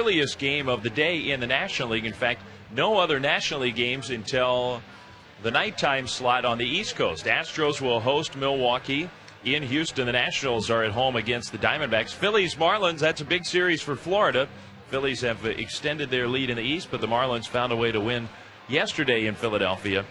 earliest game of the day in the National League. In fact, no other National League games until the nighttime slot on the East Coast. Astros will host Milwaukee in Houston. The Nationals are at home against the Diamondbacks. Phillies, Marlins, that's a big series for Florida. Phillies have extended their lead in the East, but the Marlins found a way to win yesterday in Philadelphia.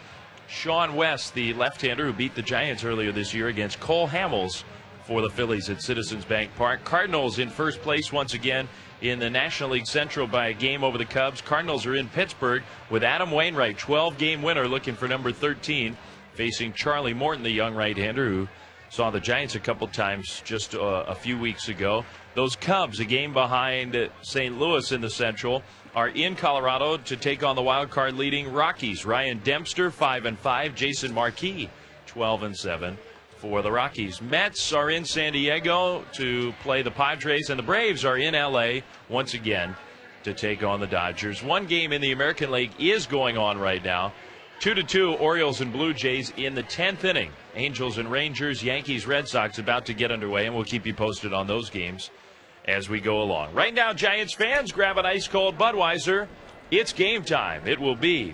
Sean West, the left-hander who beat the Giants earlier this year, against Cole Hamels for the Phillies at Citizens Bank Park. Cardinals in first place once again in the National League Central by a game over the Cubs. Cardinals are in Pittsburgh with Adam Wainwright, 12-game winner, looking for number 13, facing Charlie Morton, the young right-hander who saw the Giants a couple times just a few weeks ago. Those Cubs, a game behind St. Louis in the Central, are in Colorado to take on the wild card leading Rockies. Ryan Dempster 5-5, Jason Marquis 12-7 for the Rockies. Mets are in San Diego to play the Padres, and the Braves are in LA once again to take on the Dodgers. One game in the American League is going on right now. 2-2 Orioles and Blue Jays in the 10th inning. Angels and Rangers, Yankees, Red Sox about to get underway, and we'll keep you posted on those games as we go along. Right now, Giants fans, grab an ice-cold Budweiser. It's game time. It will be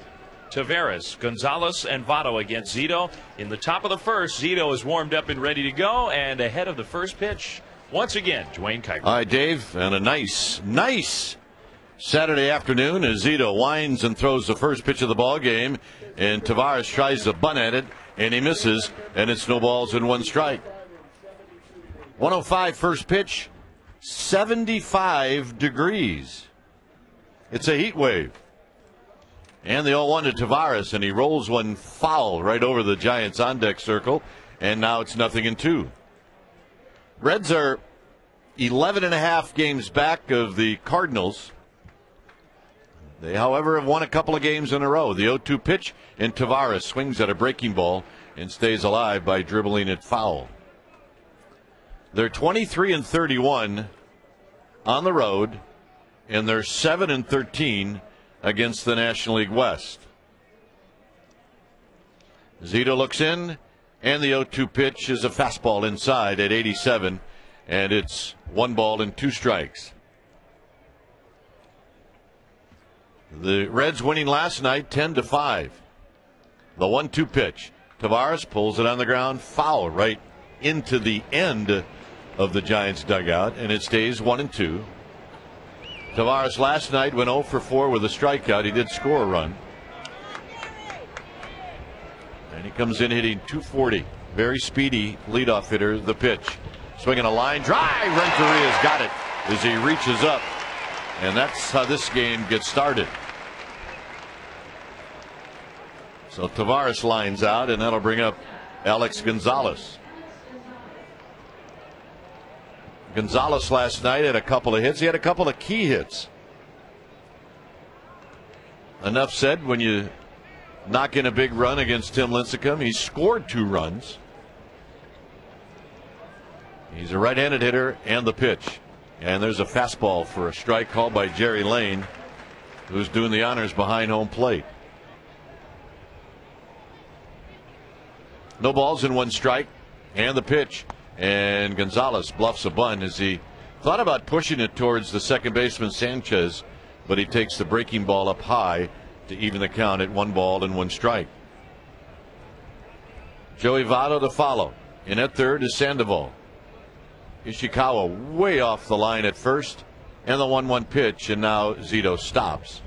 Taveras, Gonzalez, and Votto against Zito. In the top of the first, Zito is warmed up and ready to go, and ahead of the first pitch, once again, Dwayne Kuiper. Hi, Dave, and a nice Saturday afternoon as Zito winds and throws the first pitch of the ball game, and Taveras tries to bunt at it, and he misses, and it's no balls and one strike. 105 first pitch, 75 degrees. It's a heat wave. And the 0-1 to Taveras, and he rolls one foul right over the Giants' on-deck circle, and now it's 0-2. Reds are 11.5 games back of the Cardinals. They, however, have won a couple of games in a row. The 0-2 pitch, and Taveras swings at a breaking ball and stays alive by dribbling it foul. They're 23-31 on the road, and they're 7-13 against the National League West. Zito looks in, and the 0-2 pitch is a fastball inside at 87, and it's 1 ball and 2 strikes. The Reds winning last night 10-5. The 1-2 pitch. Taveras pulls it on the ground, foul right into the end of the Giants dugout, and it stays 1-2. Taveras last night went 0 for 4 with a strikeout. He did score a run. And he comes in hitting .240. Very speedy leadoff hitter. The pitch. Swinging a line drive. Renteria's got it as he reaches up. And that's how this game gets started. So Taveras lines out, and that'll bring up Alex Gonzalez. Gonzalez last night had a couple of hits. He had a couple of key hits. Enough said, when you knock in a big run against Tim Lincecum, he scored 2 runs. He's a right-handed hitter, and the pitch. And there's a fastball for a strike called by Jerry Lane, who's doing the honors behind home plate. No balls and 1 strike, and the pitch. And Gonzalez bluffs a bunt as he thought about pushing it towards the second baseman Sanchez, but he takes the breaking ball up high to even the count at 1 ball and 1 strike. Joey Votto to follow. In at third is Sandoval. Ishikawa way off the line at first, and the 1-1 pitch, and now Zito stops.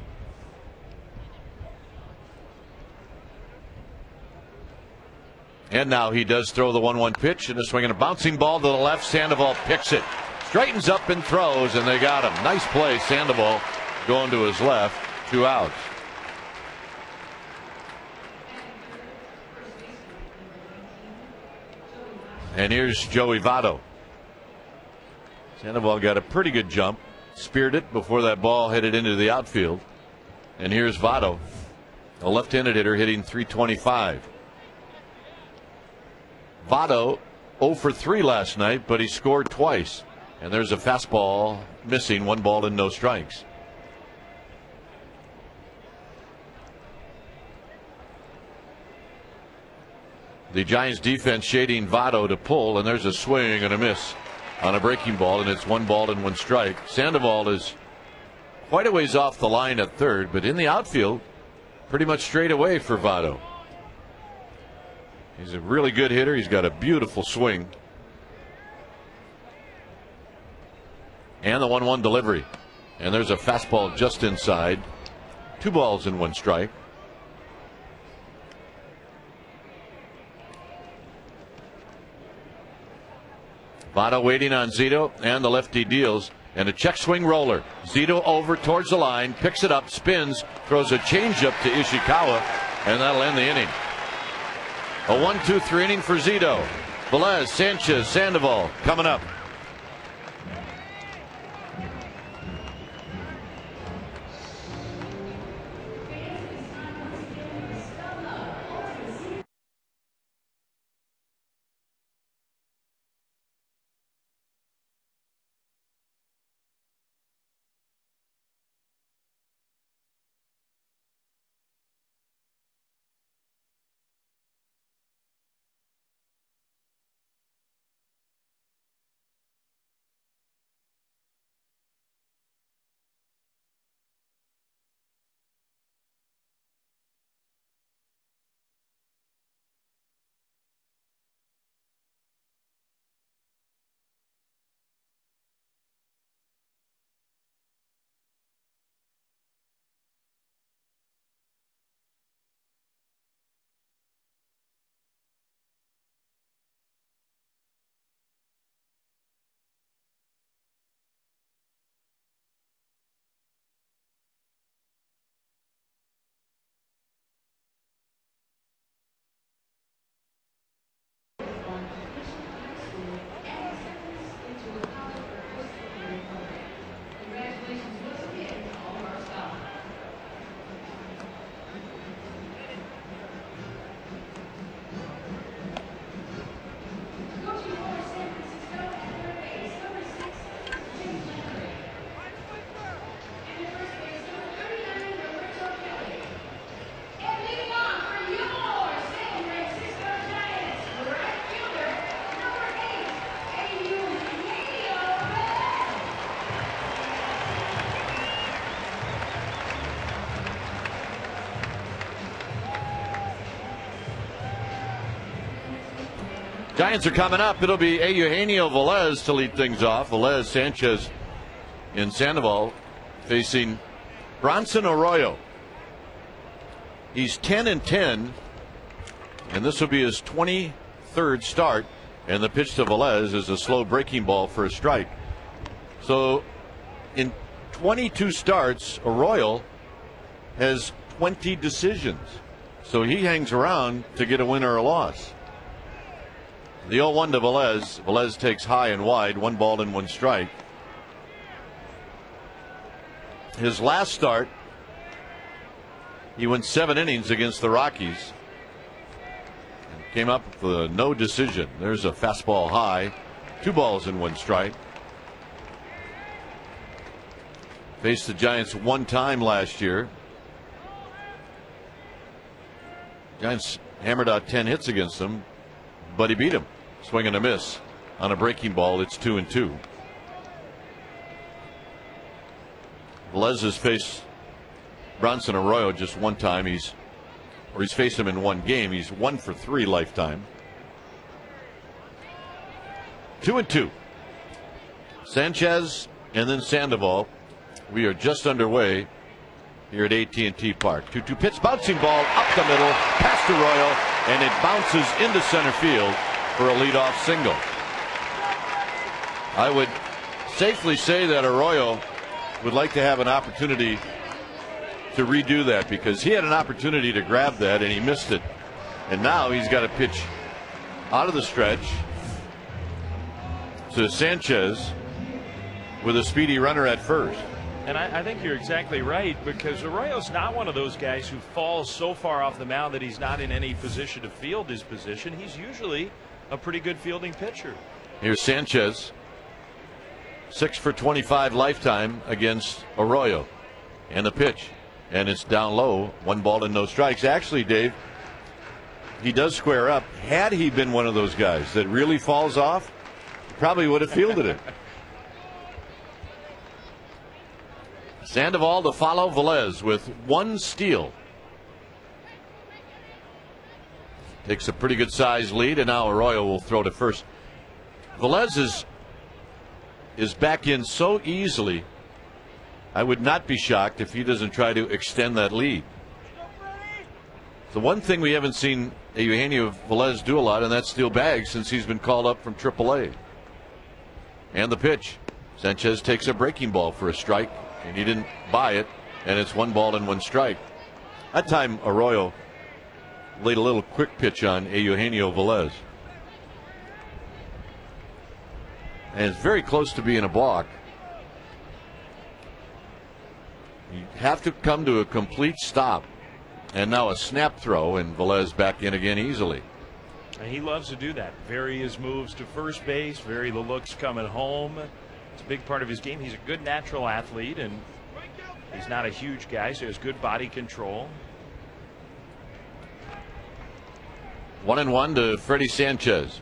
And now he does throw the 1-1 pitch, and a swing and a bouncing ball to the left. Sandoval picks it, straightens up and throws, and they got him. Nice play. Sandoval going to his left. 2 outs. And here's Joey Votto. Sandoval got a pretty good jump, speared it before that ball headed into the outfield. And here's Votto, a left-handed hitter hitting .325. Votto 0 for 3 last night, but he scored twice. And there's a fastball missing, 1 ball and no strikes. The Giants defense shading Votto to pull, and there's a swing and a miss on a breaking ball, and it's 1 ball and 1 strike. Sandoval is quite a ways off the line at third, but in the outfield, pretty much straight away for Votto. He's a really good hitter. He's got a beautiful swing. And the 1-1 delivery. And there's a fastball just inside. 2 balls and 1 strike. Votto waiting on Zito, and the lefty deals. And a check swing roller. Zito over towards the line, picks it up, spins, throws a changeup to Ishikawa, and that'll end the inning. A 1-2-3 inning for Zito. Velez, Sanchez, Sandoval coming up. Giants are coming up. It'll be Eugenio Velez to lead things off. Velez, Sanchez, and Sandoval facing Bronson Arroyo. He's 10-10, and this will be his 23rd start. And the pitch to Velez is a slow breaking ball for a strike. So in 22 starts, Arroyo has 20 decisions. So he hangs around to get a win or a loss. The 0-1 to Velez. Velez takes high and wide, 1 ball and 1 strike. His last start, he went 7 innings against the Rockies. And came up with a no decision. There's a fastball high, 2 balls and 1 strike. Faced the Giants 1 time last year. Giants hammered out 10 hits against them, but he beat him. Swing and a miss on a breaking ball. It's 2-2. Velez has faced Bronson Arroyo just 1 time. He's faced him in 1 game. He's 1 for 3 lifetime. 2-2. Sanchez and then Sandoval. We are just underway here at AT&T Park. 2-2 pitch, bouncing ball up the middle, past Arroyo, and it bounces into center field for a leadoff single. I would safely say that Arroyo would like to have an opportunity to redo that, because he had an opportunity to grab that and he missed it. And now he's got to pitch out of the stretch to Sanchez with a speedy runner at first. And I think you're exactly right, because Arroyo's not one of those guys who falls so far off the mound that he's not in any position to field his position. He's usually a pretty good fielding pitcher. Here's Sanchez, 6 for 25 lifetime against Arroyo. And the pitch. And it's down low, 1 ball and no strikes. Actually, Dave, he does square up. Had he been one of those guys that really falls off, he probably would have fielded it. Sandoval to follow Velez with 1 steal. Takes a pretty good size lead, and now Arroyo will throw to first. Velez is back in so easily. I would not be shocked if he doesn't try to extend that lead. The one thing we haven't seen Eugenio Velez do a lot, and that's steal bags since he's been called up from AAA. And the pitch. Sanchez takes a breaking ball for a strike, and he didn't buy it, and it's 1 ball and 1 strike. That time Arroyo laid a little quick pitch on Eugenio Velez. And it's very close to being a balk. You have to come to a complete stop. And now a snap throw, and Velez back in again easily. And he loves to do that. Vary his moves to first base, vary the looks coming home. It's a big part of his game. He's a good natural athlete, and he's not a huge guy, so he has good body control. 1-1 to Freddie Sanchez.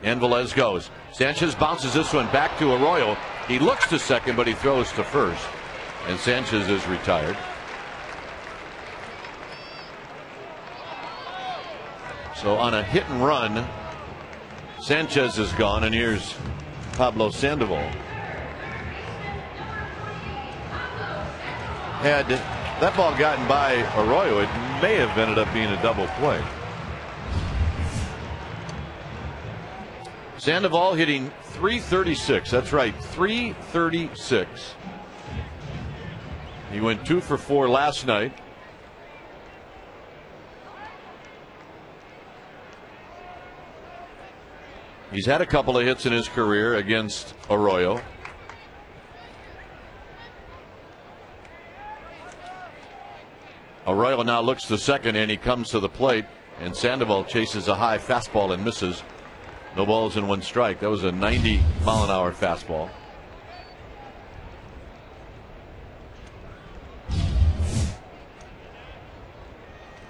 And Velez goes. Sanchez bounces this one back to Arroyo. He looks to second, but he throws to first. And Sanchez is retired. So on a hit and run, Sanchez is gone, and here's Pablo Sandoval. Had that ball gotten by Arroyo, it may have ended up being a double play. Sandoval hitting .336. That's right, .336. He went 2 for 4 last night. He's had a couple of hits in his career against Arroyo. Arroyo now looks to second, and he comes to the plate, and Sandoval chases a high fastball and misses. No balls and 1 strike. That was a 90-mile-an-hour fastball.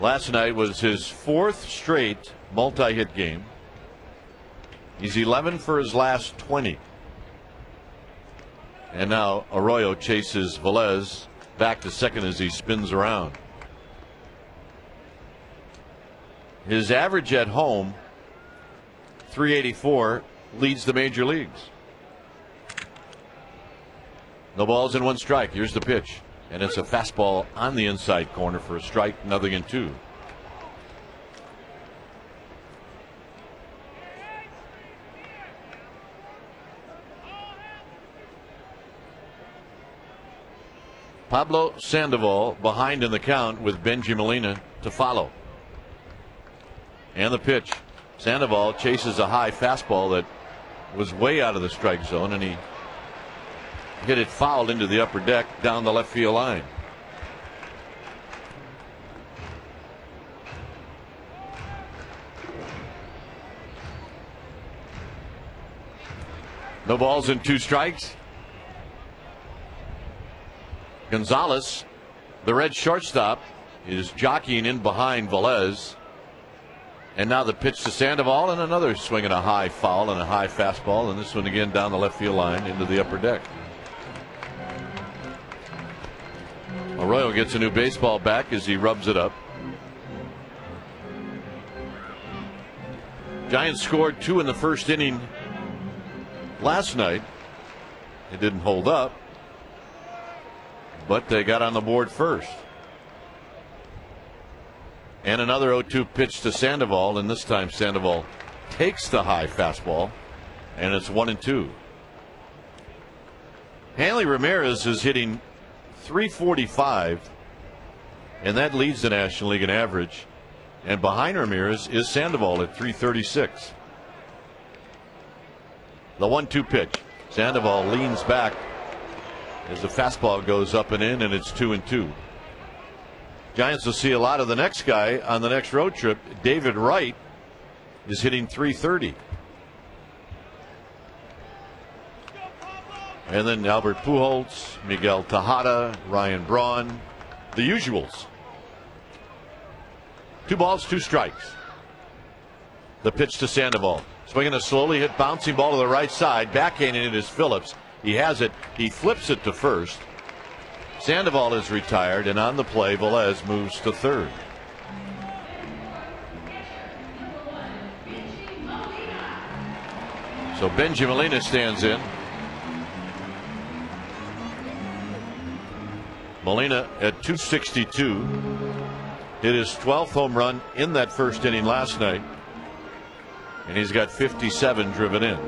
Last night was his 4th straight multi-hit game. He's 11 for his last 20. And now Arroyo chases Velez back to second as he spins around. His average at home, .384, leads the major leagues. No balls and 1 strike. Here's the pitch. And it's a fastball on the inside corner for a strike, 0-2. Pablo Sandoval behind in the count with Benji Molina to follow. And the pitch. Sandoval chases a high fastball that was way out of the strike zone, and he hit it foul into the upper deck down the left field line. No balls and 2 strikes. Gonzalez, the red shortstop, is jockeying in behind Velez. And now the pitch to Sandoval, and another swing and a high foul and a high fastball, and this one again down the left field line into the upper deck. Arroyo gets a new baseball back as he rubs it up. Giants scored 2 in the first inning last night. It didn't hold up, but they got on the board first. And another 0-2 pitch to Sandoval, and this time Sandoval takes the high fastball, and it's 1-2. Hanley Ramirez is hitting .345, and that leads the National League in average. And behind Ramirez is Sandoval at .336. The 1-2 pitch. Sandoval leans back as the fastball goes up and in, and it's 2-2. Giants will see a lot of the next guy on the next road trip. David Wright is hitting .330. And then Albert Pujols, Miguel Tejada, Ryan Braun, the usuals. 2 balls, 2 strikes. The pitch to Sandoval. Swinging a slowly hit bouncing ball to the right side. Backhanding it is Phillips. He has it. He flips it to first. Sandoval is retired, and on the play, Velez moves to third. So Benji Molina stands in. Molina at 262 hit his 12th home run in that first inning last night, and he's got 57 driven in.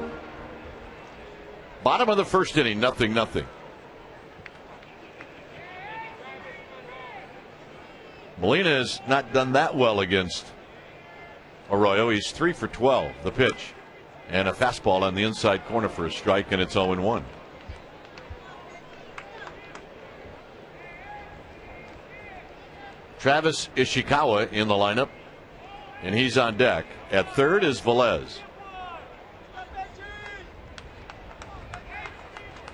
Bottom of the first inning, 0-0. Molina has not done that well against Arroyo. He's 3 for 12. The pitch and a fastball on the inside corner for a strike, and it's 0-1. Travis Ishikawa in the lineup, and he's on deck. At third is Velez.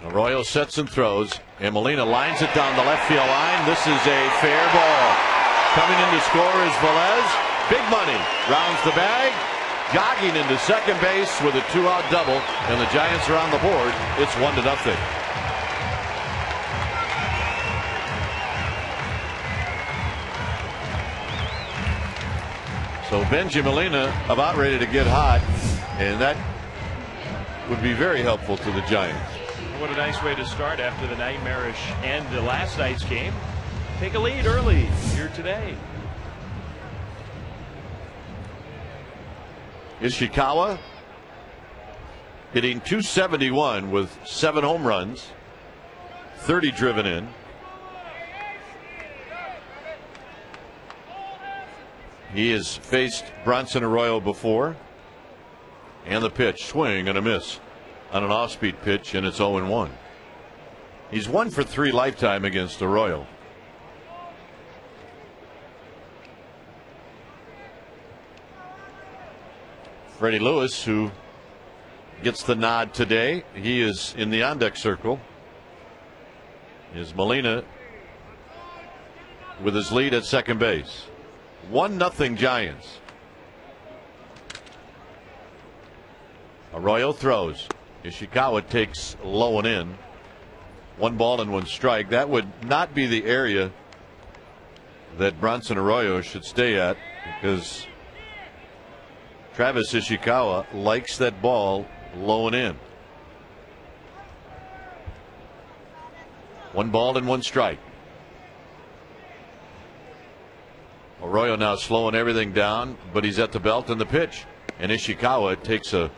Arroyo sets and throws, and Molina lines it down the left field line. This is a fair ball. Coming in to score is Velez. Big money rounds the bag, jogging into second base with a 2-out double, and the Giants are on the board. It's 1-0. So Benji Molina about ready to get hot, and that would be very helpful to the Giants. What a nice way to start after the nightmarish end of last night's game. Take a lead early here today. Ishikawa hitting .271 with 7 home runs, 30 driven in. He has faced Bronson Arroyo before. And the pitch, swing and a miss on an off-speed pitch, and it's 0-1. He's 1 for 3 lifetime against Arroyo. Freddie Lewis, who gets the nod today, he is in the on-deck circle. Is Molina with his lead at second base. 1-0 Giants. Arroyo throws. Ishikawa takes low and in. 1 ball and 1 strike. That would not be the area that Bronson Arroyo should stay at, because Travis Ishikawa likes that ball low and in. 1 ball and 1 strike. Arroyo now slowing everything down, but he's at the belt and the pitch. And Ishikawa takes like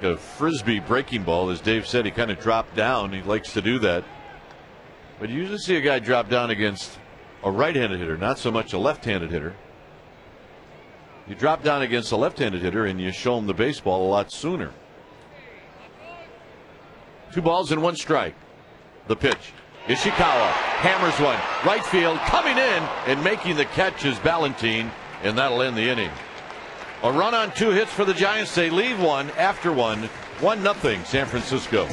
a frisbee breaking ball. As Dave said, he kind of dropped down. He likes to do that. But you usually see a guy drop down against a right-handed hitter, not so much a left-handed hitter. You drop down against a left-handed hitter and you show him the baseball a lot sooner. 2 balls and 1 strike. The pitch. Ishikawa hammers one. Right field, coming in and making the catch is Ballantine, and that'll end the inning. A run on 2 hits for the Giants. They leave 1 after 1. 1-0 San Francisco.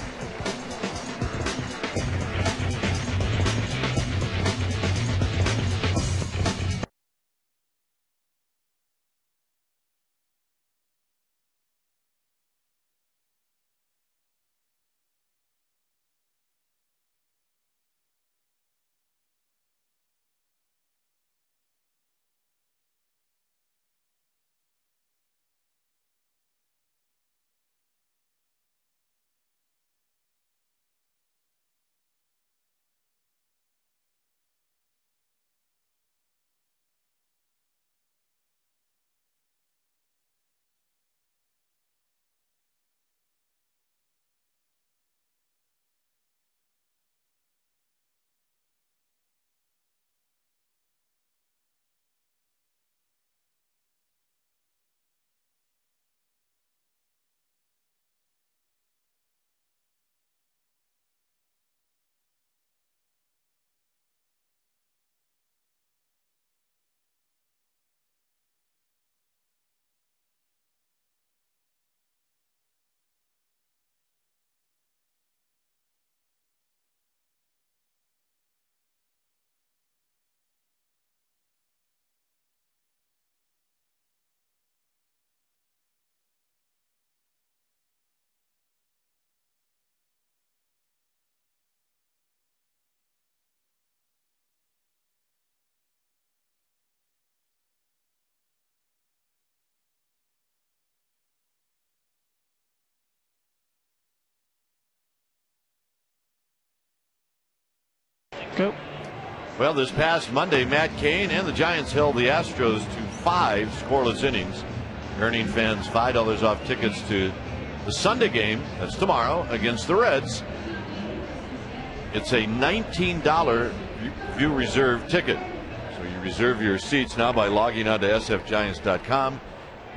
Go. Well, this past Monday, Matt Cain and the Giants held the Astros to 5 scoreless innings, earning fans $5 off tickets to the Sunday game. That's tomorrow against the Reds. It's a $19 view reserve ticket. So you reserve your seats now by logging on to sfgiants.com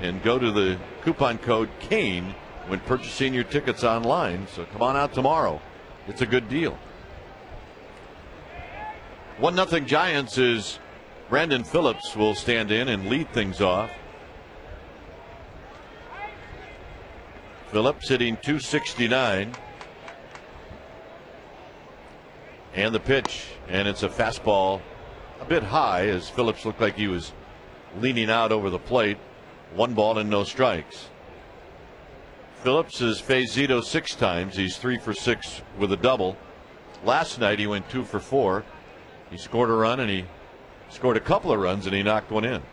and go to the coupon code CANE when purchasing your tickets online. So come on out tomorrow. It's a good deal. 1-0 Giants is Brandon Phillips will stand in and lead things off. Phillips hitting .269. And the pitch, and it's a fastball a bit high as Phillips looked like he was leaning out over the plate. 1 ball and no strikes. Phillips has faced Zito 6 times. He's 3 for 6 with a double. Last night he went 2 for 4. He scored a run and he scored a couple of runs and he knocked one in.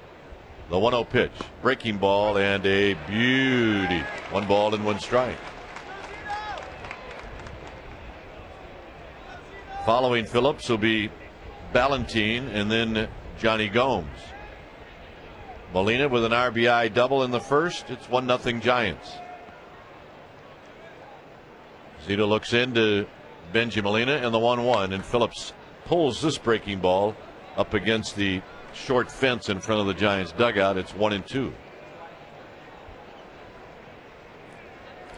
The 1-0 pitch, breaking ball and a beauty. 1 ball and 1 strike. Following Phillips will be Ballantine and then Johnny Gomes. Molina with an RBI double in the first. It's 1-0 Giants. Zito looks into Benji Molina and the 1-1, and Phillips pulls this breaking ball up against the short fence in front of the Giants dugout. It's 1-2.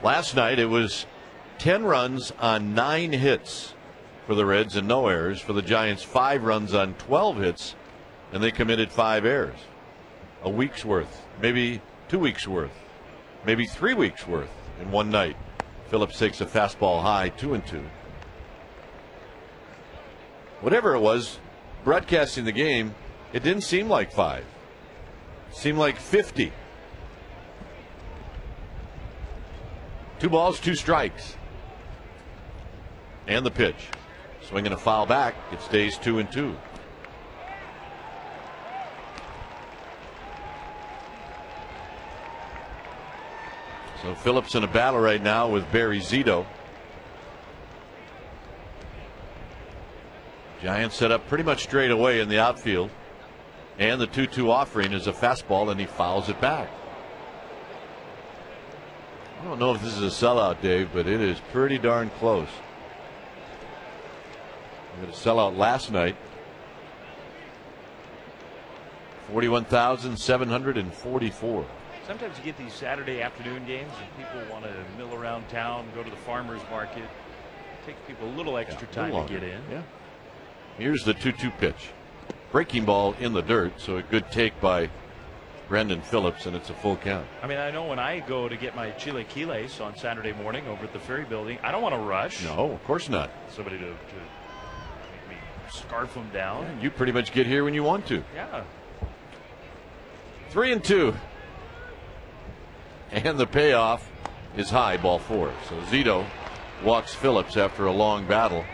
Last night it was 10 runs on 9 hits for the Reds and no errors. For the Giants, 5 runs on 12 hits, and they committed 5 errors. A week's worth, maybe 2 weeks worth, maybe 3 weeks worth in one night. Phillips takes a fastball high, 2-2. Whatever it was, broadcasting the game, it didn't seem like 5. It seemed like 50. 2 balls, 2 strikes. And the pitch. Swinging a foul back. It stays 2-2. So Phillips in a battle right now with Barry Zito. Giants set up pretty much straight away in the outfield. And the 2-2 offering is a fastball, and he fouls it back. I don't know if this is a sellout, Dave, but it is pretty darn close. We had a sellout last night. 41,744. Sometimes you get these Saturday afternoon games and people want to mill around town, go to the farmer's market. It takes people a little extra time to get in. Yeah. Here's the 2-2 pitch. Breaking ball in the dirt, so a good take by Brandon Phillips, and it's a full count. I mean, I know when I go to get my chilaquiles on Saturday morning over at the Ferry Building, I don't want to rush. No, of course not. Somebody to make me scarf them down. Yeah, you pretty much get here when you want to. Yeah. 3-2. And the payoff is high, ball 4. So Zito walks Phillips after a long battle.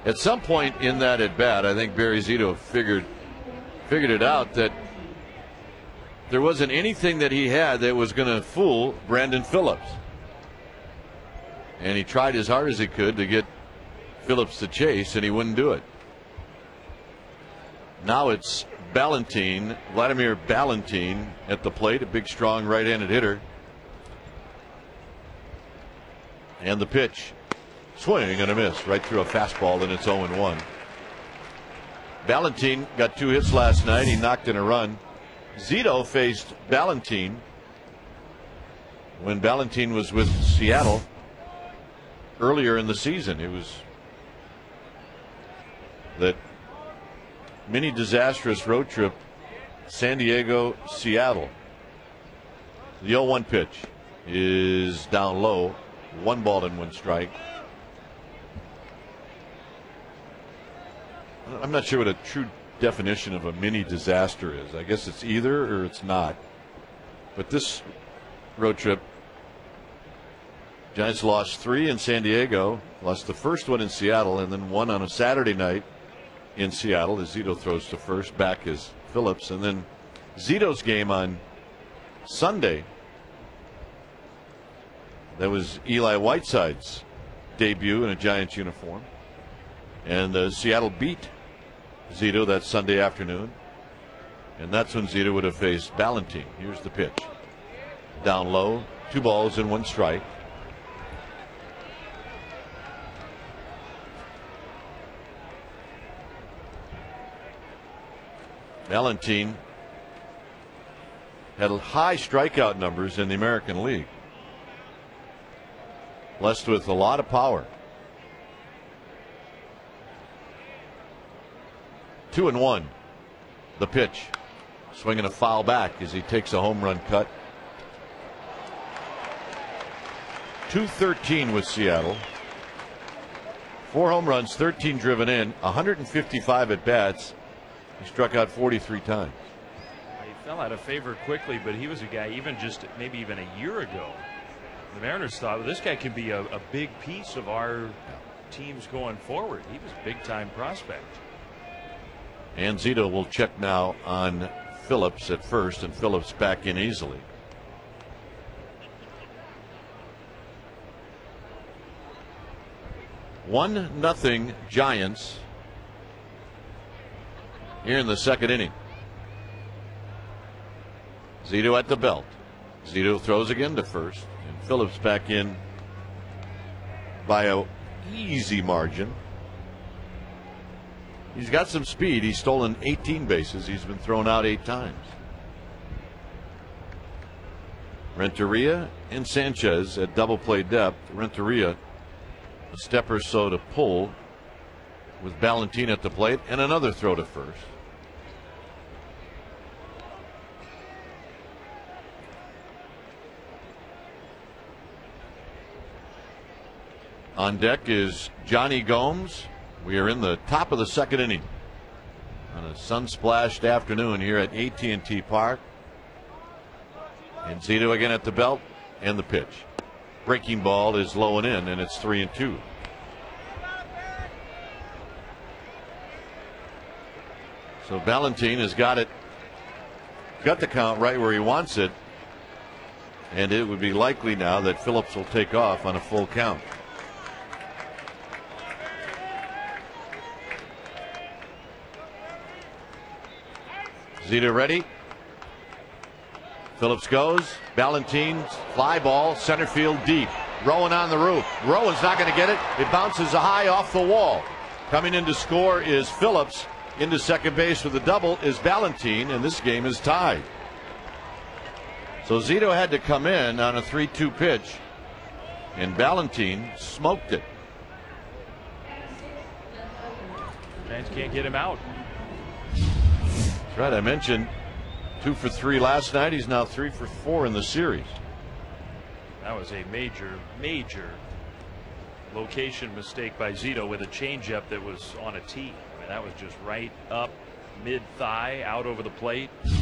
At some point in that at bat, I think Barry Zito figured it out that there wasn't anything that he had that was going to fool Brandon Phillips. And he tried as hard as he could to get Phillips to chase, and he wouldn't do it. Now it's Vladimir Ballantine at the plate, a big, strong right-handed hitter. And the pitch. Swing and a miss right through a fastball, and it's 0-1. Ballantine got 2 hits last night. He knocked in a run. Zito faced Ballantine when Ballantine was with Seattle earlier in the season. It was that mini disastrous road trip, San Diego, Seattle. The 0-1 pitch is down low. 1 ball and 1 strike. I'm not sure what a true definition of a mini disaster is. I guess it's either or it's not. But this road trip, Giants lost 3 in San Diego, lost the first one in Seattle, and then 1 on a Saturday night in Seattle as Zito throws to first. Back is Phillips. And then Zito's game on Sunday, that was Eli Whiteside's debut in a Giants uniform. And Seattle beat Zito that Sunday afternoon. And that's when Zito would have faced Ballantine. Here's the pitch. Down low, 2 balls and 1 strike. Ballantine had high strikeout numbers in the American League. Blessed with a lot of power. 2-1. The pitch. Swinging a foul back as he takes a home run cut. 213 with Seattle. 4 home runs, 13 driven in, 155 at bats. He struck out 43 times. He fell out of favor quickly, but he was a guy maybe even a year ago. The Mariners thought, well, this guy can be a big piece of our teams going forward. He was a big time prospect. And Zito will check now on Phillips at first, and Phillips back in easily. One nothing Giants here in the second inning. Zito at the belt. Zito throws again to first, and Phillips back in by a easy margin. He's got some speed. He's stolen 18 bases. He's been thrown out 8 times. Renteria and Sanchez at double play depth. Renteria a step or so to pull with Ballantine at the plate, and another throw to first. On deck is Johnny Gomes. We are in the top of the second inning on a sun-splashed afternoon here at AT&T Park. And Zito again at the belt, and the pitch. Breaking ball is low and in, and it's 3-2. So Ballantine has got the count right where he wants it, and it would be likely now that Phillips will take off on a full count. Zito ready. Phillips goes. Ballantine's fly ball, center field deep. Rowan on the roof. Rowan's not going to get it. It bounces high off the wall. Coming in to score is Phillips. Into second base with a double is Ballantine, and this game is tied. So Zito had to come in on a 3-2 pitch, and Ballantine smoked it. Fans can't get him out. That's right. I mentioned 2 for 3 last night. He's now 3 for 4 in the series. That was a major location mistake by Zito with a changeup that was on a tee. I mean, that was just right up mid-thigh, out over the plate. In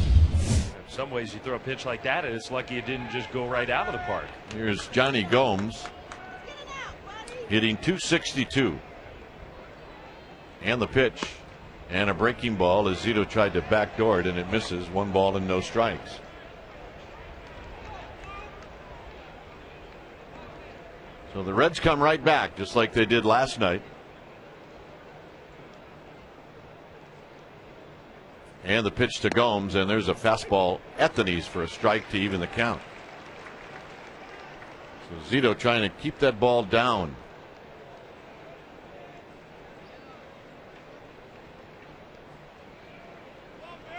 some ways, you throw a pitch like that, and it's lucky it didn't just go right out of the park. Here's Johnny Gomes hitting .262. And the pitch. And a breaking ball as Zito tried to backdoor it, and it misses. 1 ball and no strikes. So the Reds come right back, just like they did last night. And the pitch to Gomes, and there's a fastball at the knees for a strike to even the count. So Zito trying to keep that ball down.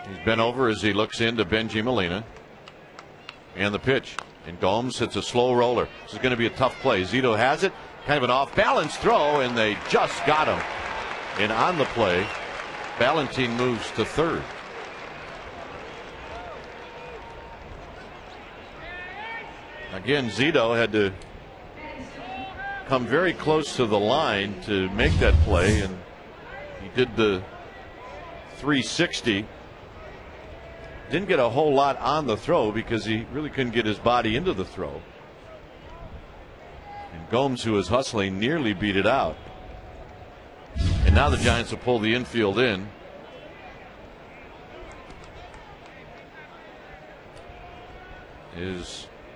He's bent over as he looks into Benji Molina. And the pitch. And Gomes hits a slow roller. This is going to be a tough play. Zito has it. Kind of an off-balance throw, and they just got him. And on the play, Ballantine moves to third. Again, Zito had to come very close to the line to make that play, and he did the 360. Didn't get a whole lot on the throw because he really couldn't get his body into the throw. And Gomes, who was hustling, nearly beat it out. And now the Giants will pull the infield in.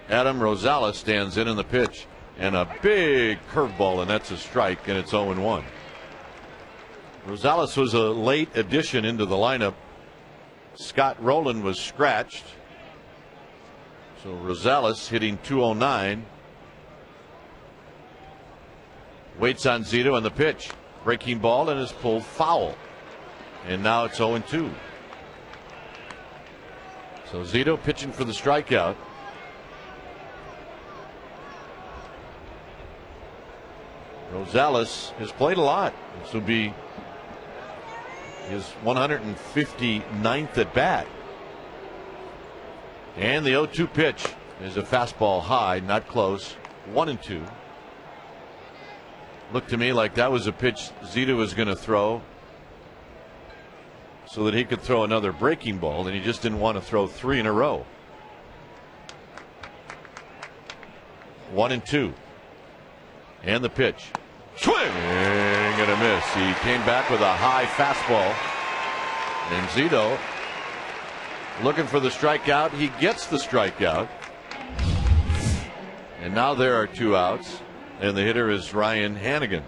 Adam Rosales stands in the pitch. and a big curveball, and that's a strike, and it's 0-1. Rosales was a late addition into the lineup. Scott Rowland was scratched. So Rosales hitting .209. Waits on Zito on the pitch. Breaking ball and is pulled foul. And now it's 0-2. So Zito pitching for the strikeout. Rosales has played a lot. This will be his 159th at bat. And the 0-2 pitch is a fastball high, not close. 1-2. Looked to me like that was a pitch Zito was going to throw so that he could throw another breaking ball, and he just didn't want to throw 3 in a row. 1-2. And the pitch. Swing and a miss. He came back with a high fastball. And Zito looking for the strikeout. He gets the strikeout. And now there are 2 outs. And the hitter is Ryan Hanigan.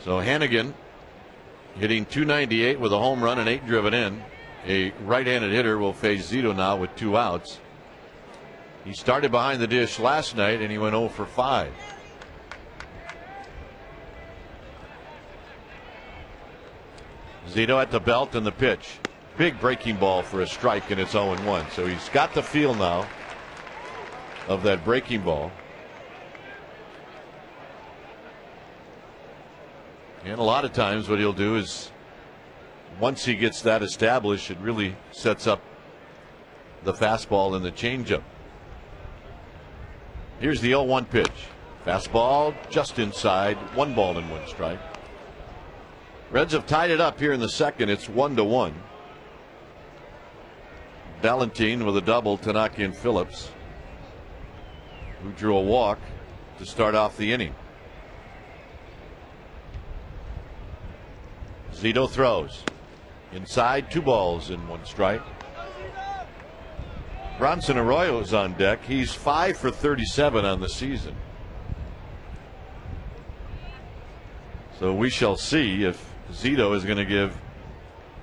So Hanigan hitting .298 with a home run and 8 driven in. A right-handed hitter will face Zito now with 2 outs. He started behind the dish last night and he went 0 for 5. Zito at the belt and the pitch. Big breaking ball for a strike, and it's 0-1. So he's got the feel now of that breaking ball. And a lot of times what he'll do is once he gets that established, it really sets up the fastball and the changeup. Here's the 0-1 pitch. Fastball just inside. 1 ball and 1 strike. Reds have tied it up here in the second. It's 1-1. Valentine with a double, Tanaka and Phillips, who drew a walk to start off the inning. Zito throws. Inside, 2 balls and 1 strike. Bronson Arroyo is on deck. He's 5 for 37 on the season. So we shall see if Zito is going to give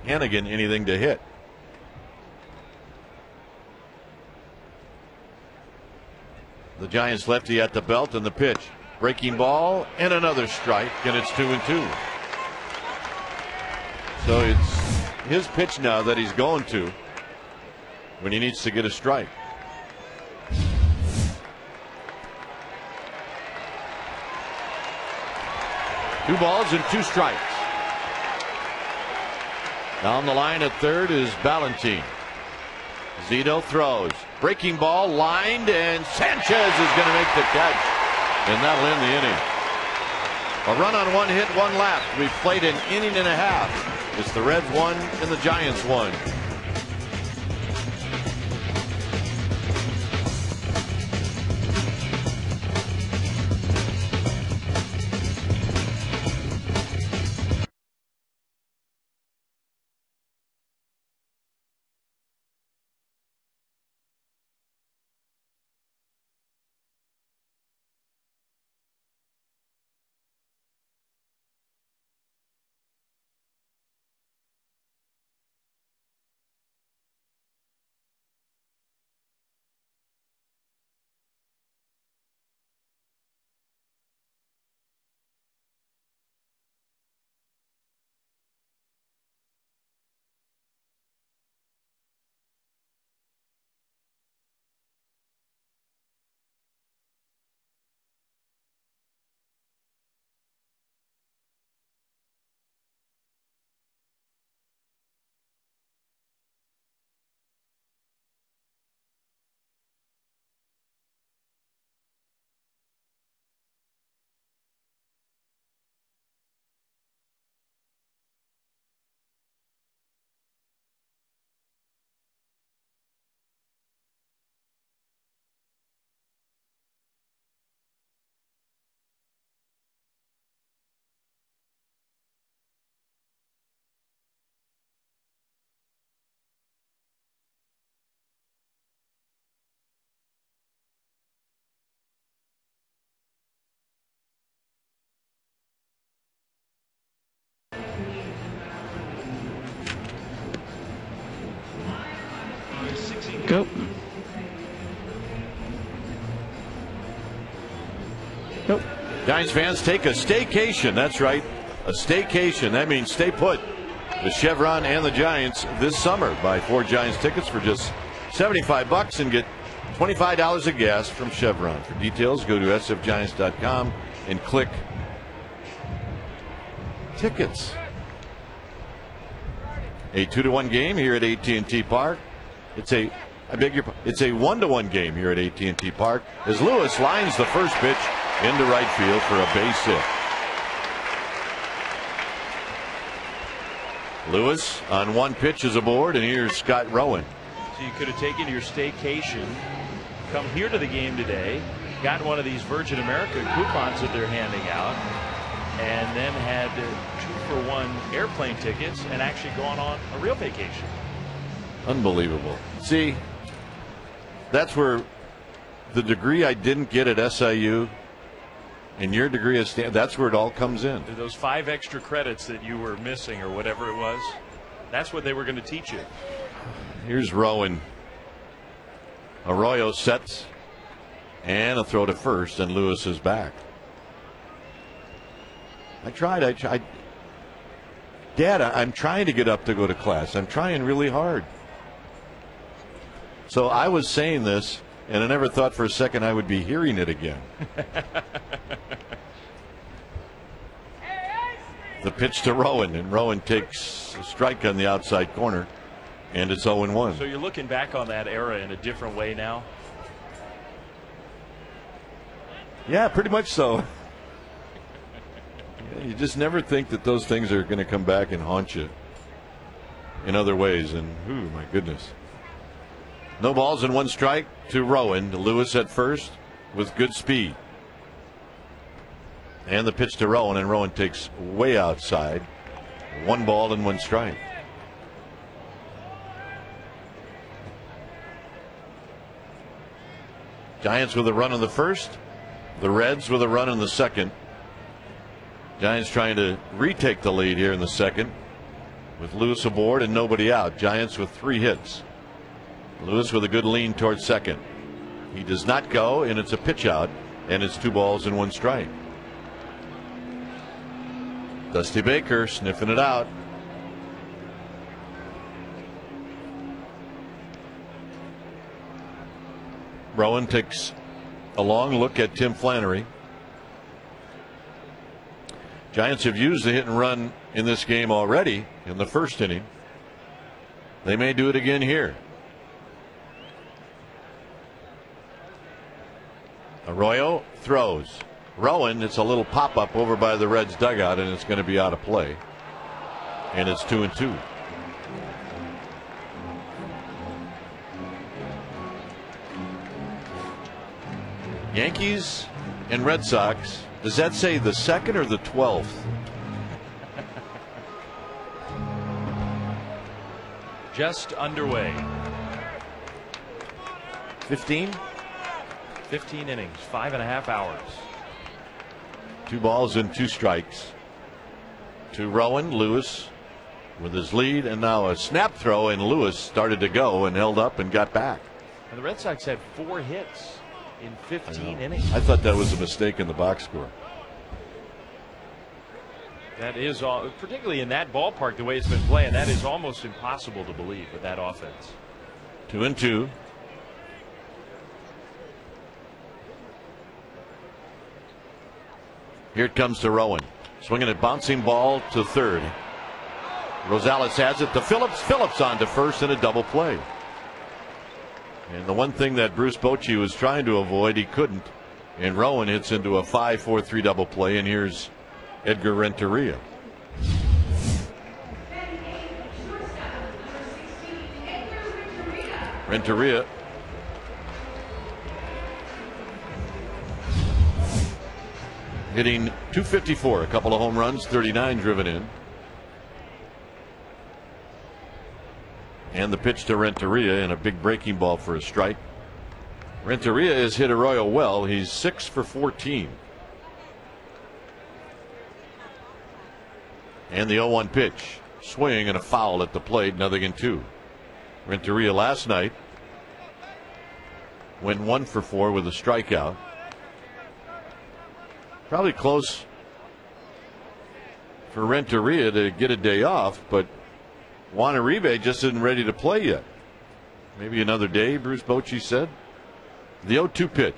Hanigan anything to hit. The Giants lefty at the belt and the pitch. Breaking ball and another strike, and it's 2-2. So it's his pitch now that he's going to when he needs to get a strike. Two balls and 2 strikes. Down the line at third is Valentine. Zito throws. Breaking ball lined, and Sanchez is going to make the catch. And that'll end the inning. A run on 1 hit, 1 left. We've played an inning and a half. It's the Reds 1 and the Giants 1. Nope. Giants fans, take a staycation. That's right, a staycation. That means stay put. The Chevron and the Giants this summer. Buy 4 Giants tickets for just $75 and get $25 of gas from Chevron. For details, go to sfgiants.com and click tickets. A 2-1 game here at AT&T Park. It's a 1-1 game here at AT&T Park as Lewis lines the first pitch into right field for a base hit. Lewis on 1 pitch is aboard, and here's Scott Rowan. So you could have taken your staycation, come here to the game today, got one of these Virgin America coupons that they're handing out, and then had 2-for-1 airplane tickets and actually gone on a real vacation. Unbelievable. See, that's where the degree I didn't get at SIU and your degree of that's where it all comes in. Those 5 extra credits that you were missing or whatever it was, that's what they were going to teach you. Here's Rowan. Arroyo sets and a throw to first, and Lewis is back. I tried. Dad, I'm trying to get up to go to class. I'm trying really hard. So I was saying this, and I never thought for a second I would be hearing it again. The pitch to Rowan, and Rowan takes a strike on the outside corner, and it's 0-1. So you're looking back on that era in a different way now? Yeah, pretty much so. You just never think that those things are going to come back and haunt you in other ways, and my goodness. No balls and 1 strike to Rowan. Lewis at first with good speed. And the pitch to Rowan, and Rowan takes way outside. 1 ball and 1 strike. Giants with a run in the first. The Reds with a run in the second. Giants trying to retake the lead here in the second with Lewis aboard and nobody out. Giants with 3 hits. Lewis with a good lean towards second. He does not go, and it's a pitch out, and it's 2 balls and 1 strike. Dusty Baker sniffing it out. Rowan takes a long look at Tim Flannery. Giants have used the hit and run in this game already in the first inning. They may do it again here. Arroyo throws. Rowan, it's a little pop-up over by the Reds dugout, and it's going to be out of play. And it's 2-2. Yankees and Red Sox. Does that say the 2nd or the 12th? Just underway. 15? 15 innings, 5.5 hours. 2 balls and 2 strikes to Rowan. Lewis with his lead, and now a snap throw, and Lewis started to go and held up and got back. And the Red Sox had 4 hits in 15 innings. I thought that was a mistake in the box score. That is all, particularly in that ballpark, the way it's been playing, that is almost impossible to believe with that offense. 2-2. Here it comes to Rowan. Swinging a bouncing ball to third. Rosales has it to Phillips. Phillips on to first in a double play. And the one thing that Bruce Bochy was trying to avoid, he couldn't. And Rowan hits into a 5-4-3 double play. And here's Edgar Renteria. Renteria hitting .254, a couple of home runs, 39 driven in. And the pitch to Renteria, and a big breaking ball for a strike. Renteria has hit Arroyo well. He's 6 for 14. And the 0-1 pitch. Swing and a foul at the plate, 0-2. Renteria last night went 1 for 4 with a strikeout. Probably close for Renteria to get a day off, but Juan Uribe just isn't ready to play yet. Maybe another day, Bruce Bochy said. The 0-2 pitch,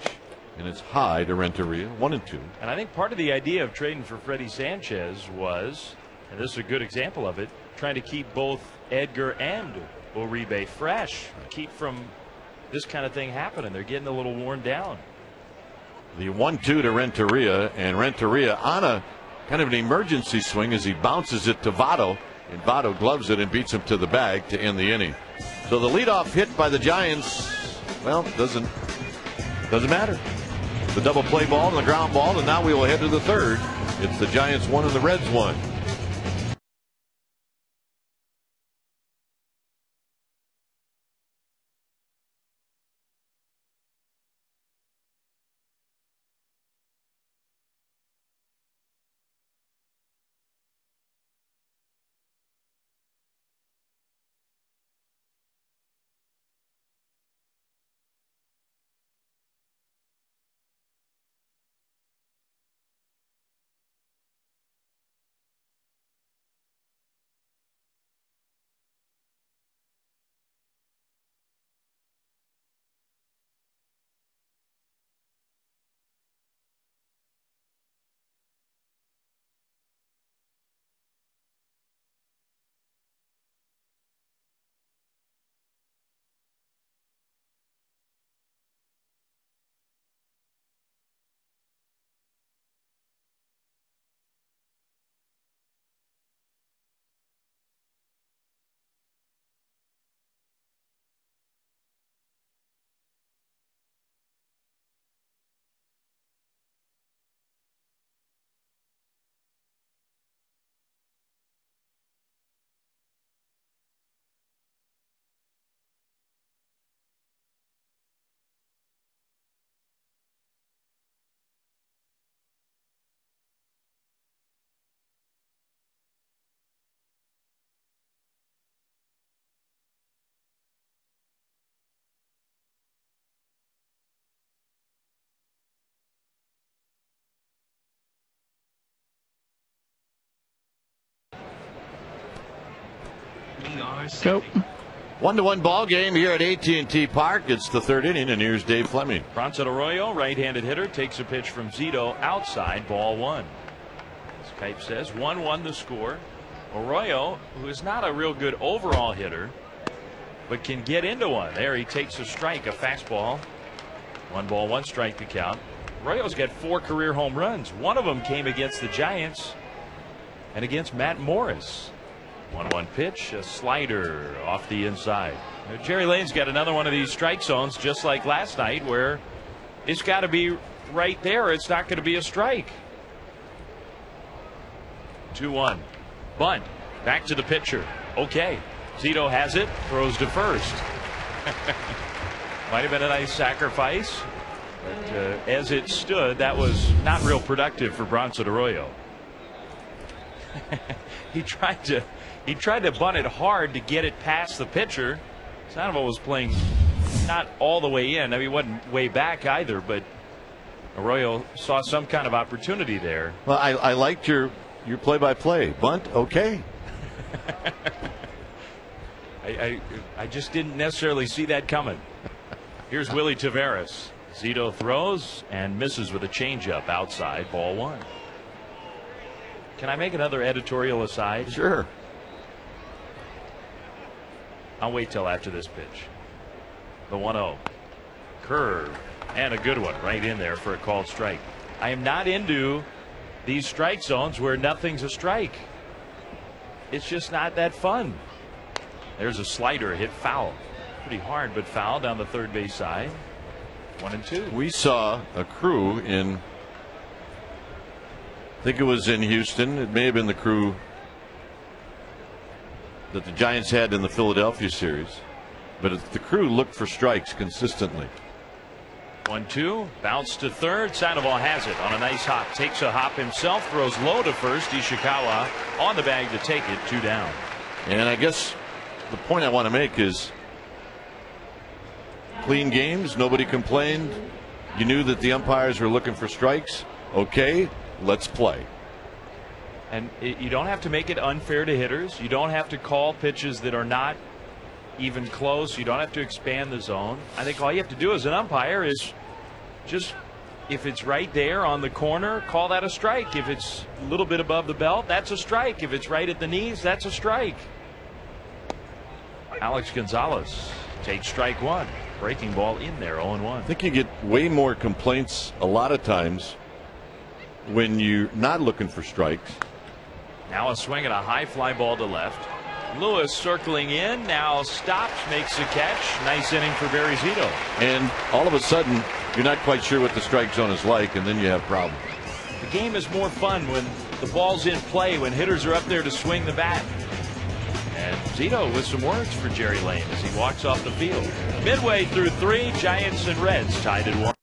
and it's high to Renteria, 1-2. And I think part of the idea of trading for Freddie Sanchez was, and this is a good example of it, trying to keep both Edgar and Uribe fresh, keep from this kind of thing happening. They're getting a little worn down. The 1-2 to Renteria, and Renteria on a kind of an emergency swing as he bounces it to Votto, and Votto gloves it and beats him to the bag to end the inning. So the leadoff hit by the Giants, well, doesn't matter. The double play ball and the ground ball, and now we will head to the third. It's the Giants 1 and the Reds 1. Go. 1-1 ball game here at AT&T Park. It's the third inning, and here's Dave Fleming. Bronson Arroyo, right-handed hitter, takes a pitch from Zito outside, ball one. As Kipe says, 1-1 the score. Arroyo, who is not a real good overall hitter, but can get into one. There he takes a strike, a fastball. 1 ball, 1 strike to count. Arroyo's got 4 career home runs. One of them came against the Giants and against Matt Morris. 1-1 pitch, a slider off the inside. Now, Jerry Lane's got another one of these strike zones just like last night where it's got to be right there. It's not going to be a strike. 2-1. Bunt. Back to the pitcher. Okay. Zito has it. Throws to first. Might have been a nice sacrifice. But as it stood, that was not real productive for Bronson Arroyo. He tried to bunt it hard to get it past the pitcher. Sandoval was playing not all the way in. I mean, he wasn't way back either, but Arroyo saw some kind of opportunity there. Well, I liked your play-by-play. Bunt, okay. I just didn't necessarily see that coming. Here's Willie Taveras. Zito throws and misses with a changeup outside, ball one. Can I make another editorial aside? Sure. I'll wait till after this pitch. The 1-0. Curve. And a good one right in there for a called strike. I am not into these strike zones where nothing's a strike. It's just not that fun. There's a slider hit foul. Pretty hard, but foul down the third base side. 1-2. We saw a crew in, I think it was in Houston. It may have been the crew that the Giants had in the Philadelphia series. But the crew looked for strikes consistently. 1-2. Bounce to third. Sandoval has it on a nice hop. Takes a hop himself. Throws low to first. Ishikawa on the bag to take it. 2 down. And I guess the point I want to make is clean games. Nobody complained. You knew that the umpires were looking for strikes. Okay. let's play. And you don't have to make it unfair to hitters. You don't have to call pitches that are not even close. You don't have to expand the zone. I think all you have to do as an umpire is just, if it's right there on the corner, call that a strike. If it's a little bit above the belt, that's a strike. If it's right at the knees, that's a strike. Alex Gonzalez takes strike one. Breaking ball in there, 0-1. I think you get way more complaints a lot of times when you're not looking for strikes. Now a swing at a high fly ball to left. Lewis circling in, now stops, makes the catch. Nice inning for Barry Zito. And all of a sudden, you're not quite sure what the strike zone is like, and then you have problems. The game is more fun when the ball's in play, when hitters are up there to swing the bat. And Zito with some words for Jerry Lane as he walks off the field. Midway through 3, Giants and Reds tied at 1.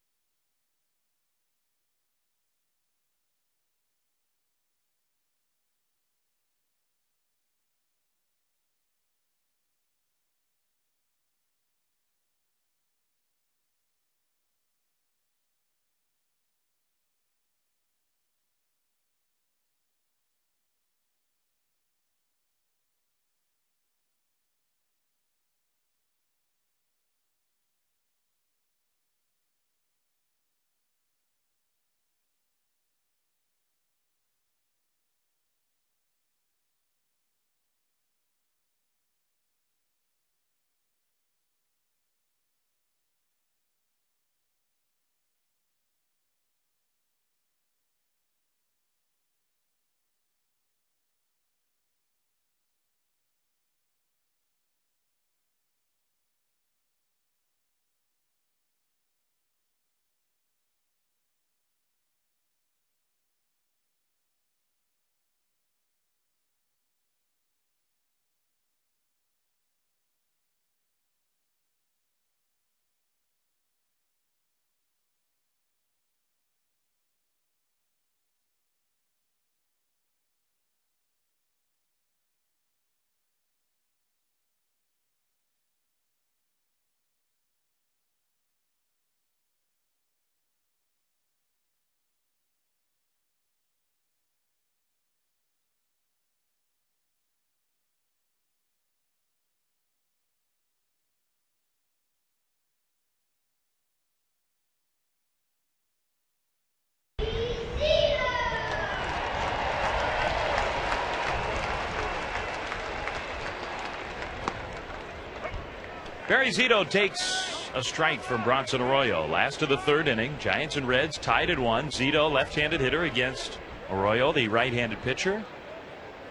Barry Zito takes a strike from Bronson Arroyo. Last of the 3rd inning. Giants and Reds tied at 1. Zito, left-handed hitter, against Arroyo, the right-handed pitcher.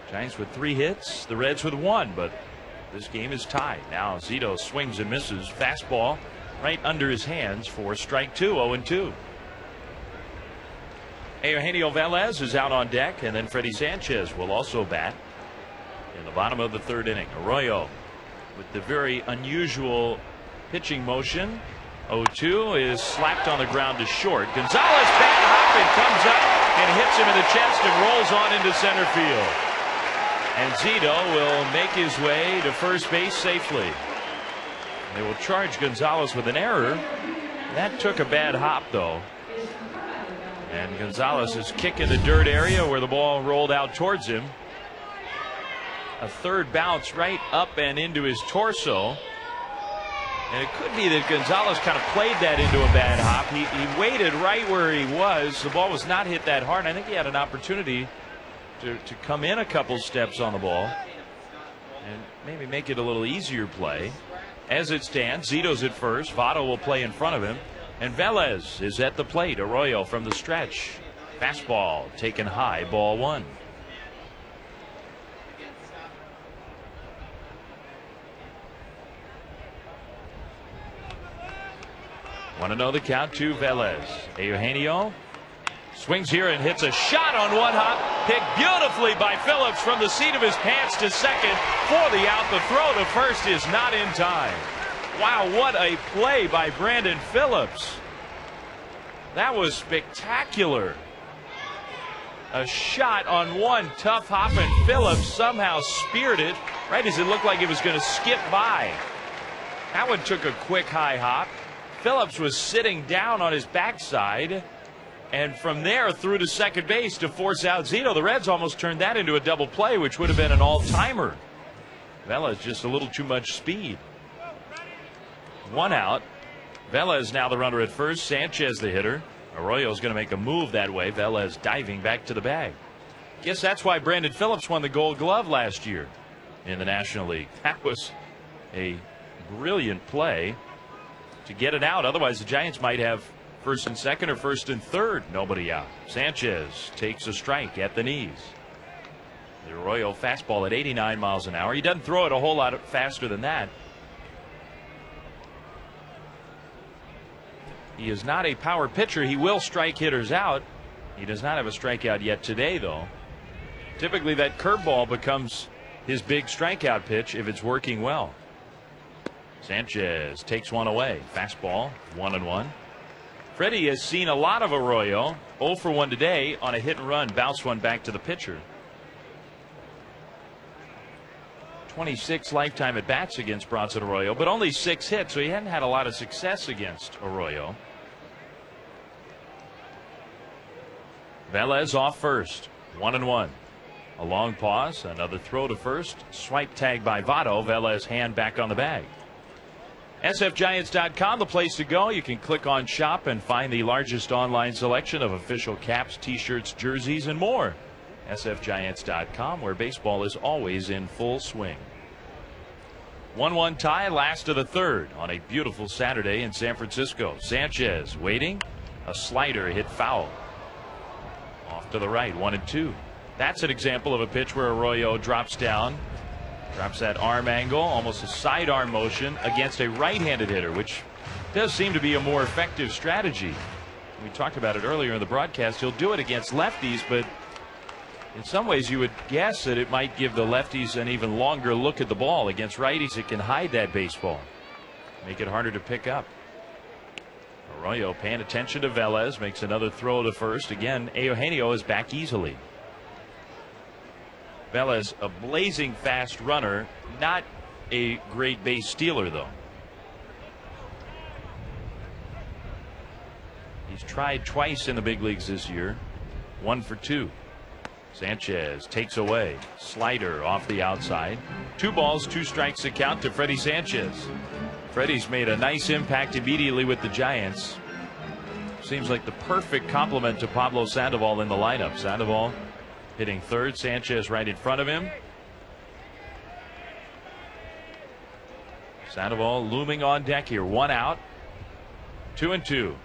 Giants with 3 hits, the Reds with 1, but this game is tied. Now Zito swings and misses. Fastball right under his hands for strike 2, 0-2. Eugenio Velez is out on deck, and then Freddie Sanchez will also bat in the bottom of the 3rd inning. Arroyo with the very unusual pitching motion. 0-2 is slapped on the ground to short. Gonzalez bad hop and comes up and hits him in the chest and rolls on into center field. And Zito will make his way to first base safely. They will charge Gonzalez with an error. That took a bad hop, though. And Gonzalez is kicking the dirt area where the ball rolled out towards him. A 3rd bounce right up and into his torso. And it could be that Gonzalez kind of played that into a bad hop. He waited right where he was. The ball was not hit that hard. I think he had an opportunity to come in a couple steps on the ball and maybe make it a little easier play. As it stands, Zito's at first. Votto will play in front of him. And Velez is at the plate. Arroyo from the stretch. Fastball taken high, ball 1. Want to know the count to Velez. Eugenio swings here and hits a shot on one hop. Picked beautifully by Phillips from the seat of his pants to second for the out. The throw to first is not in time. Wow, what a play by Brandon Phillips. That was spectacular. A shot on one tough hop, and Phillips somehow speared it right as it looked like it was going to skip by. That one took a quick high hop. Phillips was sitting down on his backside, And from there through to second base to force out Zito. The Reds almost turned that into a double play, which would have been an all-timer. Vela's just a little too much speed. 1 out. Velez now the runner at first. Sanchez the hitter. Arroyo's going to make a move that way. Velez diving back to the bag. Guess that's why Brandon Phillips won the Gold Glove last year in the National League. That was a brilliant play to get it out. Otherwise, the Giants might have first and second or first and third. Nobody out. Sanchez takes a strike at the knees. The Arroyo fastball at 89 miles an hour. He doesn't throw it a whole lot faster than that. He is not a power pitcher. He will strike hitters out. He does not have a strikeout yet today, though. Typically, that curveball becomes his big strikeout pitch if it's working well. Sanchez takes one away. Fastball, 1-1. Freddie has seen a lot of Arroyo. 0 for 1 today on a hit and run. Bounce one back to the pitcher. 26 lifetime at bats against Bronson Arroyo, but only 6 hits, so he hadn't had a lot of success against Arroyo. Velez off first. 1-1. A long pause. Another throw to first. Swipe tag by Votto. Velez hand back on the bag. SFGiants.com, the place to go. You can click on shop and find the largest online selection of official caps, t-shirts, jerseys, and more. SFGiants.com, where baseball is always in full swing. 1-1 tie, last of the third on a beautiful Saturday in San Francisco. Sanchez waiting. A slider hit foul. Off to the right, 1-2. That's an example of a pitch where Arroyo drops down. Drops that arm angle, almost a sidearm motion against a right-handed hitter, which does seem to be a more effective strategy. We talked about it earlier in the broadcast. He'll do it against lefties, but in some ways you would guess that it might give the lefties an even longer look at the ball. Against righties, it can hide that baseball, make it harder to pick up. Arroyo paying attention to Velez, makes another throw to first. Again, Eugenio is back easily. Velez, a blazing fast runner, not a great base stealer, though. He's tried twice in the big leagues this year. 1 for 2. Sanchez takes away. Slider off the outside. 2 balls, 2 strikes to count to Freddie Sanchez. Freddie's made a nice impact immediately with the Giants. Seems like the perfect complement to Pablo Sandoval in the lineup. Sandoval hitting third, Sanchez right in front of him. Sandoval looming on deck here. 1 out. 2-2.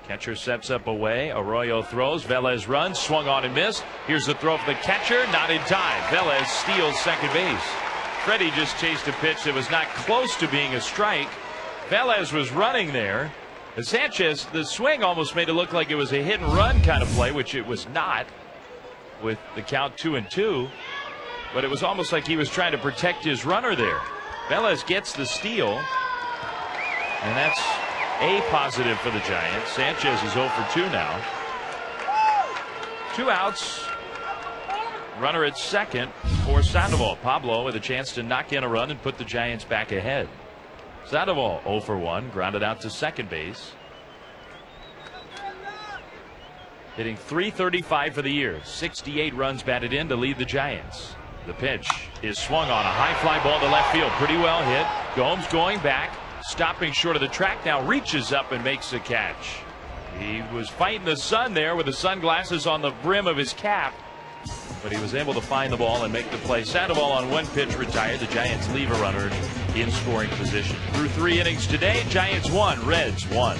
Catcher sets up away. Arroyo throws. Velez runs. Swung on and missed. Here's the throw for the catcher. Not in time. Velez steals second base. Freddie just chased a pitch that was not close to being a strike. Velez was running there. And Sanchez, the swing almost made it look like it was a hit and run kind of play, which it was not, with the count 2-2. But it was almost like he was trying to protect his runner there. Velez gets the steal. And that's a positive for the Giants. Sanchez is 0 for 2 now. 2 outs. Runner at second for Sandoval. Pablo with a chance to knock in a run and put the Giants back ahead. Sandoval 0 for 1, grounded out to second base. Hitting .335 for the year. 68 runs batted in to lead the Giants. The pitch is swung on. A high fly ball to left field. Pretty well hit. Gomes going back. Stopping short of the track now. Reaches up and makes the catch. He was fighting the sun there with the sunglasses on the brim of his cap. But he was able to find the ball and make the play. Sandoval on 1 pitch retired. The Giants leave a runner in scoring position. Through 3 innings today, Giants 1, Reds 1.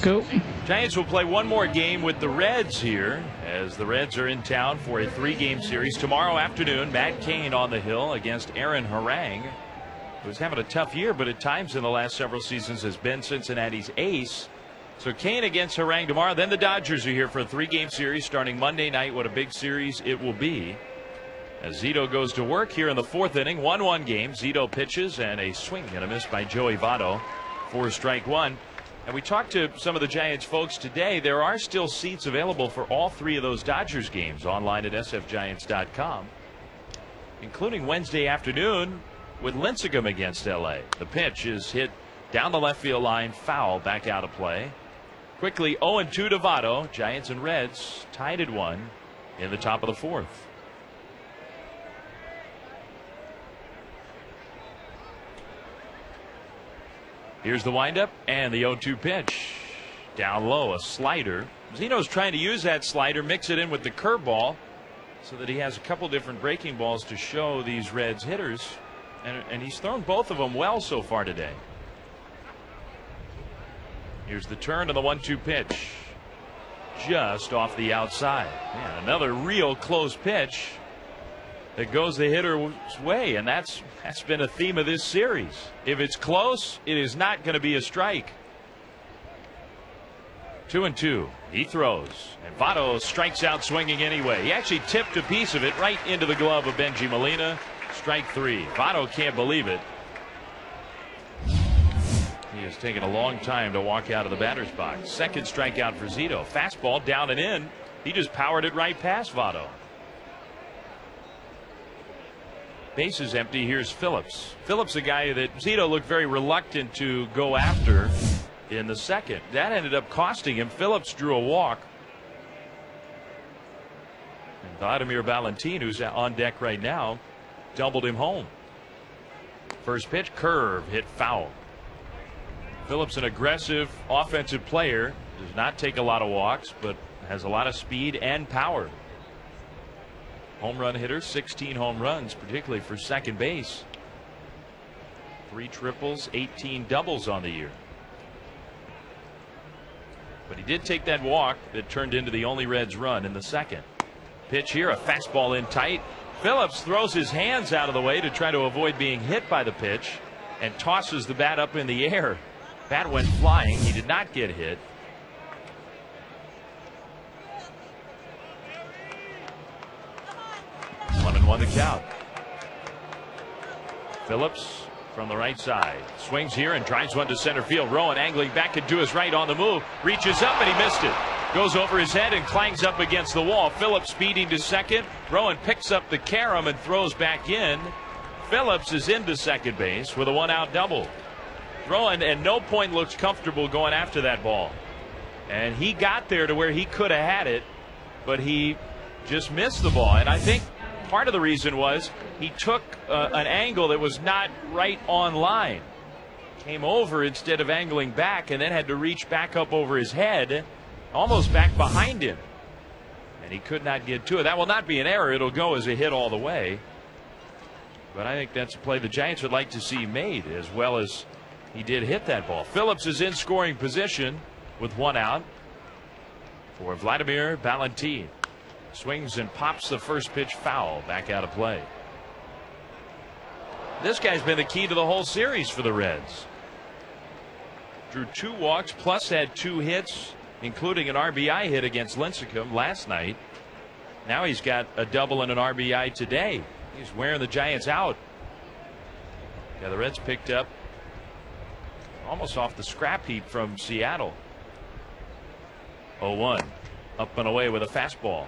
Go. Giants will play one more game with the Reds here, as the Reds are in town for a 3-game series. Tomorrow afternoon, Matt Cain on the hill against Aaron Harang, who's having a tough year, but at times in the last several seasons has been Cincinnati's ace. So Cain against Harang tomorrow. Then the Dodgers are here for a 3-game series starting Monday night. What a big series it will be. As Zito goes to work here in the 4th inning, 1-1 game. Zito pitches and a swing and a miss by Joey Votto for strike one. And we talked to some of the Giants folks today. There are still seats available for all 3 of those Dodgers games online at sfgiants.com, including Wednesday afternoon with Lincecum against LA. The pitch is hit down the left field line, foul, back out of play. Quickly 0-2 to Votto. Giants and Reds tied at 1 in the top of the 4th. Here's the windup and the 0-2 pitch. Down low, a slider. Zito's trying to use that slider, mix it in with the curveball so that he has a couple different breaking balls to show these Reds hitters. And he's thrown both of them well so far today. Here's the turn to the 1-2 pitch. Just off the outside. Man, another real close pitch that goes the hitter's way, and that's been a theme of this series. If it's close, it is not going to be a strike. 2-2. He throws, and Votto strikes out swinging anyway. He actually tipped a piece of it right into the glove of Benji Molina. Strike 3. Votto can't believe it. He has taken a long time to walk out of the batter's box. Second strikeout for Zito. Fastball down and in. He just powered it right past Votto. Bases empty. Here's Phillips. Phillips, a guy that Zito looked very reluctant to go after in the second. That ended up costing him. Phillips drew a walk. And Vladimir Valentin, who's on deck right now, doubled him home. First pitch, curve, hit foul. Phillips, an aggressive offensive player, does not take a lot of walks, but has a lot of speed and power. Home run hitter, 16 home runs, particularly for second base. 3 triples, 18 doubles on the year. But he did take that walk that turned into the only Reds run in the second. Pitch here, a fastball in tight. Phillips throws his hands out of the way to try to avoid being hit by the pitch and tosses the bat up in the air. Bat went flying. He did not get hit. One and one the count. Phillips from the right side swings here and drives one to center field. Rowan angling back into his right on the move, reaches up and he missed it. Goes over his head and clangs up against the wall. Phillips speeding to second. Rowan picks up the carom and throws back in. Phillips is into second base with a 1-out double. Rowan at no point looks comfortable going after that ball, and he got there to where he could have had it, but he just missed the ball. And I think part of the reason was he took an angle that was not right on line, came over instead of angling back, and then had to reach back up over his head, almost back behind him, and he could not get to it. That will not be an error. It'll go as a hit all the way, but I think that's a play the Giants would like to see made, as well as he did hit that ball. Phillips is in scoring position with 1 out for Vladimir Valentin. Swings and pops the first pitch foul, back out of play. This guy's been the key to the whole series for the Reds. Drew 2 walks plus had 2 hits, including an RBI hit against Lincecum last night. Now he's got a double and an RBI today. He's wearing the Giants out. Yeah, the Reds picked up almost off the scrap heap from Seattle. 0-1. Up and away with a fastball.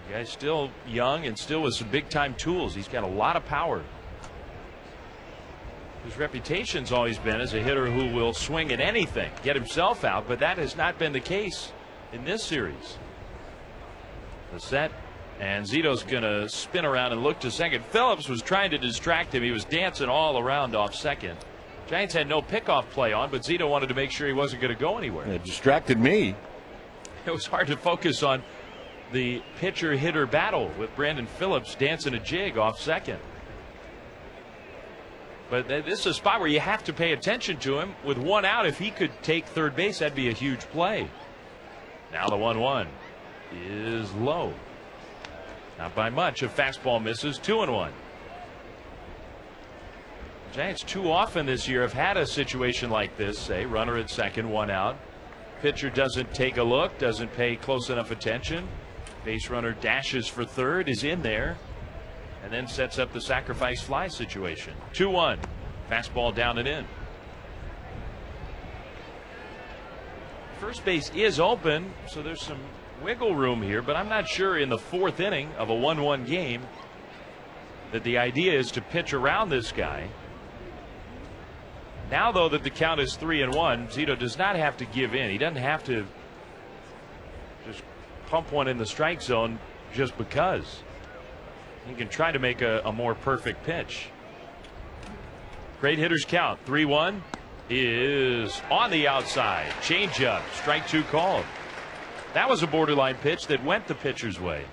The guy's still young and still with some big time tools. He's got a lot of power. His reputation's always been as a hitter who will swing at anything, get himself out, but that has not been the case in this series. The set, and Zito's going to spin around and look to second. Phillips was trying to distract him. He was dancing all around off second. Giants had no pickoff play on, but Zito wanted to make sure he wasn't going to go anywhere. It distracted me. It was hard to focus on the pitcher-hitter battle with Brandon Phillips dancing a jig off second. But this is a spot where you have to pay attention to him. With one out, if he could take third base, that'd be a huge play. Now the 1-1 is low. Not by much. A fastball misses. 2-1. Giants too often this year have had a situation like this. Say runner at second, one out. Pitcher doesn't take a look, doesn't pay close enough attention. Base runner dashes for third, is in there, and then sets up the sacrifice fly situation. 2-1. Fastball down and in. First base is open, so there's some wiggle room here, but I'm not sure in the fourth inning of a 1-1 game that the idea is to pitch around this guy. Now, though, that the count is 3-1, Zito does not have to give in. He doesn't have to just pump one in the strike zone just because. He can try to make a more perfect pitch. Great hitters count. 3-1 is on the outside. Changeup. Strike two called. That was a borderline pitch that went the pitcher's way.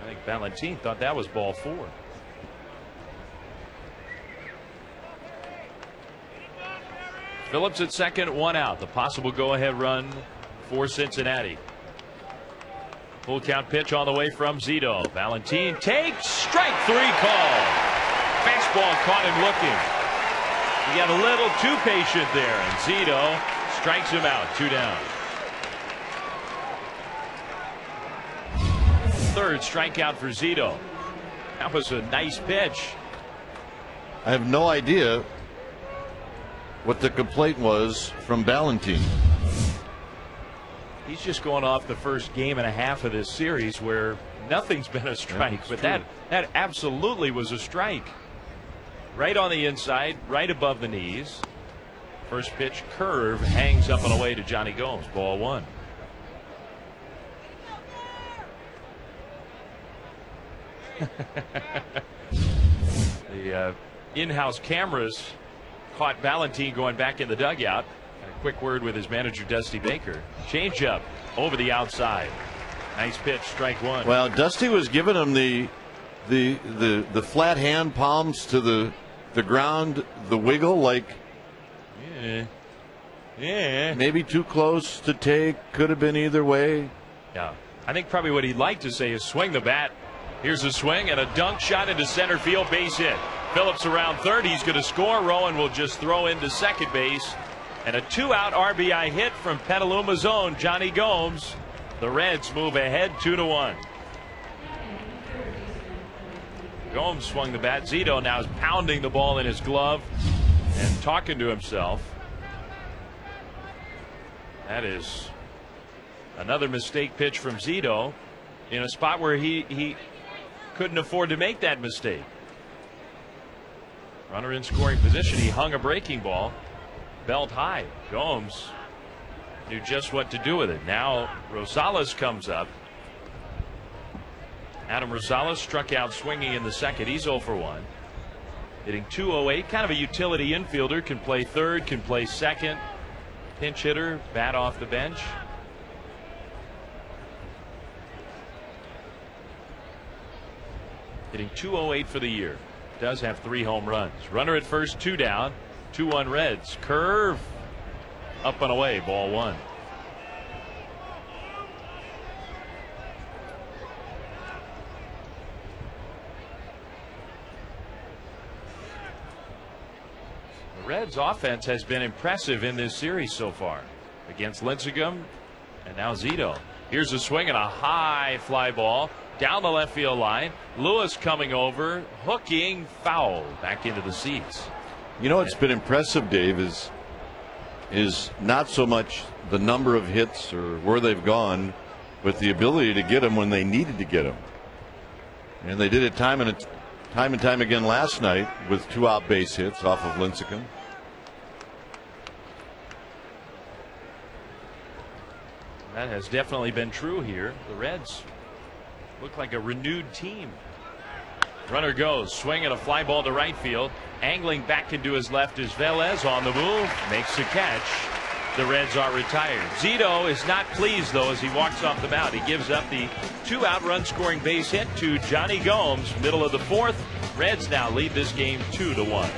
I think Valentin thought that was ball four. Phillips at second, one out. The possible go-ahead run for Cincinnati. Full count pitch on the way from Zito. Valentin takes strike three call. Fastball caught him looking. He got a little too patient there, and Zito strikes him out. 2 down. Third strikeout for Zito. That was a nice pitch. I have no idea what the complaint was from Valentin. He's just going off the first game and a half of this series where nothing's been a strike, but that absolutely was a strike. Right on the inside, right above the knees. First pitch curve hangs up and away to Johnny Gomes. Ball one. The in-house cameras caught Valentin going back in the dugout. A quick word with his manager, Dusty Baker. Changeup over the outside. Nice pitch, strike one. Well, Dusty was giving him the flat hand palms to the ground, the wiggle, like maybe too close to take, could have been either way. Yeah, I think probably what he'd like to say is swing the bat. Here's a swing and a dunk shot into center field, base hit. Phillips around third. He's going to score. Rowan will just throw into second base. And a 2-out RBI hit from Petaluma's own Johnny Gomes. The Reds move ahead 2-1. Gomes swung the bat. Zito now is pounding the ball in his glove and talking to himself. That is another mistake pitch from Zito in a spot where he couldn't afford to make that mistake. Runner in scoring position. He hung a breaking ball belt high. Gomes knew just what to do with it. Now Rosales comes up. Adam Rosales struck out swinging in the second. He's 0 for 1. Hitting .208. Kind of a utility infielder. Can play third, can play second. Pinch hitter, bat off the bench. Hitting .208 for the year. Does have 3 home runs. Runner at first, 2 down. 2-1 Reds. Curve up and away. Ball one. The Reds offense has been impressive in this series so far against Lincecum and now Zito. Here's a swing and a high fly ball down the left field line. Lewis coming over, hooking, foul back into the seats. You know what's been impressive, Dave, is not so much the number of hits or where they've gone, but the ability to get them when they needed to get them. And they did it time and time again last night with 2 out base hits off of Lincecum. That has definitely been true here. The Reds look like a renewed team. Runner goes, swing and a fly ball to right field. Angling back into his left is Velez on the move. Makes the catch. the Reds are retired. Zito is not pleased, though, as he walks off the mound. He gives up the 2-out run-scoring base hit to Johnny Gomes, middle of the 4th. Reds now lead this game 2-1.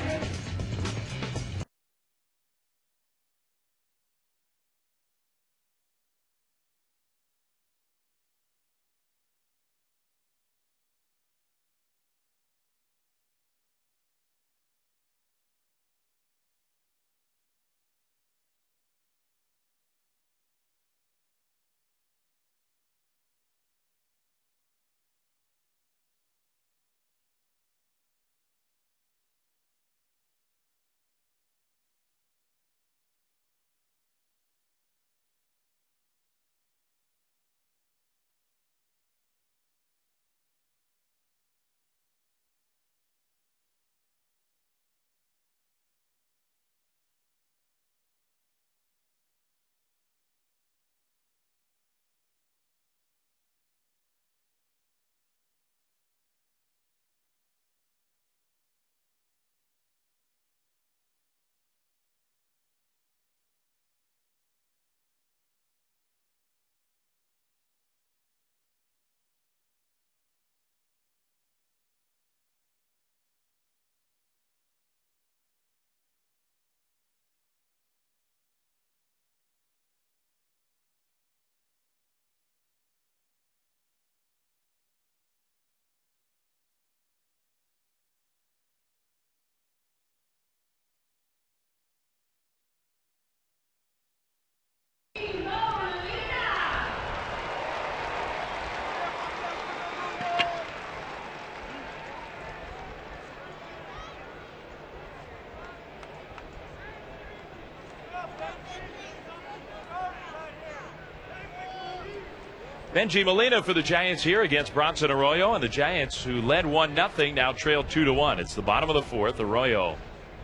Benji Molina for the Giants here against Bronson Arroyo, and the Giants, who led 1-0, now trail 2-1. It's the bottom of the 4th. Arroyo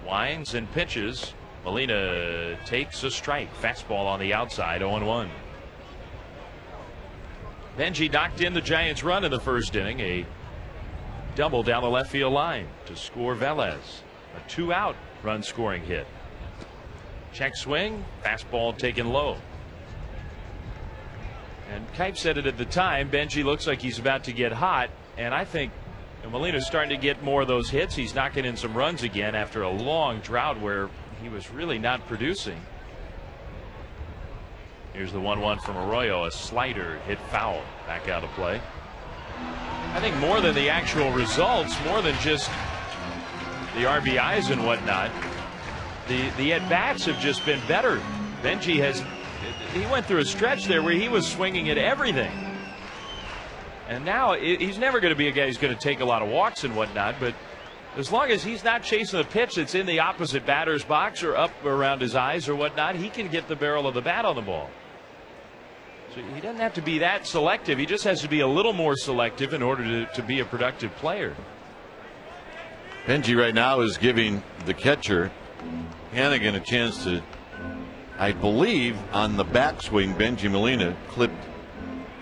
winds and pitches. Molina takes a strike. Fastball on the outside, 0-1. Benji knocked in the Giants' run in the first inning. A double down the left field line to score Velez. A 2-out run scoring hit. Check swing. Fastball taken low. And Kipe said it at the time. Benji looks like he's about to get hot. And I think Molina's starting to get more of those hits. He's knocking in some runs again after a long drought where he was really not producing. Here's the 1-1 from Arroyo. A slider hit foul. Back out of play. I think more than the actual results, more than just the RBIs and whatnot, the at-bats have just been better. Benji he went through a stretch there where he was swinging at everything. And now he's never going to be a guy who's going to take a lot of walks and whatnot, but as long as he's not chasing the pitch that's in the opposite batter's box or up around his eyes or whatnot, he can get the barrel of the bat on the ball. So he doesn't have to be that selective. He just has to be a little more selective in order to be a productive player. Benji right now is giving the catcher, Hannigan, a chance to, I believe, on the backswing, Benji Molina clipped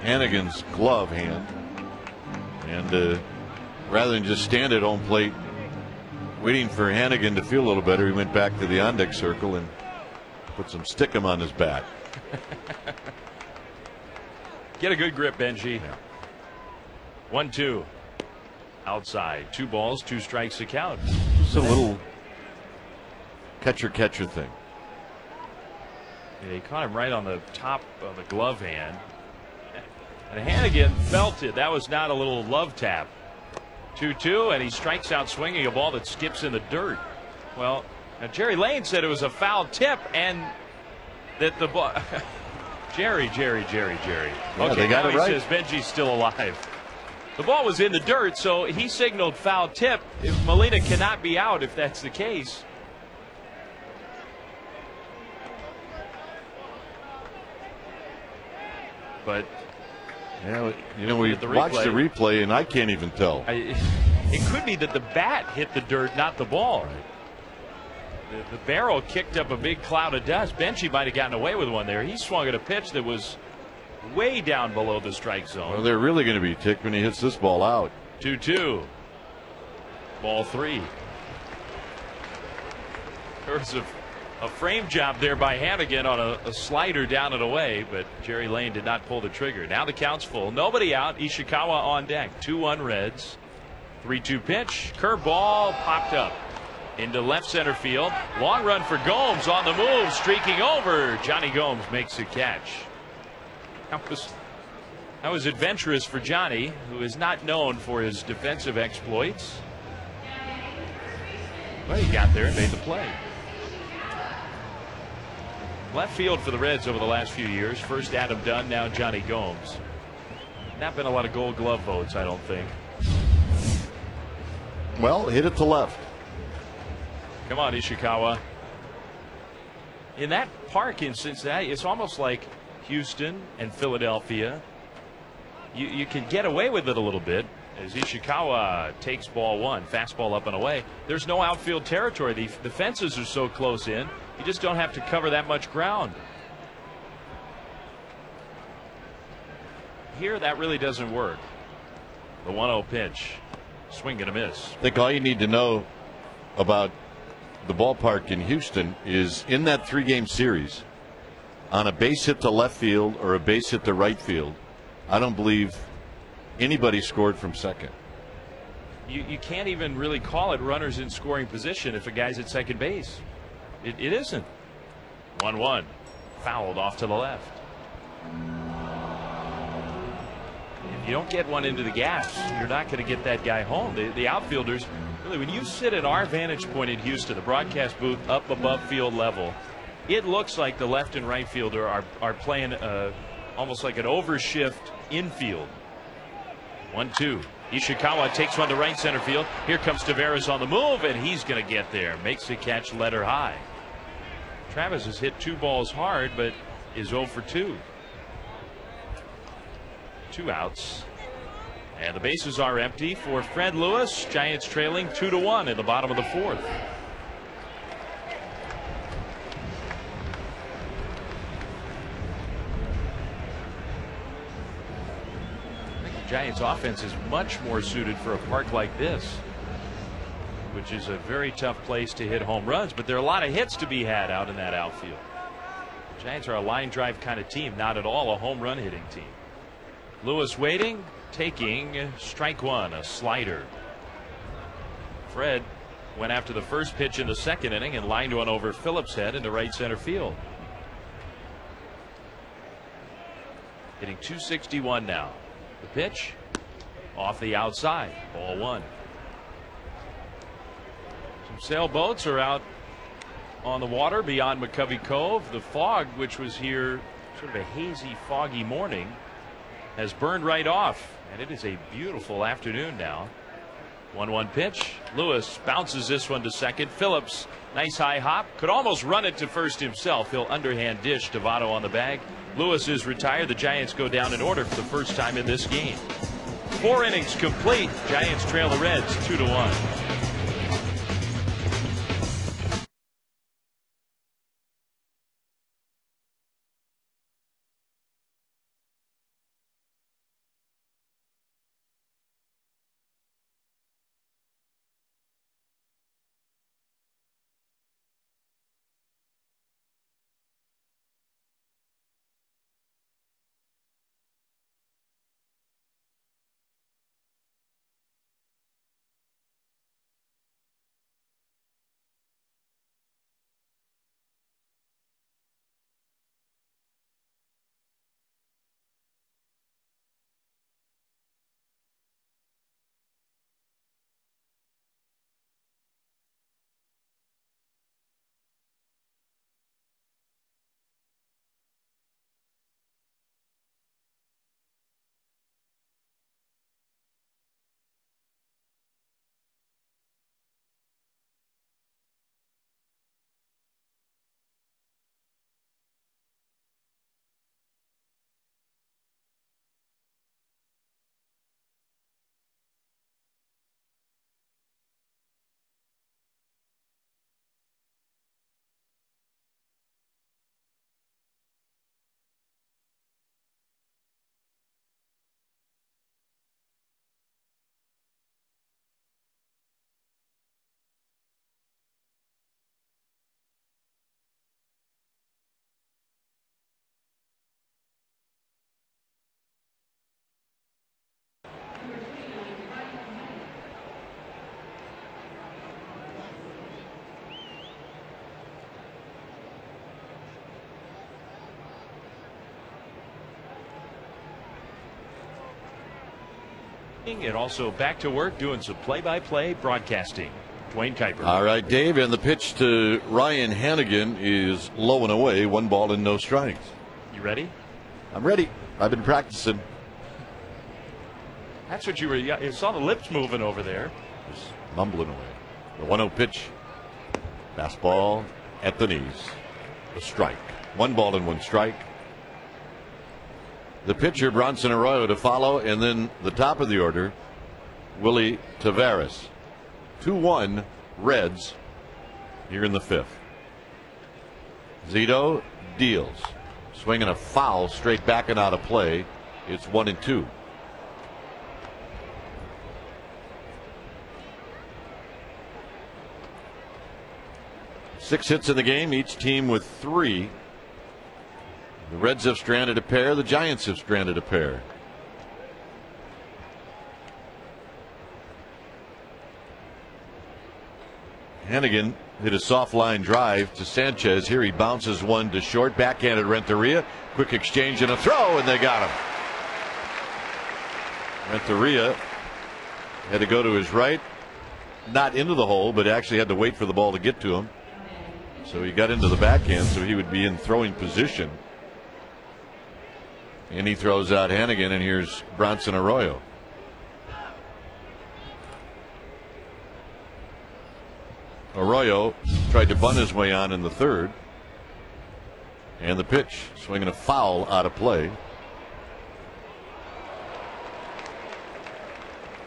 Hannigan's glove hand. And rather than just stand at home plate waiting for Hannigan to feel a little better, he went back to the on-deck circle and put some stickum on his bat. Get a good grip, Benji. Yeah. 1-2. Outside. 2 balls, 2 strikes to count. Just a little catcher thing. Yeah, he caught him right on the top of the glove hand. And Hannigan felt it. That was not a little love tap. 2-2, and he strikes out swinging a ball that skips in the dirt. Well, now Jerry Lane said it was a foul tip and that the ball. Jerry. Yeah, Okay, they got now it right. He says Benji's still alive. The ball was in the dirt, so he signaled foul tip. If Molina cannot be out if that's the case. But yeah, you know, we watched the replay, and I can't even tell. It could be that the bat hit the dirt, not the ball. The barrel kicked up a big cloud of dust. Benji might have gotten away with one there. He swung at a pitch that was way down below the strike zone. Well, they're really going to be ticked when he hits this ball out. 2-2. Ball 3. There was a A frame job there by Hannigan on a slider down and away, but Jerry Lane did not pull the trigger. Now the count's full. Nobody out. Ishikawa on deck. 2-1 Reds. 3-2 pitch. Curveball popped up into left center field. Long run for Gomes on the move. Streaking over. Johnny Gomes makes a catch. That was adventurous for Johnny, who is not known for his defensive exploits. But he got there and made the play. Left field for the Reds over the last few years. First Adam Dunn, now Johnny Gomes. Not been a lot of Gold Glove votes, I don't think. Well, hit it to left. Come on, Ishikawa. In that park in Cincinnati, it's almost like Houston and Philadelphia. You can get away with it a little bit as Ishikawa takes ball one. Fastball up and away. There's no outfield territory. The fences are so close in. You just don't have to cover that much ground. Here, that really doesn't work. The 1-0 pitch. Swing and a miss. I think all you need to know about the ballpark in Houston is in that 3-game series, on a base hit to left field or a base hit to right field, I don't believe anybody scored from second. You can't even really call it runners in scoring position if a guy's at second base. It isn't. 1-1. Fouled off to the left. If you don't get one into the gaps, you're not going to get that guy home. The outfielders, really, when you sit at our vantage point in Houston, the broadcast booth up above field level, it looks like the left and right fielder are playing almost like an overshift infield. 1-2. Ishikawa takes one to right center field. Here comes Taveras on the move, and he's going to get there. Makes the catch letter high. Travis has hit 2 balls hard, but is 0 for 2. 2 outs. And the bases are empty for Fred Lewis. Giants trailing 2-1 in the bottom of the 4th. Giants offense is much more suited for a park like this, which is a very tough place to hit home runs, but there are a lot of hits to be had out in that outfield. The Giants are a line drive kind of team, not at all a home run hitting team. Lewis waiting, taking strike one, a slider. Fred went after the first pitch in the second inning and lined one over Phillips' head into right center field. Hitting .261 now. The pitch off the outside. Ball 1. Some sailboats are out on the water beyond McCovey Cove. The fog, which was here, sort of a hazy, foggy morning, has burned right off, and it is a beautiful afternoon now. 1-1 pitch. Lewis bounces this one to second. Phillips, nice high hop, could almost run it to first himself. He'll underhand dish Votto on the bag. Lewis is retired. The Giants go down in order for the first time in this game. 4 innings complete. Giants trail the Reds 2-1. And also back to work doing some play-by-play broadcasting. Dwayne Kuiper. All right, Dave, and the pitch to Ryan Hannigan is low and away, 1 ball and no strikes. You ready? I'm ready. I've been practicing. That's what you were. You saw the lips moving over there. Just mumbling away. The 1-0 pitch. Fastball at the knees. A strike. 1 ball and 1 strike. The pitcher, Bronson Arroyo, to follow, and then the top of the order, Willie Taveras. 2-1 Reds here in the 5th. Zito deals. Swinging a foul straight back and out of play. It's 1-2. Six hits in the game, each team with 3. The Reds have stranded a pair. The Giants have stranded a pair. Hannigan hit a soft line drive to Sanchez. Here he bounces one to short. Backhanded Renteria. Quick exchange and a throw, and they got him. Renteria had to go to his right. Not into the hole, but actually had to wait for the ball to get to him. So he got into the backhand, so he would be in throwing position. And he throws out Hannigan, and here's Bronson Arroyo. Arroyo tried to bunt his way on in the 3rd. And the pitch, swinging a foul out of play.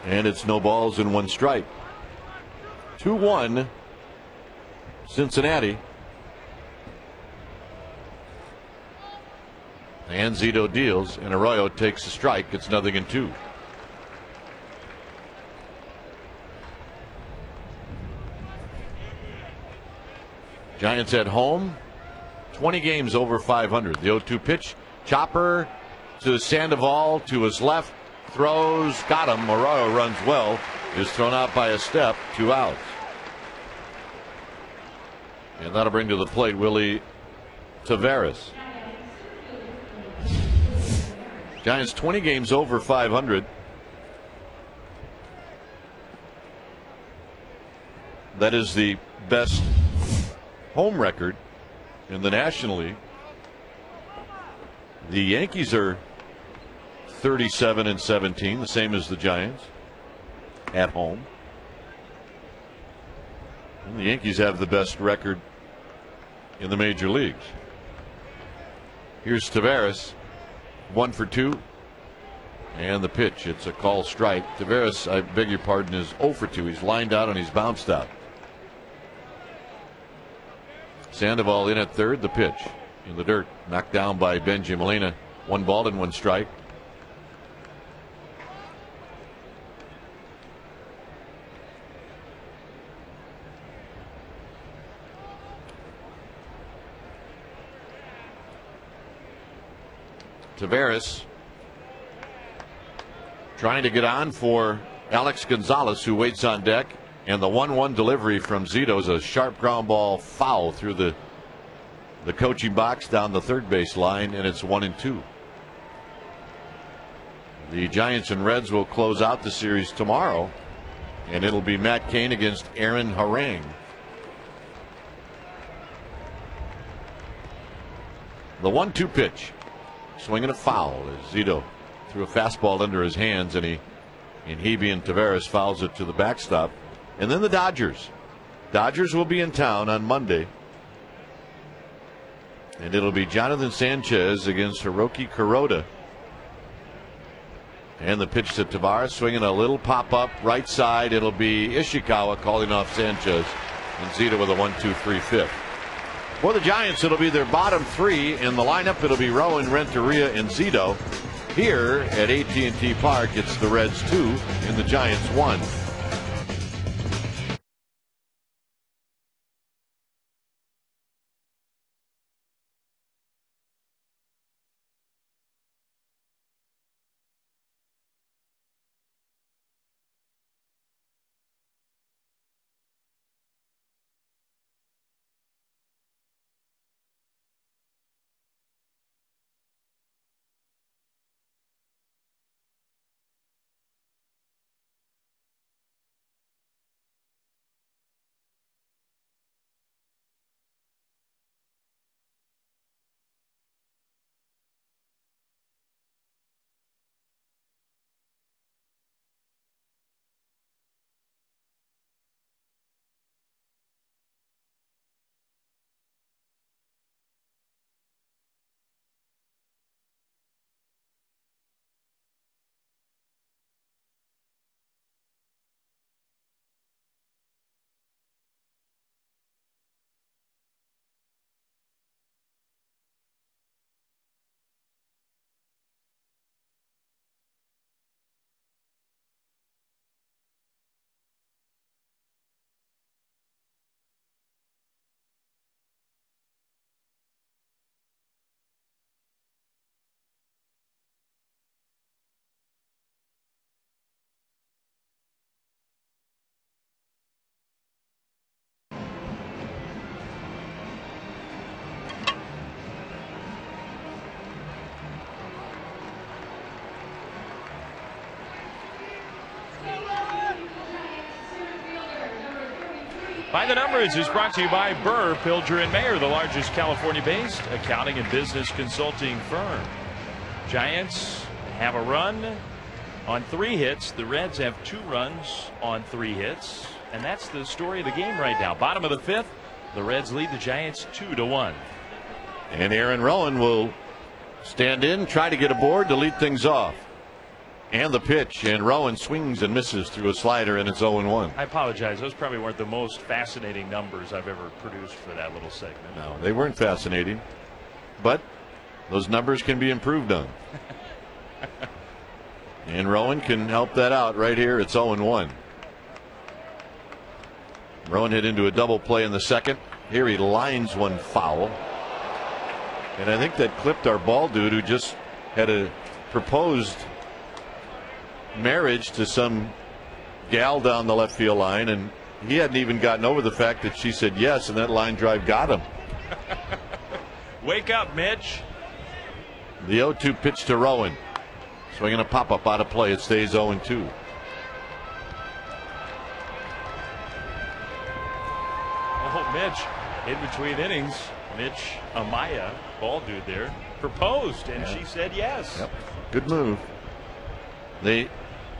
And it's no balls and 1 strike. 2-1 Cincinnati. And Zito deals, and Arroyo takes a strike. It's 0-2. Giants at home, 20 games over 500. The 0-2 pitch, chopper to Sandoval to his left, throws, got him. Arroyo runs well, is thrown out by a step, 2 outs. And that'll bring to the plate Willie Taveras. Giants 20 games over 500. That is the best home record in the National League. The Yankees are 37-17, the same as the Giants at home. And the Yankees have the best record in the major leagues. Here's Taveras. 1 for 2. And the pitch. It's a call strike. Taveras, I beg your pardon, is 0 for 2. He's lined out and he's bounced out. Sandoval in at 3rd. The pitch in the dirt. Knocked down by Benji Molina. 1 ball and 1 strike. Taveras trying to get on for Alex Gonzalez, who waits on deck, and the 1-1 delivery from Zito is a sharp ground ball foul through the coaching box down the 3rd base line, and it's 1-2. The Giants and Reds will close out the series tomorrow, and it'll be Matt Cain against Aaron Harang. The 1-2 pitch. Swinging a foul as Zito threw a fastball under his hands, and he being Taveras fouls it to the backstop. And then the Dodgers. Dodgers will be in town on Monday. And it'll be Jonathan Sanchez against Hiroki Kuroda. And the pitch to Taveras, swinging a little pop-up right side. It'll be Ishikawa calling off Sanchez. And Zito with a 1-2-3 fifth. For the Giants, it'll be their bottom 3 in the lineup. It'll be Rowan, Renteria, and Zito. Here at AT&T Park, it's the Reds 2 and the Giants 1. By the Numbers is brought to you by Burr, Pilger and Mayer, the largest California-based accounting and business consulting firm. Giants have a run on 3 hits. The Reds have 2 runs on 3 hits. And that's the story of the game right now. Bottom of the 5th, the Reds lead the Giants 2-1. And Aaron Rowan will stand in, try to get aboard to lead things off. And the pitch, and Rowan swings and misses through a slider, and it's 0-1. I apologize. Those probably weren't the most fascinating numbers I've ever produced for that little segment. No, they weren't fascinating. But those numbers can be improved on. And Rowan can help that out right here. It's 0-1. Rowan hit into a double play in the second. Here he lines one foul. And I think that clipped our ball dude who just had a proposed marriage to some gal down the left field line, and he hadn't even gotten over the fact that she said yes, and that line drive got him. Wake up, Mitch. The 0-2 pitch to Rowan. Swinging a pop-up out of play. It stays 0-2. Oh, Mitch, in between innings, Mitch Amaya, ball dude there, proposed, and she said yes. Yep. Good move. They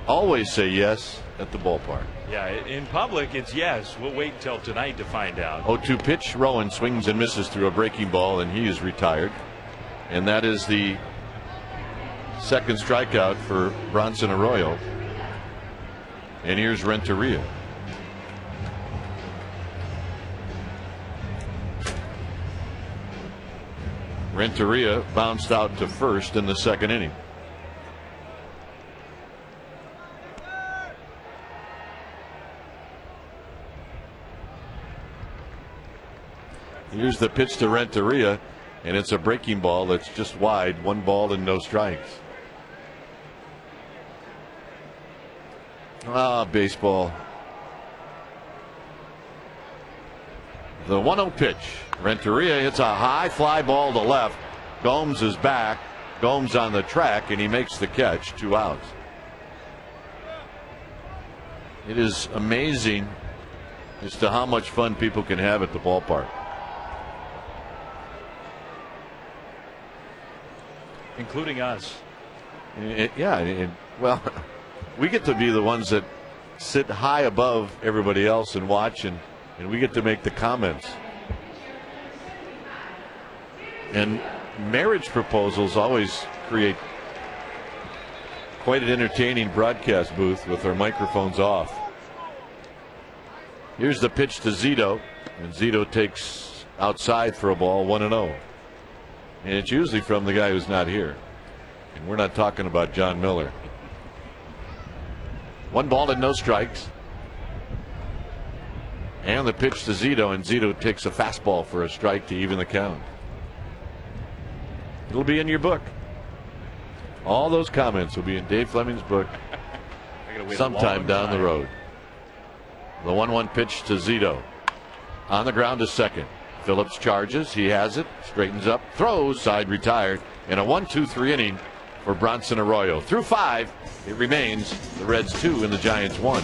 always say yes at the ballpark. Yeah, in public it's yes. We'll wait until tonight to find out. 0-2 pitch. Rowan swings and misses through a breaking ball, and he is retired. And that is the second strikeout for Bronson Arroyo. And here's Renteria. Renteria bounced out to first in the second inning. Here's the pitch to Renteria, and it's a breaking ball that's just wide. 1 ball and no strikes. Baseball. The 1-0 pitch. Renteria hits a high fly ball to left. Gomes is back. Gomes on the track, and he makes the catch. 2 outs. It is amazing as to how much fun people can have at the ballpark. Including us. Well, we get to be the ones that sit high above everybody else and watch, and we get to make the comments. And marriage proposals always create quite an entertaining broadcast booth with our microphones off. Here's the pitch to Zito, and Zito takes outside for a ball, 1-0. And it's usually from the guy who's not here. And we're not talking about John Miller. 1 ball and no strikes. And the pitch to Zito, and Zito takes a fastball for a strike to even the count. It'll be in your book. All those comments will be in Dave Fleming's book sometime down the road. The 1-1 pitch to Zito. On the ground to second. Phillips charges. He has it. Straightens up. Throws. Side retired. In a 1-2-3 inning for Bronson Arroyo. Through 5, it remains the Reds 2 and the Giants 1.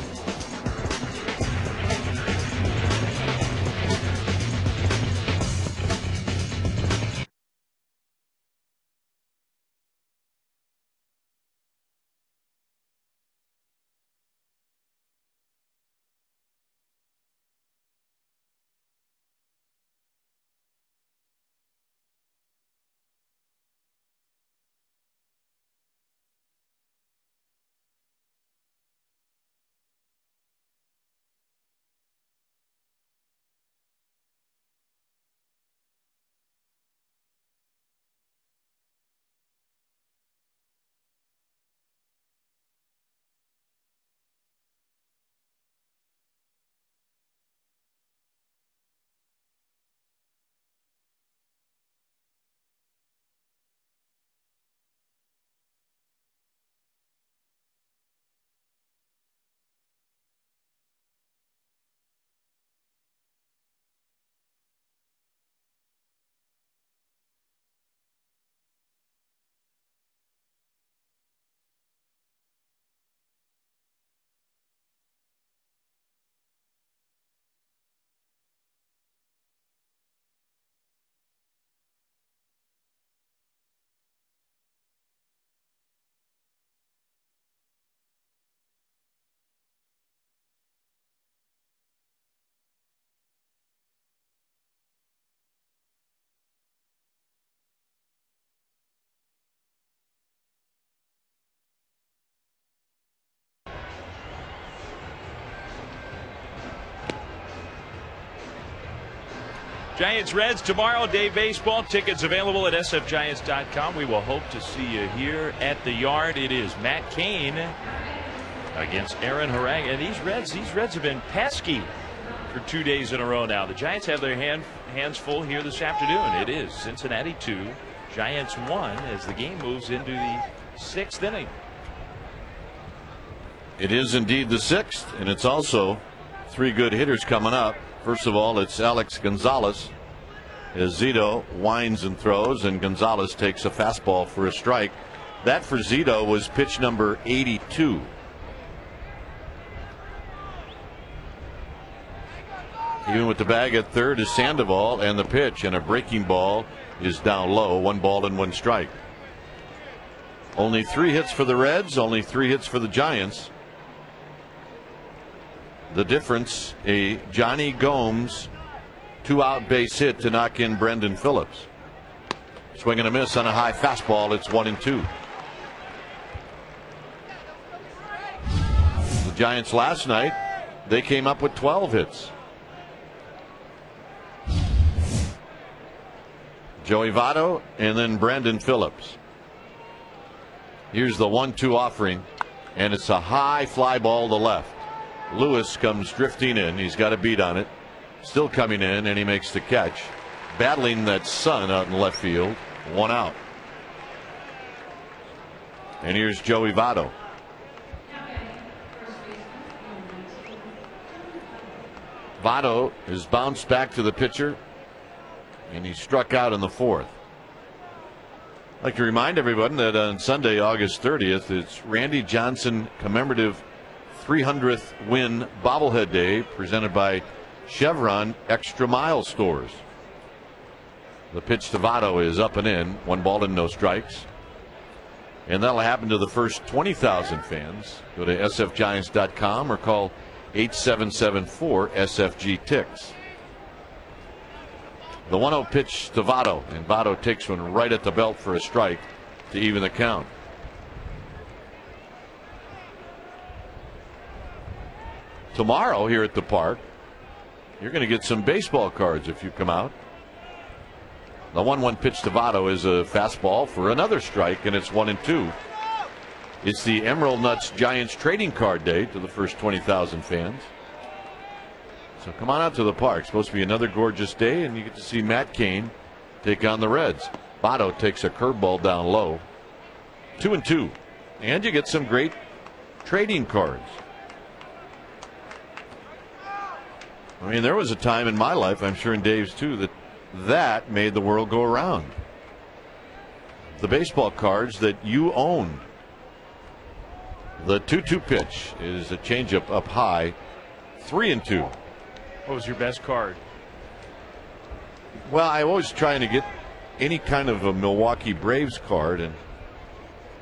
Giants Reds tomorrow, day baseball. Tickets available at sfgiants.com. We will hope to see you here at the Yard. It is Matt Cain against Aaron Harang. And these Reds have been pesky for 2 days in a row now. The Giants have their hands full here this afternoon. It is Cincinnati 2, Giants 1 as the game moves into the 6th inning. It is indeed the 6th, and it's also 3 good hitters coming up. First of all, it's Alex Gonzalez as Zito winds and throws, and Gonzalez takes a fastball for a strike. That for Zito was pitch number 82. Even with the bag at third is Sandoval, and the pitch and a breaking ball is down low. 1 ball and 1 strike. Only 3 hits for the Reds, only 3 hits for the Giants. The difference, a Johnny Gomes 2-out base hit to knock in Brendan Phillips. Swing and a miss on a high fastball. It's 1-2. The Giants last night, they came up with 12 hits. Joey Votto and then Brendan Phillips. Here's the 1-2 offering, and it's a high fly ball to left. Lewis comes drifting in. He's got a beat on it. Still coming in, and he makes the catch. Battling that sun out in left field. 1 out. And here's Joey Votto. Votto is bounced back to the pitcher, and he struck out in the 4th. I'd like to remind everyone that on Sunday, August 30th, it's Randy Johnson commemorative 300th win bobblehead day presented by Chevron Extra Mile Stores. The pitch to Votto is up and in. 1 ball and no strikes. And that'll happen to the first 20,000 fans. Go to sfgiants.com or call 877-4-SFG-TICKS. The 1-0 pitch to Votto, and Votto takes one right at the belt for a strike to even the count. Tomorrow here at the park, you're going to get some baseball cards if you come out. The 1-1 pitch to Votto is a fastball for another strike, and it's 1-2. It's the Emerald Nuts Giants trading card day to the first 20,000 fans. So come on out to the park. It's supposed to be another gorgeous day, and you get to see Matt Cain take on the Reds. Votto takes a curveball down low. 2-2. And you get some great trading cards. I mean, there was a time in my life, I'm sure in Dave's too, that made the world go around. The baseball cards that you owned. The 2-2 pitch is a changeup up high. 3-2. What was your best card? Well, I always trying to get any kind of a Milwaukee Braves card,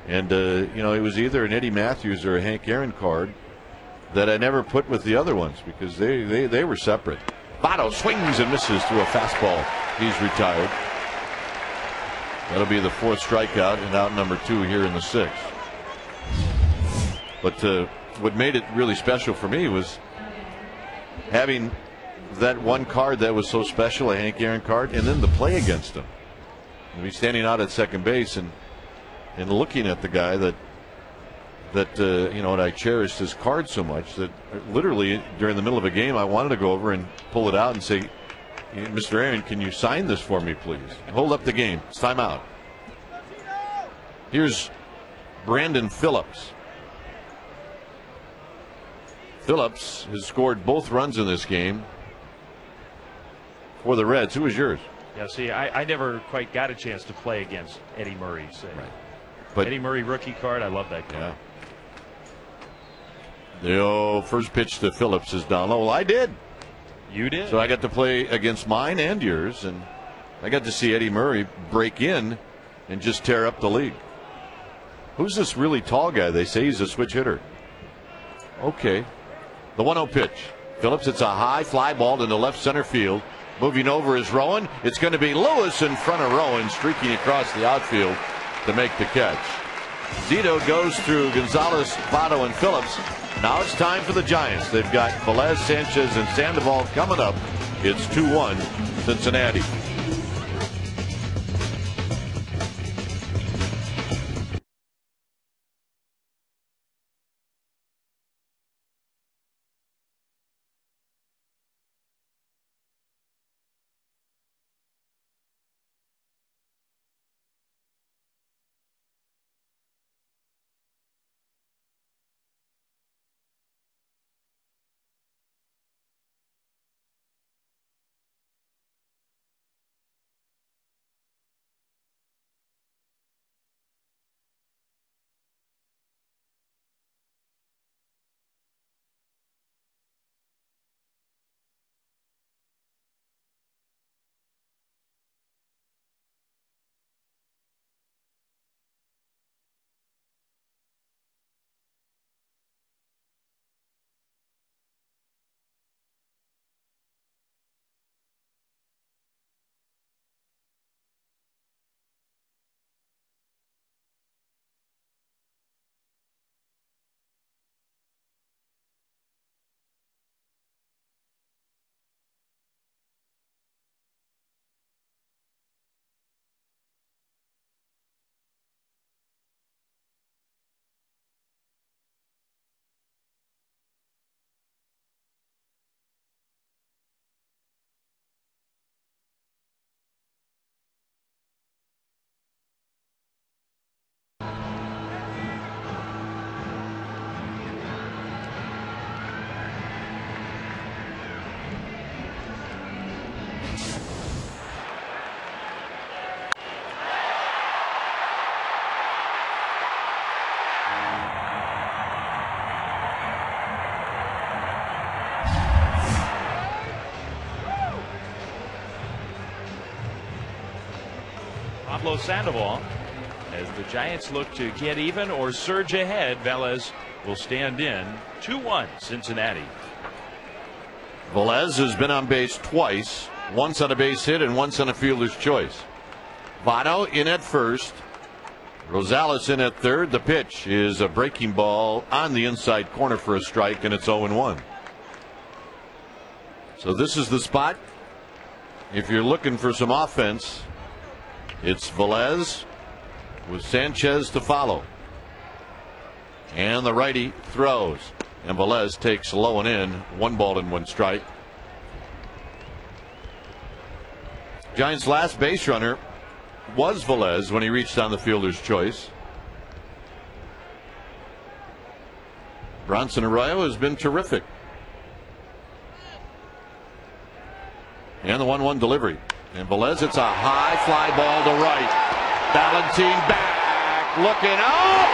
and you know, it was either an Eddie Matthews or a Hank Aaron card that I never put with the other ones because they were separate. Votto swings and misses through a fastball. He's retired. That'll be the 4th strikeout and out number 2 here in the 6th. But what made it really special for me was having that one card that was so special, a Hank Aaron card, and then the play against him. And be standing out at second base and looking at the guy that you know, and I cherished his card so much that literally during the middle of a game I wanted to go over and pull it out and say, Mr. Aaron, can you sign this for me, please? Hold up the game. It's time out. Here's Brandon Phillips. Phillips has scored both runs in this game for the Reds. Who was yours? Yeah, see, I never quite got a chance to play against Eddie Murray. So. Right. But Eddie Murray rookie card, I love that card. Yeah. The first pitch to Phillips is down low. Well, I did. You did? So I got to play against mine and yours, and I got to see Eddie Murray break in and just tear up the league. Who's this really tall guy? They say he's a switch hitter. Okay. The 1-0 pitch. Phillips, it's a high fly ball into left center field. Moving over is Rowan. It's going to be Lewis in front of Rowan, streaking across the outfield to make the catch. Zito goes through Gonzalez, Votto, and Phillips. Now it's time for the Giants. They've got Velez, Sanchez, and Sandoval coming up. It's 2-1 to Cincinnati. Pablo Sandoval, as the Giants look to get even or surge ahead. Velez will stand in. 2-1 Cincinnati. Velez has been on base twice, once on a base hit and once on a fielder's choice. Votto in at first, Rosales in at third. The pitch is a breaking ball on the inside corner for a strike, and it's 0-1. So this is the spot. If you're looking for some offense, it's Velez with Sanchez to follow. And the righty throws. And Velez takes low and in. 1 ball and 1 strike. Giants' last base runner was Velez when he reached on the fielder's choice. Bronson Arroyo has been terrific. And the 1-1 delivery. And Velez, it's a high fly ball to right. Valentine back, looking up.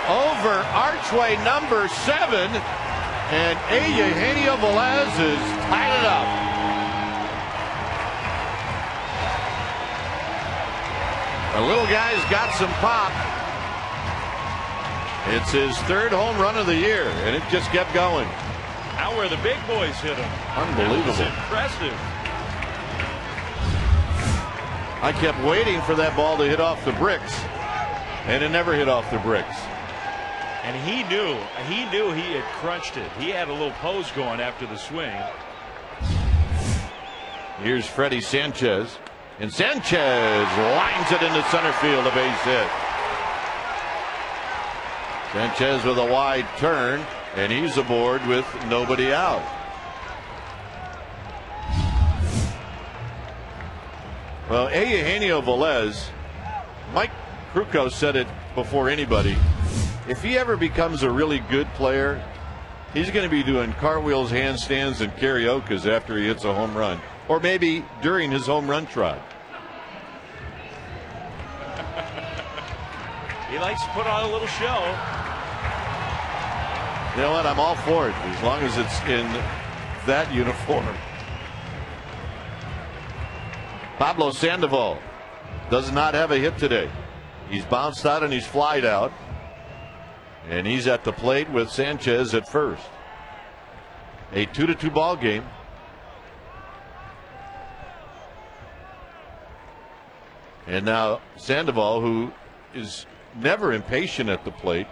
Over archway number 7, and Eugenio Velez has tied it up. The little guy's got some pop. It's his 3rd home run of the year, and it just kept going. Now where the big boys hit him. Unbelievable. That was impressive. I kept waiting for that ball to hit off the bricks, and it never hit off the bricks. And he knew he had crunched it. He had a little pose going after the swing. Here's Freddie Sanchez, and Sanchez lines it into center field, a base hit. Sanchez with a wide turn, and he's aboard with nobody out. Well, Eugenio Velez, Mike Krukow said it before anybody. If he ever becomes a really good player, he's going to be doing cartwheels, handstands, and karaoke after he hits a home run, or maybe during his home run trot. He likes to put on a little show. You know what? I'm all for it as long as it's in that uniform. Pablo Sandoval does not have a hit today. He's bounced out and he's flied out. And he's at the plate with Sanchez at first. A 2-2 ball game. And now Sandoval, who is never impatient at the plate,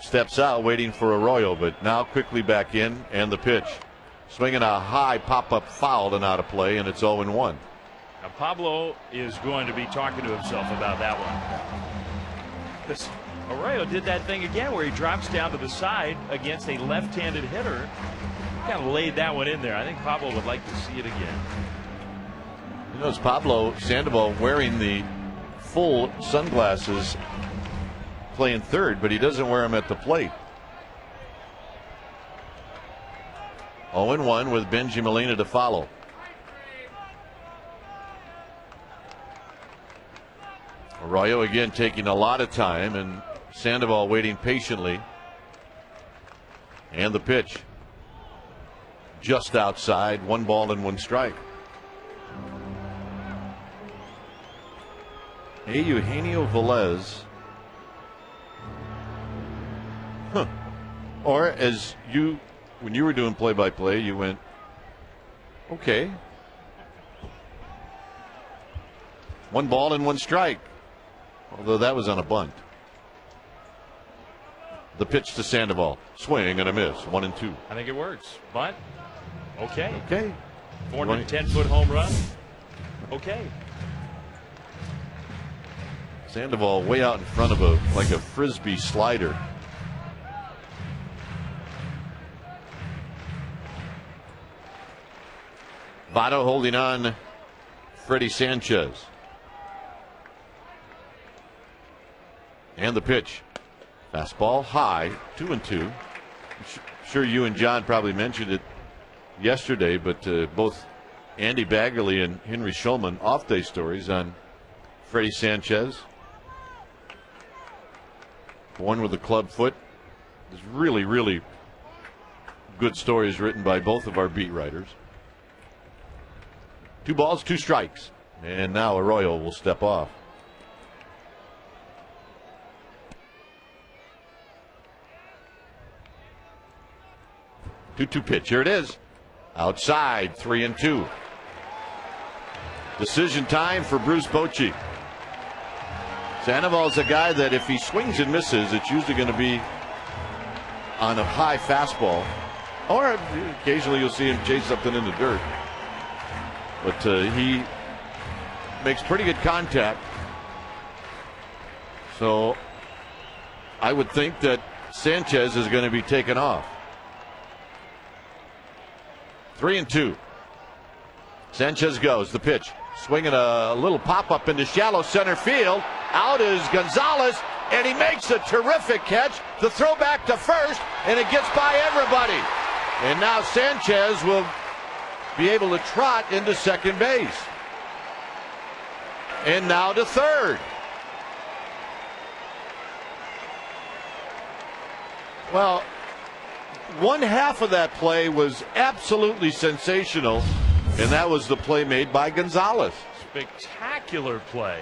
steps out waiting for Arroyo, but now quickly back in, and the pitch. Swinging a high pop-up foul and out of play, and it's 0-1. Now Pablo is going to be talking to himself about that one. Because Arroyo did that thing again where he drops down to the side against a left-handed hitter. Kind of laid that one in there. I think Pablo would like to see it again. You know, it's Pablo Sandoval wearing the full sunglasses playing third, but he doesn't wear them at the plate. 0-1 with Benji Molina to follow. Arroyo again taking a lot of time, and Sandoval waiting patiently. And the pitch. Just outside, 1 ball and 1 strike. Eugenio Velez. Or as you, when you were doing play-by-play, you went, okay. 1 ball and 1 strike. Although that was on a bunt. The pitch to Sandoval. Swing and a miss. 1-2. I think it works. Bunt. Okay. Okay. 410-foot home run. Okay. Sandoval way out in front of like a frisbee slider. Votto holding on. Freddie Sanchez. And the pitch. Fastball high. 2-2. Sure, you and John probably mentioned it yesterday, but both Andy Baggerly and Henry Schulman off-day stories on Freddie Sanchez. One with a club foot. There's really, really good stories written by both of our beat writers. 2 balls, 2 strikes. And now Arroyo will step off. 2-2 pitch. Here it is. Outside, 3-2. Decision time for Bruce Bochy. Sandoval's a guy that if he swings and misses, it's usually going to be on a high fastball. Or occasionally you'll see him chase something in the dirt. But he makes pretty good contact. So I would think that Sanchez is going to be taken off. 3-2. Sanchez goes. The pitch. Swinging a little pop-up into shallow center field. Out is Gonzalez, and he makes a terrific catch. The throw back to first, and it gets by everybody. And now Sanchez will be able to trot into second base. And now to third. Well, one half of that play was absolutely sensational, and that was the play made by Gonzalez. Spectacular play.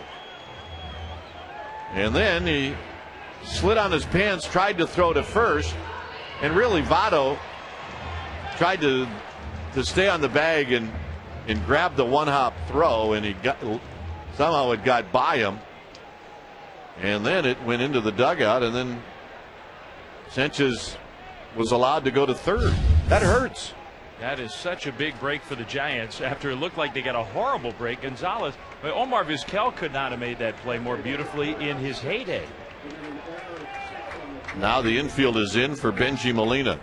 And then he slid on his pants, tried to throw to first, and really Votto tried to stay on the bag and grab the one-hop throw, and somehow it got by him. And then it went into the dugout, and then Sanchez was allowed to go to third. That hurts. That is such a big break for the Giants after it looked like they got a horrible break. Gonzalez, Omar Vizquel could not have made that play more beautifully in his heyday. Now the infield is in for Benji Molina.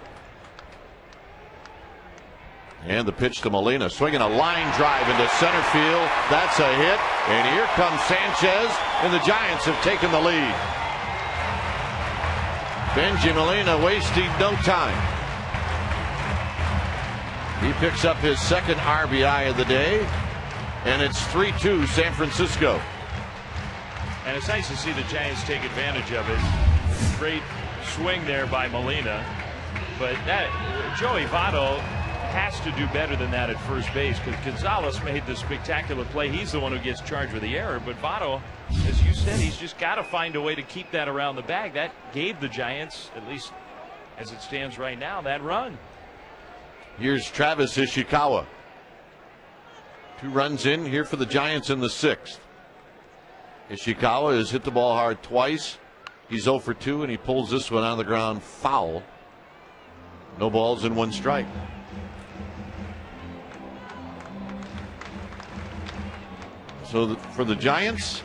And the pitch to Molina, swinging a line drive into center field. That's a hit. And here comes Sanchez, and the Giants have taken the lead. Benji Molina wasting no time. He picks up his second RBI of the day, and it's 3-2 San Francisco. And it's nice to see the Giants take advantage of it. Great swing there by Molina. But Joey Votto has to do better than that at first base, because Gonzalez made the spectacular play. He's the one who gets charged with the error. But Votto, as you said, he's just got to find a way to keep that around the bag. That gave the Giants, at least as it stands right now, that run. Here's Travis Ishikawa. 2 runs in here for the Giants in the 6th. Ishikawa has hit the ball hard twice, He's 0 for 2, and he pulls this one on the ground foul. No balls and 1 strike. So for the Giants,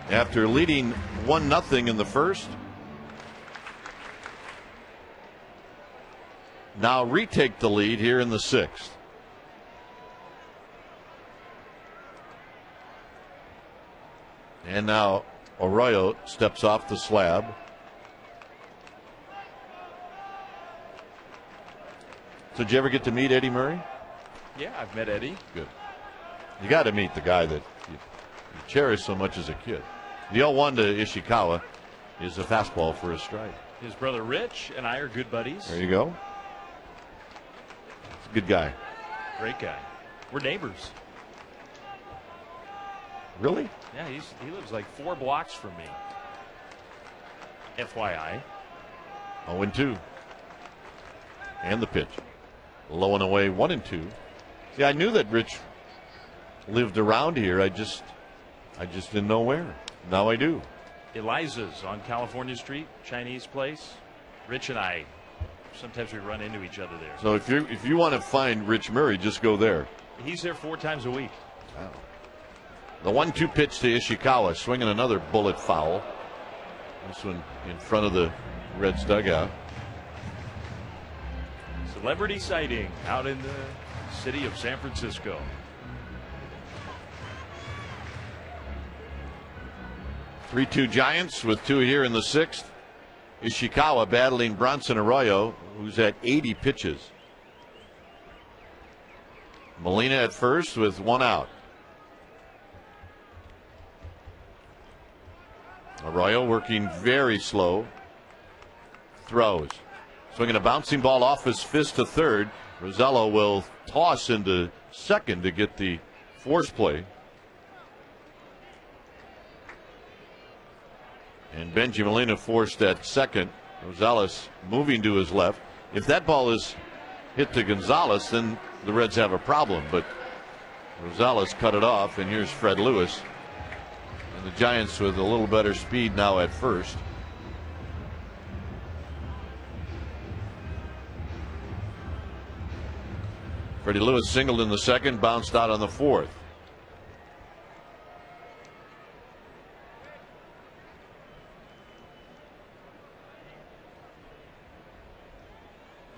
after leading 1-0 in the first, now retake the lead here in the 6th. And now Arroyo steps off the slab. So did you ever get to meet Eddie Murray? Yeah, I've met Eddie. Good. You got to meet the guy that you cherish so much as a kid. The 0-1 to Ishikawa is a fastball for a strike. His brother Rich and I are good buddies. There you go. He's a good guy. Great guy. We're neighbors. Really? Yeah, he lives like 4 blocks from me. FYI. 0-2. And the pitch. Low and away, 1-2. See, I knew that Rich lived around here. I just didn't know where. Now I do. Eliza's on California Street, Chinese place. Rich and I, sometimes we run into each other there. So if you want to find Rich Murray, just go there. He's there 4 times a week. Wow. The 1-2 pitch to Ishikawa, swinging another bullet foul. This one in front of the Reds dugout. Celebrity sighting out in the city of San Francisco. Three-2 Giants with 2 here in the 6th. Ishikawa battling Bronson Arroyo, who's at 80 pitches. Molina at first with 1 out. Arroyo working very slow. Throws. Swinging a bouncing ball off his fist to third. Rosello will toss into second to get the force play. And Benji Molina forced at second. Rosales moving to his left. If that ball is hit to Gonzalez, then the Reds have a problem. But Rosales cut it off, and here's Fred Lewis. And the Giants with a little better speed now at first. Freddie Lewis singled in the second, bounced out on the 4th.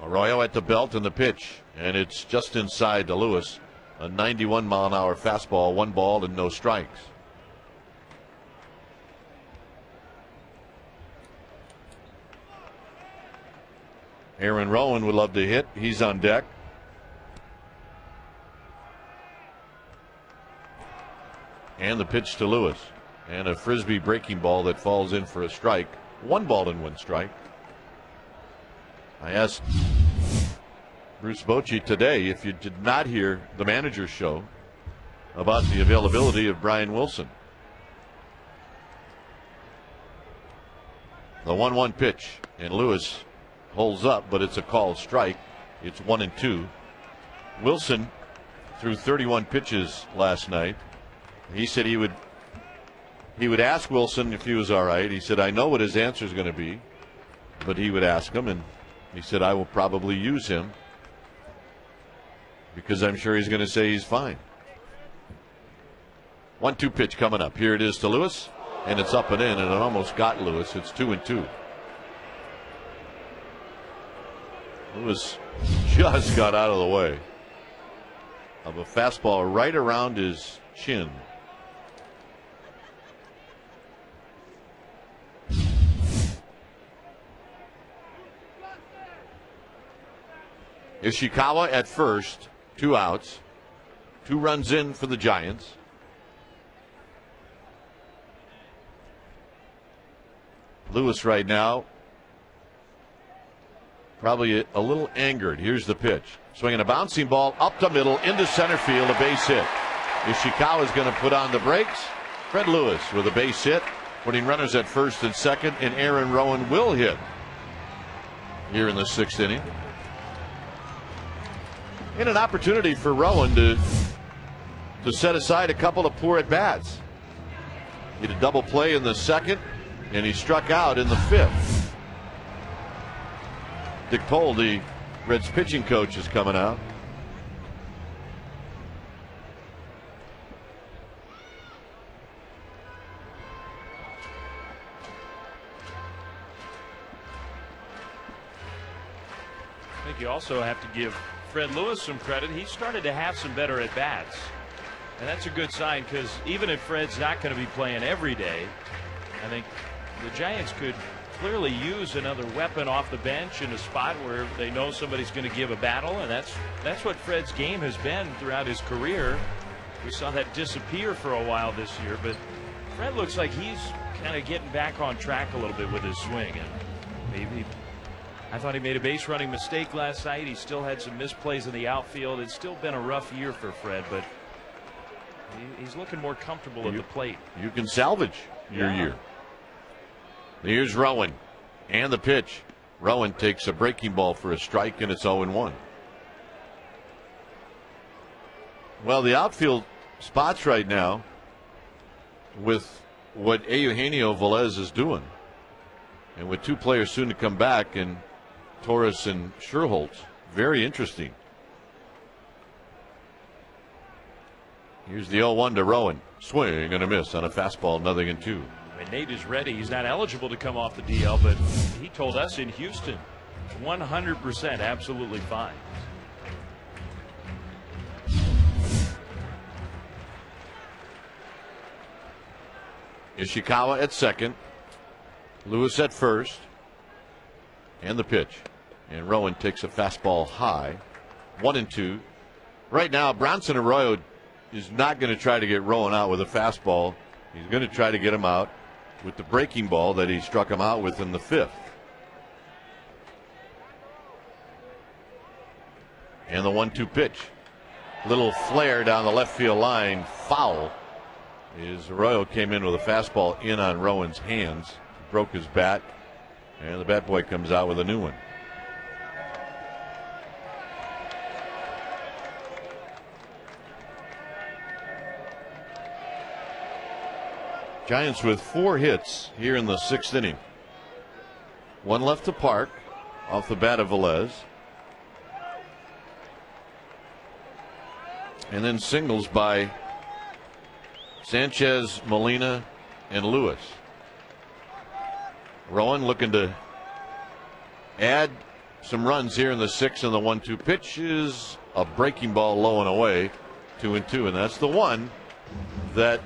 Arroyo at the belt and the pitch, and it's just inside to Lewis. A 91-mile-an-hour fastball, 1 ball and no strikes. Aaron Rowan would love to hit. He's on deck. And the pitch to Lewis. And a frisbee breaking ball that falls in for a strike. 1 ball and 1 strike. I asked Bruce Bochy today if you did not hear the manager's show about the availability of Brian Wilson. The 1-1 pitch, and Lewis holds up, but it's a called strike. It's 1-2. Wilson threw 31 pitches last night. He said he would ask Wilson if he was all right. He said, I know what his answer is going to be, but he would ask him, and he said, I will probably use him because I'm sure he's going to say he's fine. 1-2 pitch coming up. Here it is to Lewis, and it's up and in, and it almost got Lewis. It's 2-2. Lewis just got out of the way of a fastball right around his chin. Ishikawa at first, 2 outs, 2 runs in for the Giants. Lewis right now probably a little angered. Here's the pitch. Swinging a bouncing ball up the middle into center field, a base hit. Ishikawa is going to put on the brakes. Fred Lewis with a base hit, putting runners at first and second, and Aaron Rowan will hit here in the 6th inning. And an opportunity for Rowan to set aside a couple of poor at-bats. He had a double play in the second, and he struck out in the fifth. Dick Pohl, the Reds pitching coach, is coming out. I think you also have to give Fred Lewis some credit. He started to have some better at bats, and that's a good sign, because even if Fred's not going to be playing every day, I think the Giants could clearly use another weapon off the bench in a spot where they know somebody's going to give a battle, and that's what Fred's game has been throughout his career. We saw that disappear for a while this year, but Fred looks like he's kind of getting back on track a little bit with his swing. And maybe, I thought he made a base running mistake last night. He still had some misplays in the outfield. It's still been a rough year for Fred, but he's looking more comfortable at the plate. You can salvage your year. Here's Rowan, and the pitch. Rowan takes a breaking ball for a strike, and it's 0-1. Well, the outfield spots right now, with what Eugenio Velez is doing, and with two players soon to come back, and Torres and Scherholtz, very interesting. Here's the 0-1 to Rowan. Swing and a miss on a fastball, 0-2. And Nate is ready. He's not eligible to come off the DL, but he told us in Houston, 100% absolutely fine. Ishikawa at second, Lewis at first, and the pitch. And Rowan takes a fastball high, 1-2. Right now, Bronson Arroyo is not going to try to get Rowan out with a fastball. He's going to try to get him out with the breaking ball that he struck him out with in the fifth. And the 1-2 pitch. Little flare down the left field line, foul. As Arroyo came in with a fastball in on Rowan's hands, broke his bat, and the bat boy comes out with a new one. Giants with 4 hits here in the 6th inning. One left to Park off the bat of Velez. And then singles by Sanchez, Molina, and Lewis. Rowan looking to add some runs here in the 6th, and the 1-2 pitch is a breaking ball low and away, 2-2, and that's the one that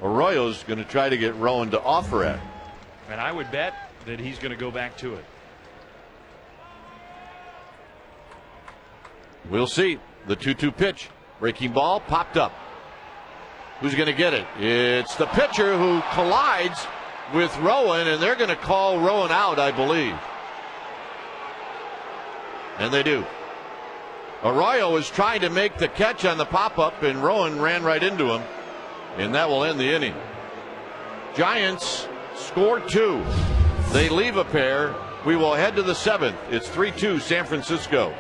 Arroyo's going to try to get Rowan to offer at. And I would bet that he's going to go back to it. We'll see. The 2-2 pitch. Breaking ball popped up. Who's going to get it? It's the pitcher who collides with Rowan, and they're going to call Rowan out, I believe. And they do. Arroyo was trying to make the catch on the pop-up, and Rowan ran right into him. And that will end the inning. Giants score 2. They leave a pair. We will head to the 7th. It's 3-2 San Francisco.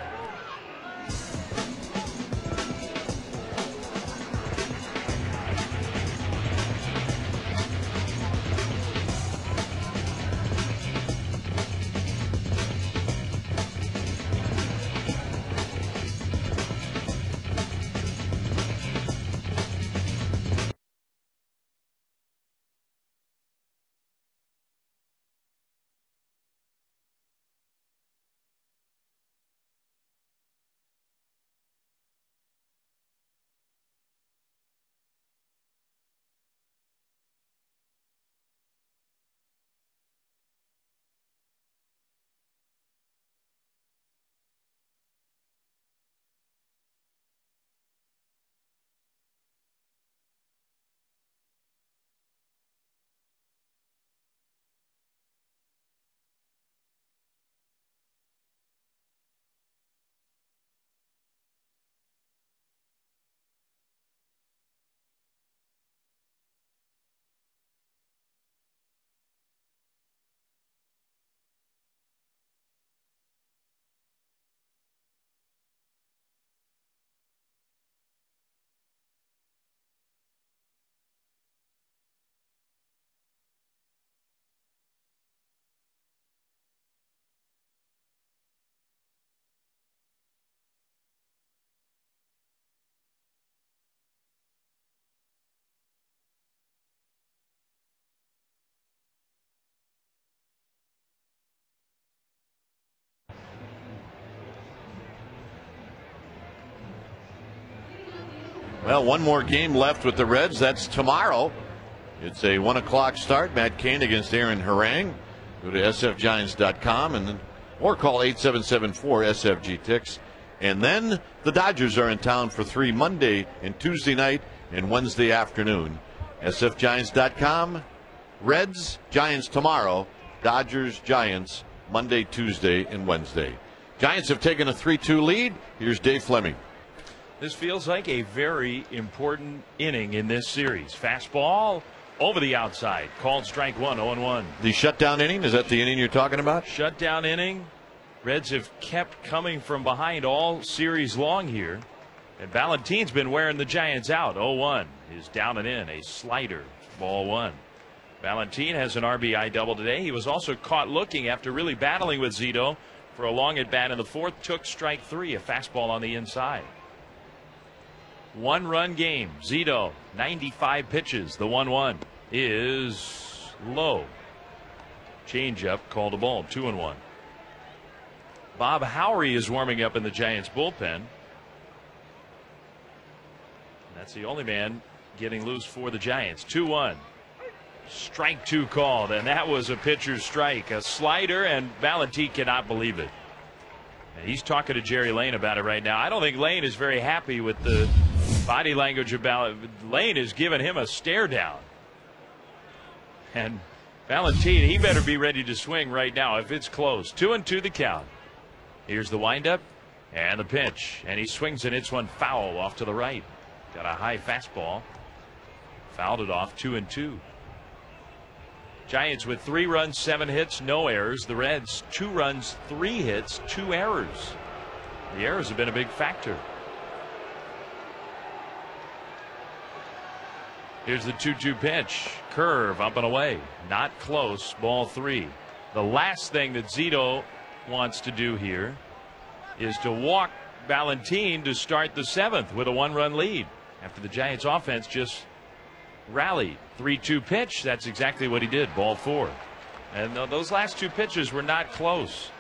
Well, one more game left with the Reds. That's tomorrow. It's a 1 o'clock start. Matt Cain against Aaron Harang. Go to sfgiants.com and then, or call 877-4-SFG-TIX. And then the Dodgers are in town for 3 Monday and Tuesday night and Wednesday afternoon. sfgiants.com. Reds, Giants tomorrow. Dodgers, Giants Monday, Tuesday, and Wednesday. Giants have taken a 3-2 lead. Here's Dave Fleming. This feels like a very important inning in this series. Fastball over the outside. Called strike one, 0-1. The shutdown inning, is that the inning you're talking about? Shutdown inning. Reds have kept coming from behind all series long here. And Valentin's been wearing the Giants out. 0-1 is down and in. A slider. Ball one. Valentin has an RBI double today. He was also caught looking after really battling with Zito for a long at bat in the fourth. Took strike three. A fastball on the inside. 1-run game. Zito, 95 pitches. The 1-1 is low. Changeup called a ball. 2-1. Bob Howry is warming up in the Giants bullpen. That's the only man getting loose for the Giants. 2-1. Strike two called, and that was a pitcher's strike. A slider, and Valentin cannot believe it. And he's talking to Jerry Lane about it right now. I don't think Lane is very happy with the body language about it. Lane is giving him a stare down. And Valentin, he better be ready to swing right now if it's close. 2-2 the count. Here's the windup and the pitch. And he swings and hits one foul off to the right. Got a high fastball. Fouled it off. 2-2. Giants with 3 runs, 7 hits, no errors. The Reds 2 runs, 3 hits, 2 errors. The errors have been a big factor. Here's the 2-2 pitch. Curve up and away. Not close. Ball 3. The last thing that Zito wants to do here is to walk Valentin to start the 7th with a 1-run lead after the Giants offense just rallied. 3-2 pitch. That's exactly what he did. Ball 4. And those last 2 pitches were not close.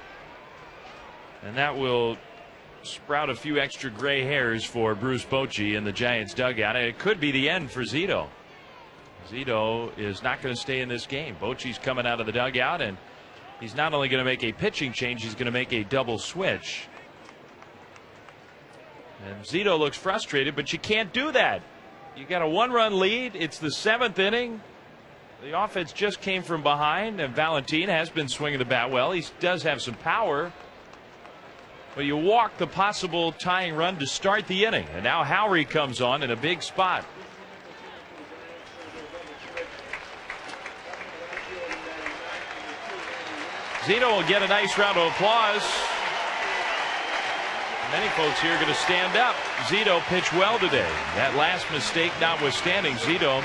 And that will sprout a few extra gray hairs for Bruce Bochy in the Giants dugout. And it could be the end for Zito. Zito is not going to stay in this game. Bochy's coming out of the dugout, and he's not only going to make a pitching change, he's going to make a double switch. And Zito looks frustrated, but you can't do that. You got a 1-run lead. It's the 7th inning. The offense just came from behind, and Valentin has been swinging the bat well. He does have some power. But you walk the possible tying run to start the inning. And now Howry comes on in a big spot. Zito will get a nice round of applause. Many folks here are going to stand up. Zito pitched well today. That last mistake notwithstanding, Zito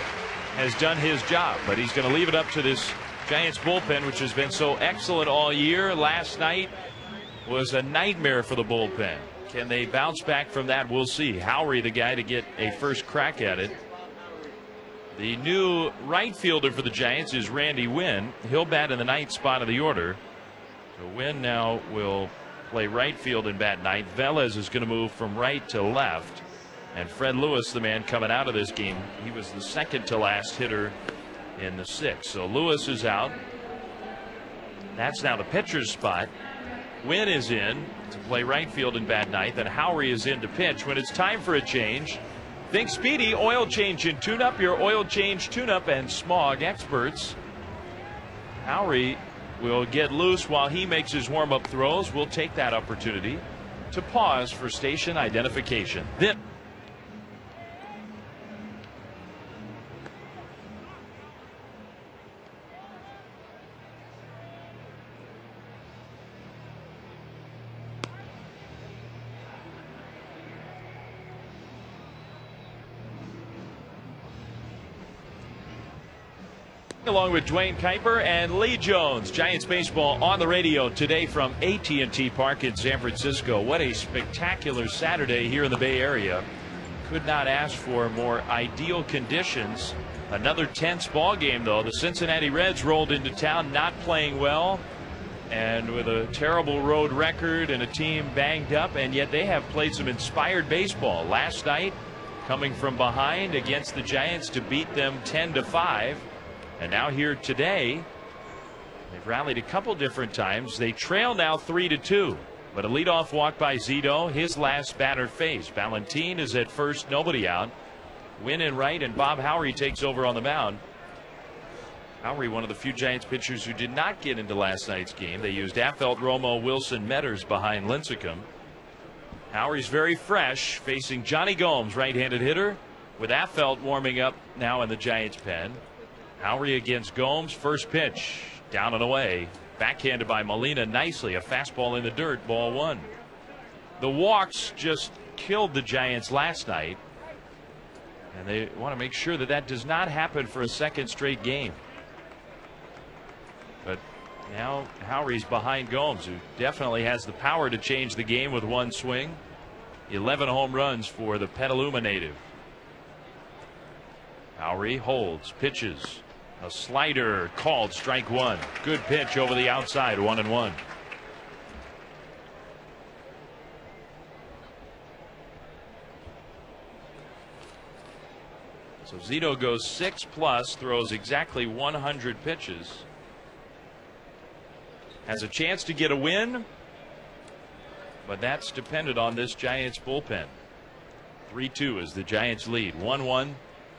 has done his job. But he's going to leave it up to this Giants bullpen, which has been so excellent all year. Last night was a nightmare for the bullpen. Can they bounce back from that? We'll see. Howry, the guy to get a first crack at it. The new right fielder for the Giants is Randy Wynn. He'll bat in the 9th spot of the order. So Wynn now will play right field and bat 9th. Velez is going to move from right to left. And Fred Lewis, the man coming out of this game, he was the second to last hitter in the 6th. So Lewis is out. That's now the pitcher's spot. Wynn is in to play right field and bat 9th, and Howry is in to pitch. When it's time for a change, think Speedy Oil Change and Tune Up, your oil change, tune up, and smog experts. Howry will get loose while he makes his warm-up throws. We'll take that opportunity to pause for station identification. Then along with Dwayne Kuiper and Lee Jones. Giants baseball on the radio today from AT&T Park in San Francisco. What a spectacular Saturday here in the Bay Area. Could not ask for more ideal conditions. Another tense ball game, though. The Cincinnati Reds rolled into town not playing well and with a terrible road record and a team banged up, and yet they have played some inspired baseball. Last night, coming from behind against the Giants to beat them 10-5. And now here today, they've rallied a couple different times. They trail now 3-2. But a leadoff walk by Zito, his last batter faced. Valentin is at first, nobody out. Win in right, and Bob Howry takes over on the mound. Howry, one of the few Giants pitchers who did not get into last night's game. They used Affelt, Romo, Wilson, Metters behind Lincecum. Howry's very fresh, facing Johnny Gomes, right-handed hitter, with Affelt warming up now in the Giants' pen. Howry against Gomes, first pitch, down and away. Backhanded by Molina nicely, a fastball in the dirt, ball one. The walks just killed the Giants last night, and they want to make sure that that does not happen for a second straight game. But now Howry's behind Gomes, who definitely has the power to change the game with one swing. 11 home runs for the Petaluma native. Howry holds, pitches. A slider called, strike one. Good pitch over the outside, 1-1. So Zito goes 6+, throws exactly 100 pitches. Has a chance to get a win, but that's dependent on this Giants bullpen. 3-2 is the Giants lead. 1-1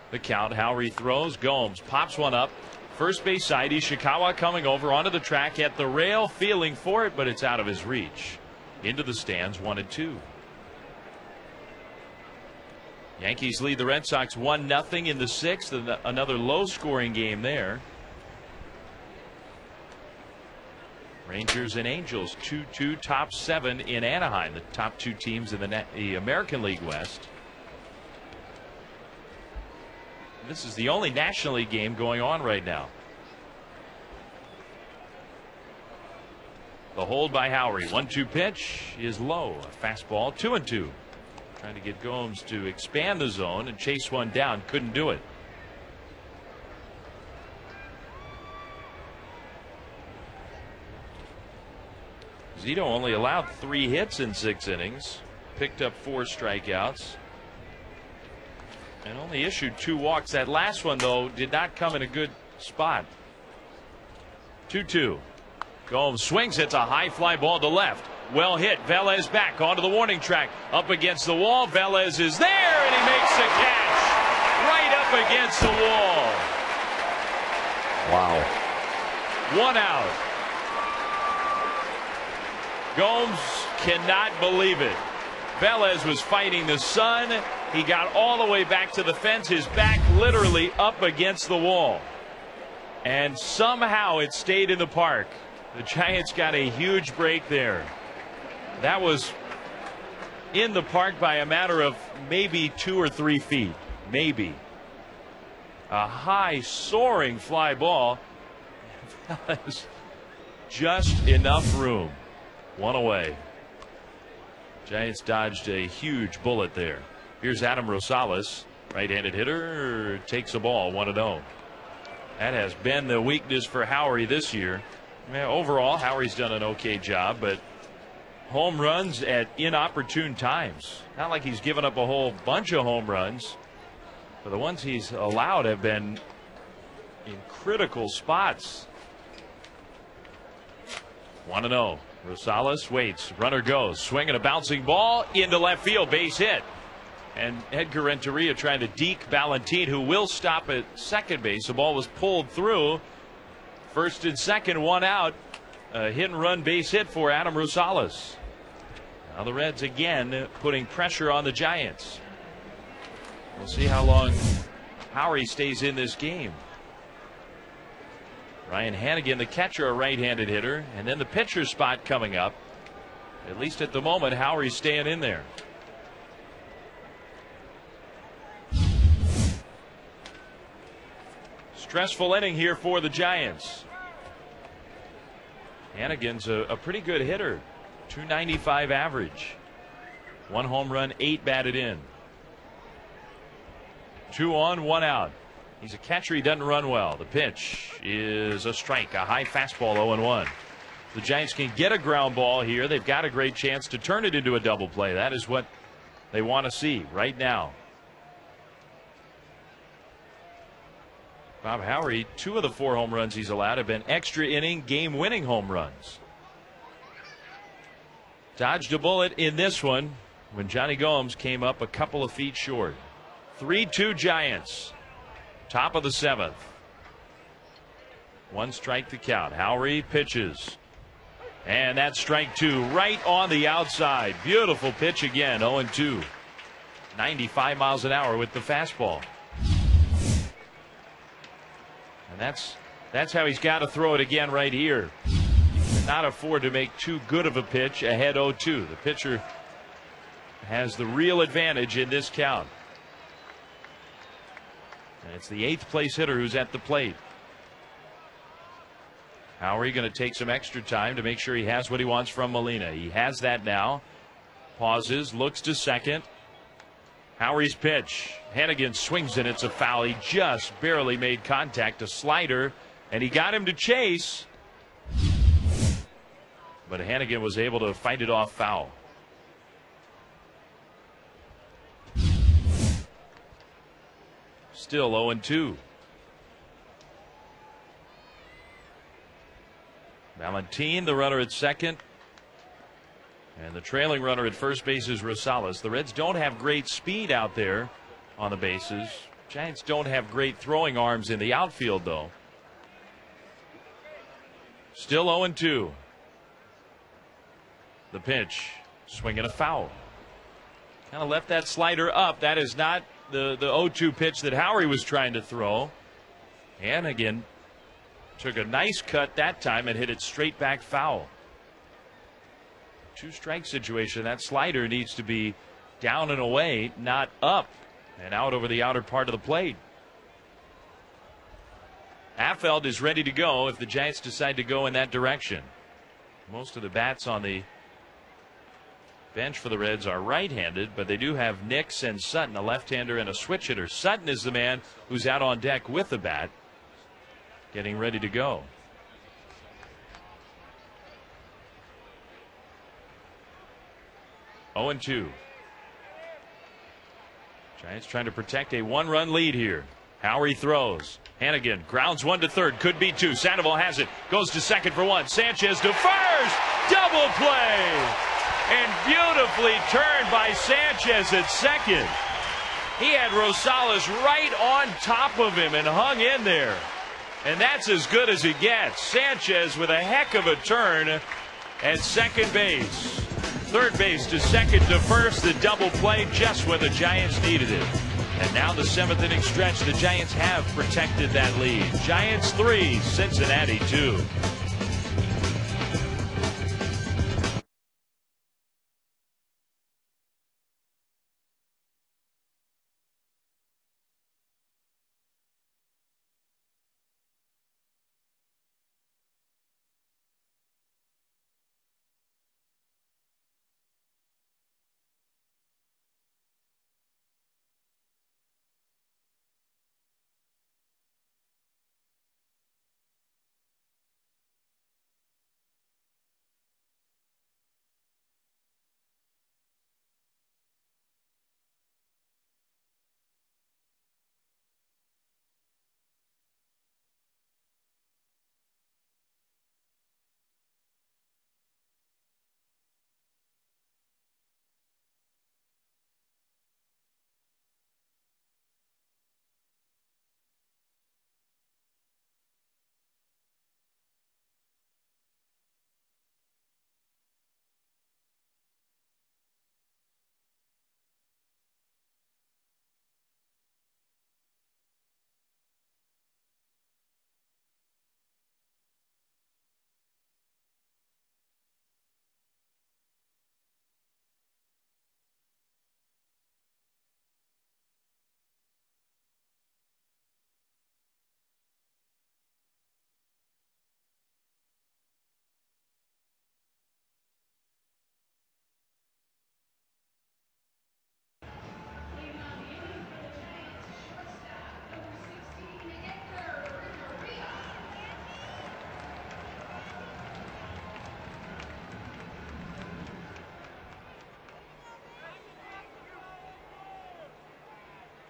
the count. Howry throws. Gomes pops one up. First base side. Ishikawa coming over onto the track at the rail, feeling for it, but it's out of his reach. Into the stands, 1-2. Yankees lead the Red Sox 1-0 in the sixth. Another low-scoring game there. Rangers and Angels 2-2, top 7 in Anaheim, the top 2 teams in the American League West. This is the only National League game going on right now. The hold by Howry. 1-2 pitch is low. A fastball, 2-2. Trying to get Gomes to expand the zone and chase one down. Couldn't do it. Zito only allowed 3 hits in 6 innings. Picked up 4 strikeouts. And only issued 2 walks. That last one, though, did not come in a good spot. 2-2. Gomes swings. It's a high fly ball to left. Well hit. Velez back onto the warning track. Up against the wall. Velez is there, and he makes the catch. Right up against the wall. Wow. 1 out. Gomes cannot believe it. Velez was fighting the sun. He got all the way back to the fence, his back literally up against the wall. And somehow it stayed in the park. The Giants got a huge break there. That was in the park by a matter of maybe 2 or 3 feet. Maybe. A high soaring fly ball. Just enough room. 1 away. Giants dodged a huge bullet there. Here's Adam Rosales, right-handed hitter, takes a ball, 1-0. That has been the weakness for Howry this year. I mean, overall, Howry's done an okay job, but home runs at inopportune times. Not like he's given up a whole bunch of home runs, but the ones he's allowed have been in critical spots. 1-0. Rosales waits. Runner goes. Swinging a bouncing ball into left field. Base hit. And Edgar Renteria trying to deke Valentin, who will stop at second base. The ball was pulled through. First and second, 1 out. A hit and run base hit for Adam Rosales. Now the Reds again putting pressure on the Giants. We'll see how long Howry stays in this game. Ryan Hannigan, the catcher, a right-handed hitter, and then the pitcher spot coming up. At least at the moment, Howry's staying in there. Stressful inning here for the Giants. Hannigan's a pretty good hitter. 295 average. 1 home run, 8 batted in. 2 on, 1 out. He's a catcher. He doesn't run well. The pitch is a strike, a high fastball, 0-1. The Giants can get a ground ball here. They've got a great chance to turn it into a double play. That is what they want to see right now. Bob Howery, 2 of the 4 home runs he's allowed have been extra inning, game-winning home runs. Dodged a bullet in this one when Johnny Gomes came up a couple of feet short. 3-2 Giants. Top of the 7th. 1 strike to count. Howery pitches. And that's strike 2 right on the outside. Beautiful pitch again. 0-2. 95 miles an hour with the fastball. And that's how he's got to throw it again right here. He cannot afford to make too good of a pitch ahead 0-2. The pitcher has the real advantage in this count. And it's the 8th place hitter who's at the plate. Howery going to take some extra time to make sure he has what he wants from Molina. He has that now. Pauses, looks to second. Howery's pitch. Hennigan swings and it's a foul. He just barely made contact. A slider, and he got him to chase. But Hennigan was able to fight it off foul. Still 0-2. Valentin, the runner at second. And the trailing runner at first base is Rosales. The Reds don't have great speed out there on the bases. Giants don't have great throwing arms in the outfield, though. Still 0-2. The pitch. Swinging a foul. Kind of left that slider up. That is not the 0-2 pitch that Howery was trying to throw. And again, took a nice cut that time and hit it straight back foul. 2-strike situation. That slider needs to be down and away, not up and out over the outer part of the plate. Affeld is ready to go if the Giants decide to go in that direction. Most of the bats on the bench for the Reds are right-handed, but they do have Nix and Sutton, a left-hander and a switch hitter. Sutton is the man who's out on deck with the bat, getting ready to go. Oh, 0-2. Giants trying to protect a 1-run lead here. Howery throws. Hennigan grounds 1 to third. Could be 2. Sandoval has it. Goes to second for 1. Sanchez to first. Double play. And beautifully turned by Sanchez at second. He had Rosales right on top of him and hung in there. And that's as good as it gets. Sanchez with a heck of a turn at second base. Third base to second to first. The double play just when the Giants needed it. And now the 7th inning stretch. The Giants have protected that lead. Giants 3, Cincinnati 2.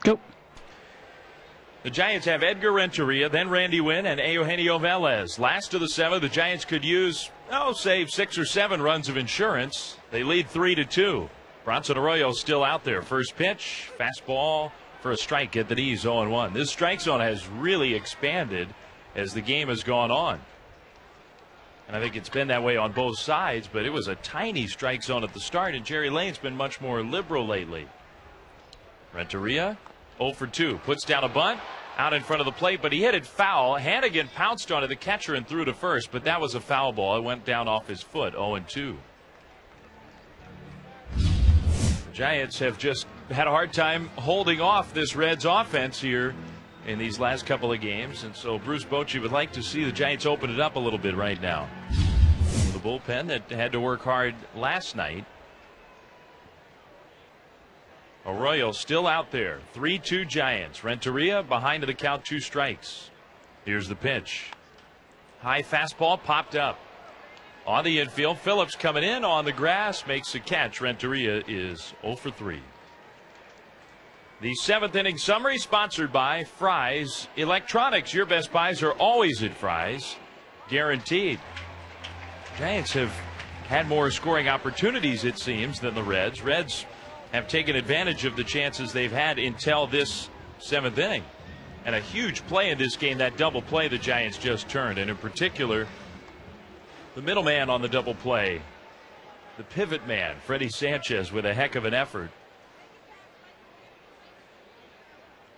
Go. The Giants have Edgar Renteria, then Randy Wynn, and Eugenio Velez. Last of the 7, the Giants could use, say 6 or 7 runs of insurance. They lead 3-2. Bronson Arroyo still out there. First pitch, fastball for a strike at the knees, 0-1. This strike zone has really expanded as the game has gone on. And I think it's been that way on both sides, but it was a tiny strike zone at the start, and Jerry Lane's been much more liberal lately. Renteria, 0 for 2, puts down a bunt out in front of the plate, but he hit it foul. Hannigan pounced on it, the catcher, and threw to first, but that was a foul ball. It went down off his foot, 0-2. The Giants have just had a hard time holding off this Reds offense here in these last couple of games, and so Bruce Bochy would like to see the Giants open it up a little bit right now. The bullpen that had to work hard last night. Arroyo still out there. 3-2 Giants. Renteria behind to the count, 2 strikes. Here's the pitch. High fastball popped up. On the infield, Phillips coming in on the grass, makes a catch. Renteria is 0 for 3. The 7th inning summary sponsored by Fry's Electronics. Your best buys are always at Fry's, guaranteed. Giants have had more scoring opportunities, it seems, than the Reds. Reds have taken advantage of the chances they've had until this 7th inning. And a huge play in this game, that double play the Giants just turned, and in particular the middleman on the double play, the pivot man, Freddie Sanchez, with a heck of an effort.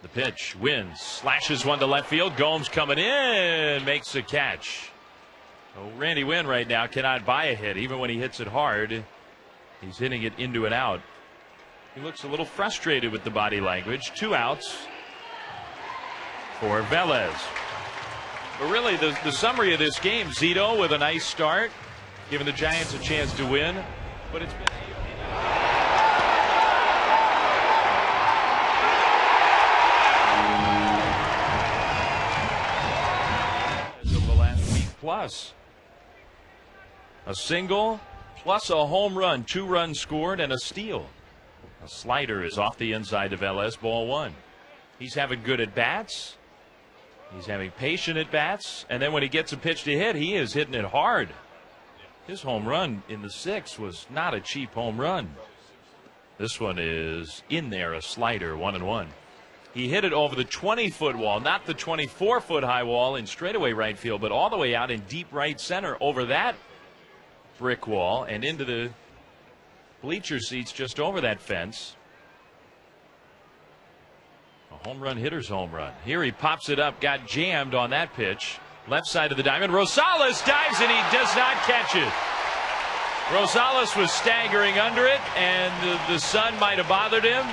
The pitch, wins, slashes one to left field. Gomes coming in, makes a catch. Oh, Randy Wynn right now cannot buy a hit. Even when he hits it hard, he's hitting it into and out. He looks a little frustrated with the body language. 2 outs for Velez. But really, the summary of this game, Zito with a nice start, giving the Giants a chance to win. But it's been over the last week plus. A single plus a home run, 2 runs scored, and a steal. A slider is off the inside of Velez, ball 1. He's having good at bats. He's having patient at bats. And then when he gets a pitch to hit, he is hitting it hard. His home run in the 6th was not a cheap home run. This one is in there, a slider, 1-1. He hit it over the 20-foot wall, not the 24-foot high wall in straightaway right field, but all the way out in deep right center over that brick wall and into the bleacher seats just over that fence. A home run hitter's home run. Here he pops it up, got jammed on that pitch. Left side of the diamond. Rosales dives and he does not catch it. Rosales was staggering under it, and the sun might have bothered him.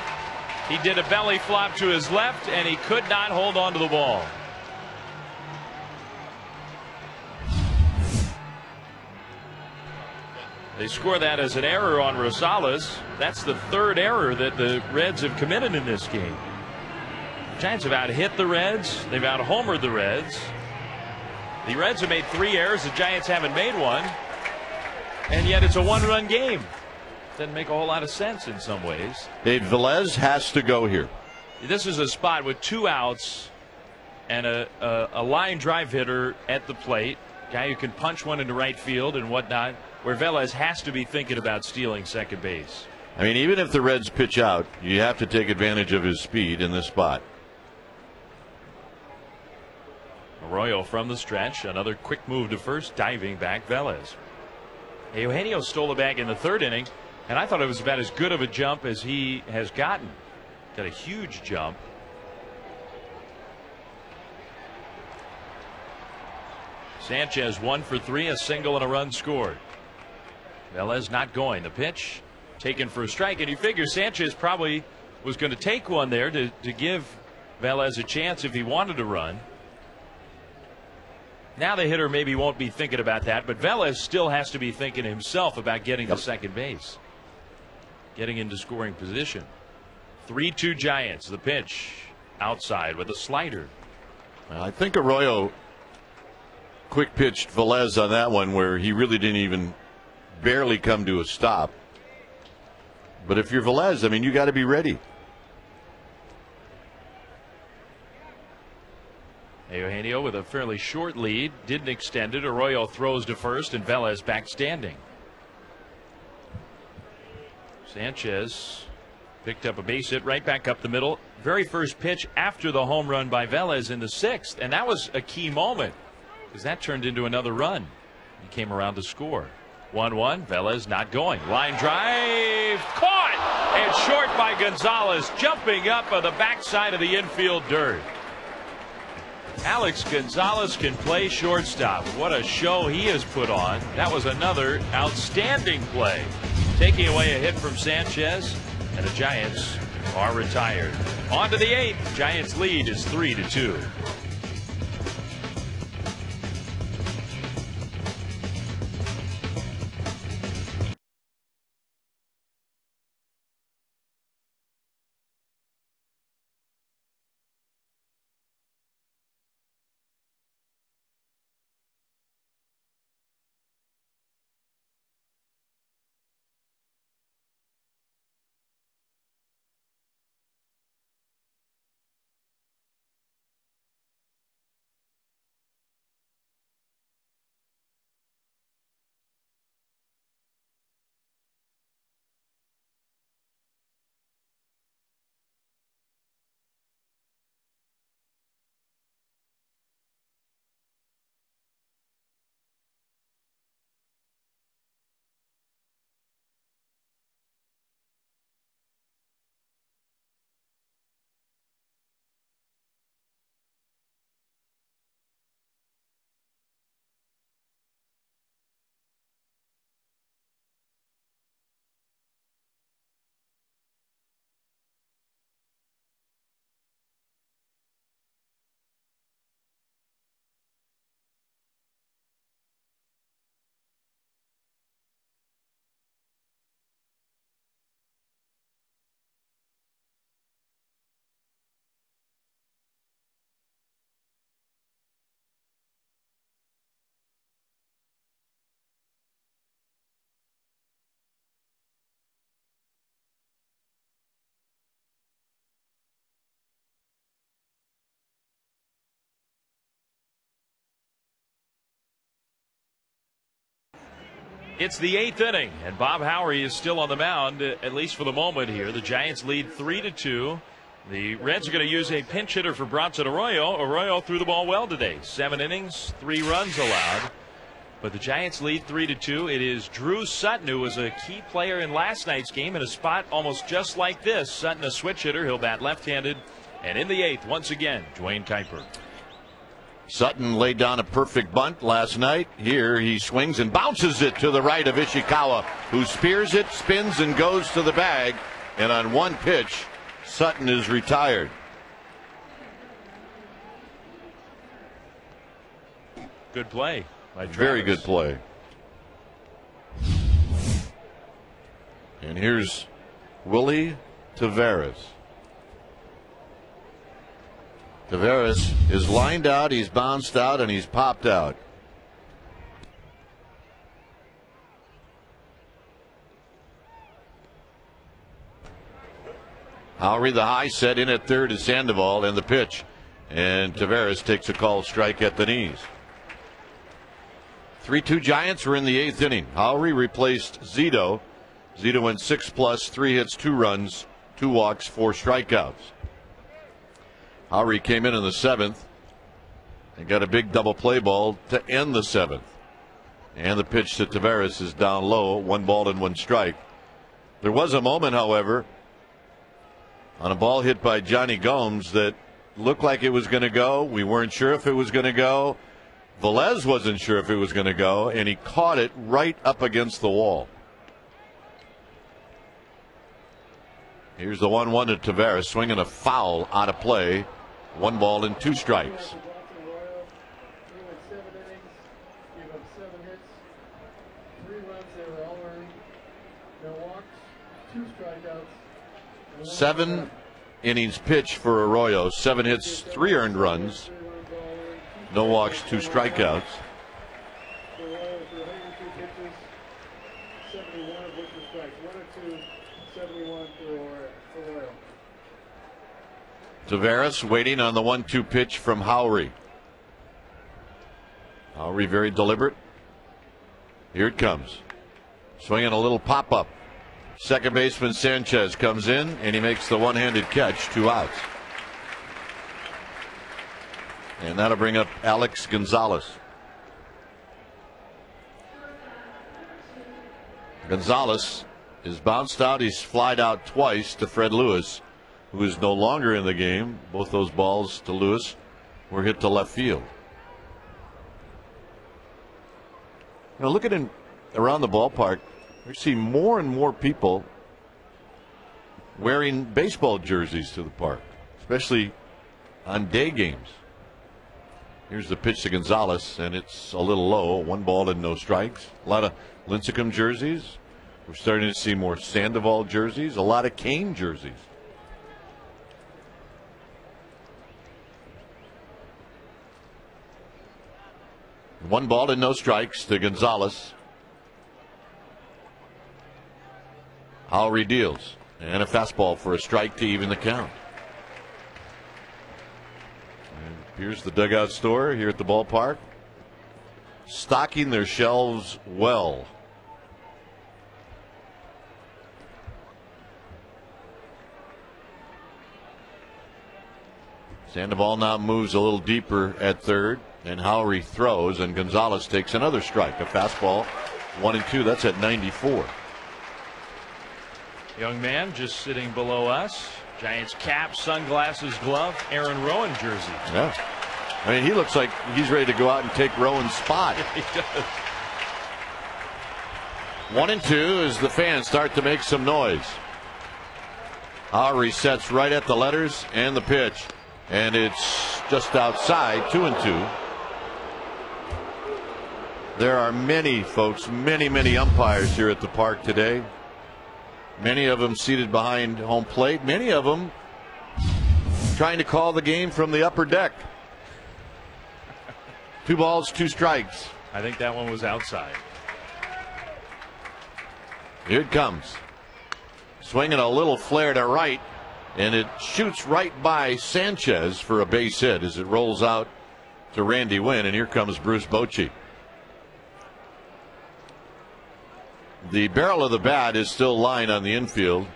He did a belly flop to his left, and he could not hold on to the ball. They score that as an error on Rosales. That's the 3rd error that the Reds have committed in this game. The Giants have out-hit the Reds. They've out-homered the Reds. The Reds have made 3 errors. The Giants haven't made one. And yet it's a 1-run game. Doesn't make a whole lot of sense in some ways. Dave, Velez has to go here. This is a spot with 2 outs and a line drive hitter at the plate. Guy who can punch one into right field and whatnot, where Velez has to be thinking about stealing second base. I mean, even if the Reds pitch out, you have to take advantage of his speed in this spot. Arroyo from the stretch, another quick move to first, diving back Velez. Eugenio stole the bag in the 3rd inning, and I thought it was about as good of a jump as he has gotten. Got a huge jump. Sanchez 1 for 3, a single and a run scored. Velez not going. The pitch taken for a strike, and you figure Sanchez probably was going to take one there to give Velez a chance if he wanted to run. Now the hitter maybe won't be thinking about that, but Velez still has to be thinking himself about getting to second base, getting into scoring position. 3-2 Giants. The pitch outside with a slider. I think Arroyo quick pitched Velez on that one where he really didn't even barely come to a stop. But if you're Velez, I mean, you got to be ready. Eugenio with a fairly short lead, didn't extend it. Arroyo throws to first, and Velez back standing. Sanchez picked up a base hit right back up the middle. Very first pitch after the home run by Velez in the 6th, and that was a key moment because that turned into another run. He came around to score. 1-1. Velez not going. Line drive caught and short by Gonzalez, jumping up on the backside of the infield dirt. Alex Gonzalez can play shortstop. What a show he has put on. That was another outstanding play, taking away a hit from Sanchez, and the Giants are retired. On to the 8th. Giants lead is 3-2. It's the 8th inning, and Bob Howery is still on the mound, at least for the moment here. The Giants lead 3-2. The Reds are going to use a pinch hitter for Bronson Arroyo. Arroyo threw the ball well today. 7 innings, 3 runs allowed. But the Giants lead 3-2. It is Drew Sutton, who was a key player in last night's game in a spot almost just like this. Sutton, a switch hitter. He'll bat left-handed. And in the 8th, once again, Dwayne Kuiper. Sutton laid down a perfect bunt last night. Here he swings and bounces it to the right of Ishikawa, who spears it, spins, and goes to the bag. And on one pitch, Sutton is retired. Good play by Travis. Very good play. And here's Willie Taveras. Taveras is lined out, he's bounced out, and he's popped out. Howery, the high set in at third is Sandoval, and the pitch. And Taveras takes a called strike at the knees. 3-2 Giants were in the 8th inning. Howery replaced Zito. Zito went 6+, 3 hits, 2 runs, 2 walks, 4 strikeouts. Howery came in the 7th and got a big double play ball to end the 7th. And the pitch to Taveras is down low, 1 ball and 1 strike. There was a moment, however, on a ball hit by Johnny Gomes that looked like it was going to go. We weren't sure if it was going to go. Velez wasn't sure if it was going to go, and he caught it right up against the wall. Here's the 1-1 to Taveras, swinging a foul out of play. 1 ball and 2 strikes. Seven innings pitched for Arroyo. 7 hits, 3 earned runs. No walks, 2 strikeouts. Taveras waiting on the 1-2 pitch from Howery. Lowry very deliberate. Here it comes. Swinging a little pop-up. Second baseman Sanchez comes in, and he makes the one-handed catch. 2 outs. And that'll bring up Alex Gonzalez. Gonzalez is bounced out. He's flied out twice to Fred Lewis, who is no longer in the game. Both those balls to Lewis were hit to left field. Now looking around the ballpark, we see more and more people wearing baseball jerseys to the park, especially on day games. Here's the pitch to Gonzalez, and it's a little low. 1 ball and no strikes. A lot of Lincecum jerseys. We're starting to see more Sandoval jerseys, a lot of Kane jerseys. One ball and no strikes to Gonzalez. Lowry deals, and a fastball for a strike to even the count. And here's the dugout store here at the ballpark, stocking their shelves well. Sandoval now moves a little deeper at third, and Lowry throws, and Gonzalez takes another strike. A fastball, 1-2. That's at 94. Young man just sitting below us. Giants cap, sunglasses, glove, Aaron Rowan jersey. Yeah. I mean, he looks like he's ready to go out and take Rowan's spot. He does. 1-2 as the fans start to make some noise. Lowry sets right at the letters and the pitch, and it's just outside. 2-2. There are many folks, many umpires here at the park today. Many of them seated behind home plate. Many of them trying to call the game from the upper deck. 2 balls, 2 strikes. I think that one was outside. Here it comes. Swinging a little flare to right, and it shoots right by Sanchez for a base hit as it rolls out to Randy Wynn, and here comes Bruce Bochy. The barrel of the bat is still lying on the infield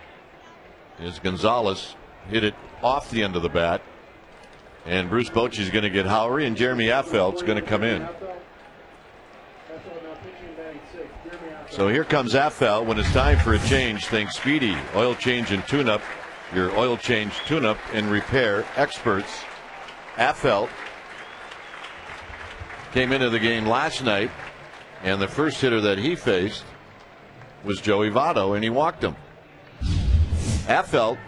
as Gonzalez hit it off the end of the bat, and Bruce Bochy is going to get Lowry, and Jeremy Affeld's going to come in. So here comes Affeld. When it's time for a change, think Speedy Oil Change and Tune-Up, your oil change, tune-up, and repair experts. Affeld came into the game last night, and the first hitter that he faced was Joey Votto, and he walked him. Affeld,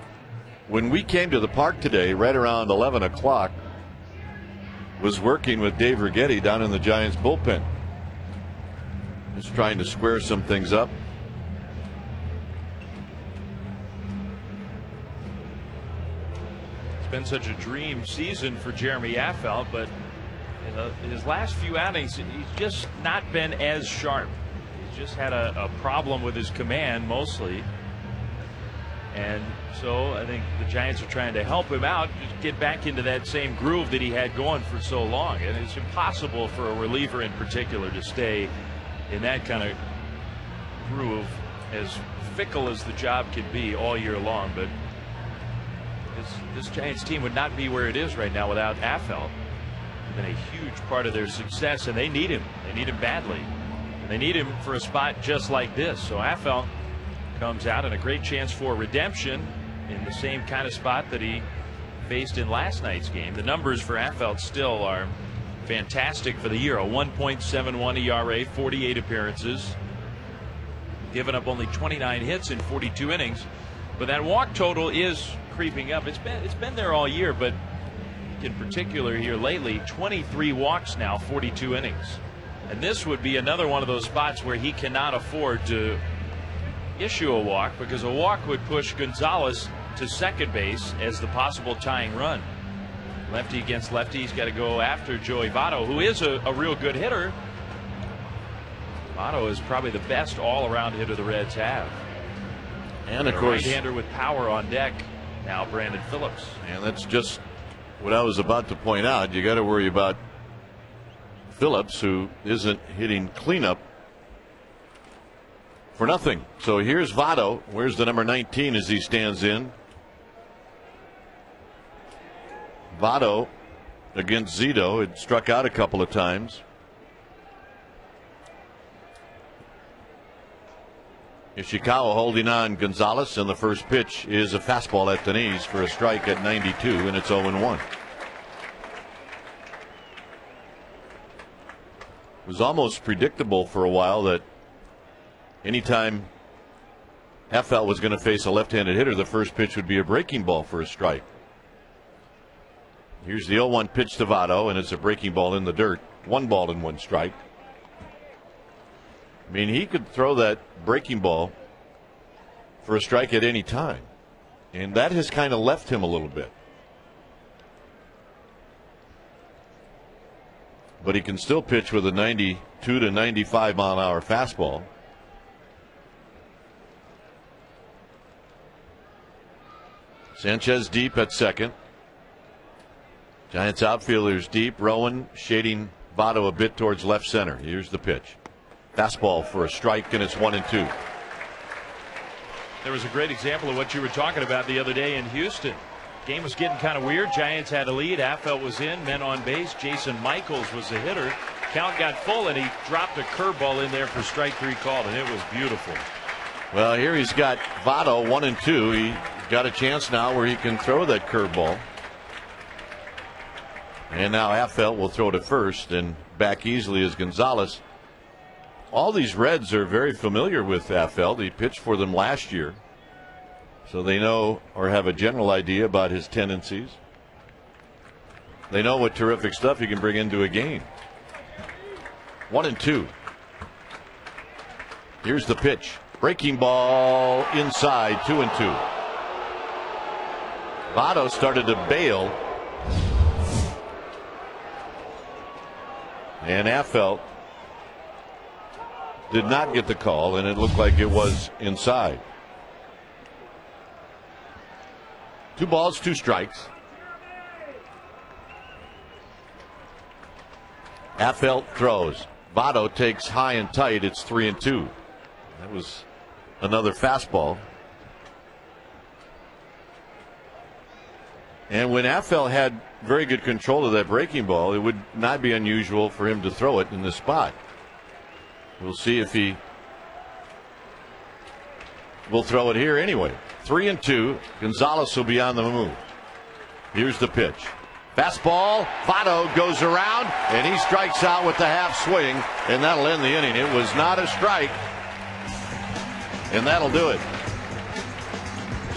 when we came to the park today, right around 11 o'clock, was working with Dave Righetti down in the Giants bullpen. Just trying to square some things up. It's been such a dream season for Jeremy Affeld, but in his last few outings, he's just not been as sharp. Just had a problem with his command mostly, and so I think the Giants are trying to help him out, just get back into that same groove that he had going for so long. And it's impossible for a reliever in particular to stay in that kind of groove, as fickle as the job can be all year long. But this Giants team would not be where it is right now without Affeld. He's been a huge part of their success, and they need him. They need him badly. They need him for a spot just like this. So Affeld comes out in a great chance for redemption in the same kind of spot that he faced in last night's game. The numbers for Affeld still are fantastic for the year. A 1.71 ERA, 48 appearances, given up only 29 hits in 42 innings. But that walk total is creeping up. It's been there all year, but in particular here lately, 23 walks now, 42 innings. And this would be another one of those spots where he cannot afford to issue a walk, because a walk would push Gonzalez to second base as the possible tying run. Lefty against lefty, he's got to go after Joey Votto, who is a real good hitter. Votto is probably the best all-around hitter the Reds have. And of course, right-hander with power on deck now, Brandon Phillips. And that's just what I was about to point out. You got to worry about Phillips, who isn't hitting cleanup for nothing. So here's Votto. Where's the number 19 as he stands in? Votto against Zito. It struck out a couple of times. Ishikawa holding on Gonzalez, and the first pitch is a fastball at the knees for a strike at 92, and it's 0-1. It was almost predictable for a while that anytime FL was going to face a left-handed hitter, the first pitch would be a breaking ball for a strike. Here's the 0-1 pitch to Votto, and it's a breaking ball in the dirt. 1 ball and 1 strike. I mean, he could throw that breaking ball for a strike at any time, and that has kind of left him a little bit. But he can still pitch with a 92 to 95 mile an hour fastball. Sanchez deep at second. Giants outfielders deep. Rowan shading Votto a bit towards left center. Here's the pitch. Fastball for a strike, and it's 1-2. There was a great example of what you were talking about the other day in Houston. Game was getting kind of weird. Giants had a lead. Affelt was in. Men on base. Jason Michaels was the hitter. Count got full, and he dropped a curveball in there for strike 3 called, and it was beautiful. Well, here he's got Votto 1-2. He got a chance now where he can throw that curveball. And now Affelt will throw to first, and back easily is Gonzalez. All these Reds are very familiar with Affelt. He pitched for them last year, so they know or have a general idea about his tendencies. They know what terrific stuff he can bring into a game. 1-2. Here's the pitch. Breaking ball inside, 2-2. Votto started to bail, and Affelt did not get the call, and it looked like it was inside. 2 balls, 2 strikes. Affelt throws. Votto takes high and tight. It's 3-2. That was another fastball. And when Affelt had very good control of that breaking ball, it would not be unusual for him to throw it in this spot. We'll see if he will throw it here anyway. 3-2. Gonzalez will be on the move. Here's the pitch. Fastball. Votto goes around, and he strikes out with the half swing, and that'll end the inning. It was not a strike, and that'll do it.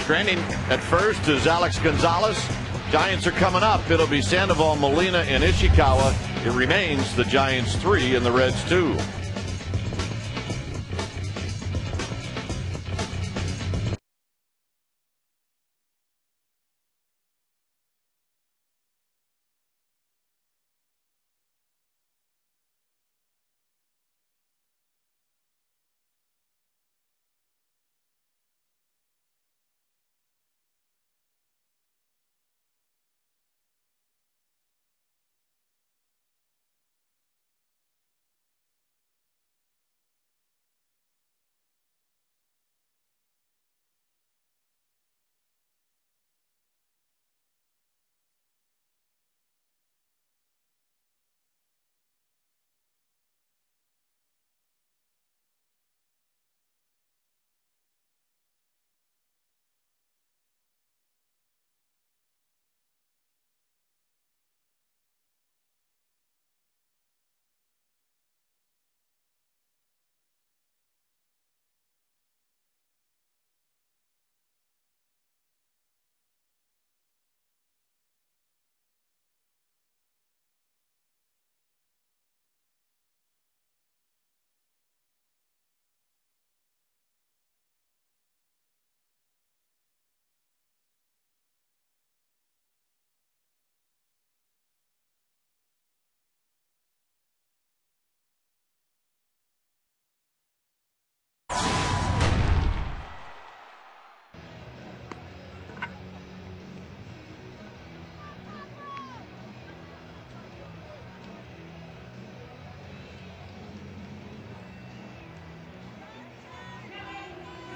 Stranding at first is Alex Gonzalez. Giants are coming up. It'll be Sandoval, Molina, and Ishikawa. It remains the Giants 3 and the Reds 2.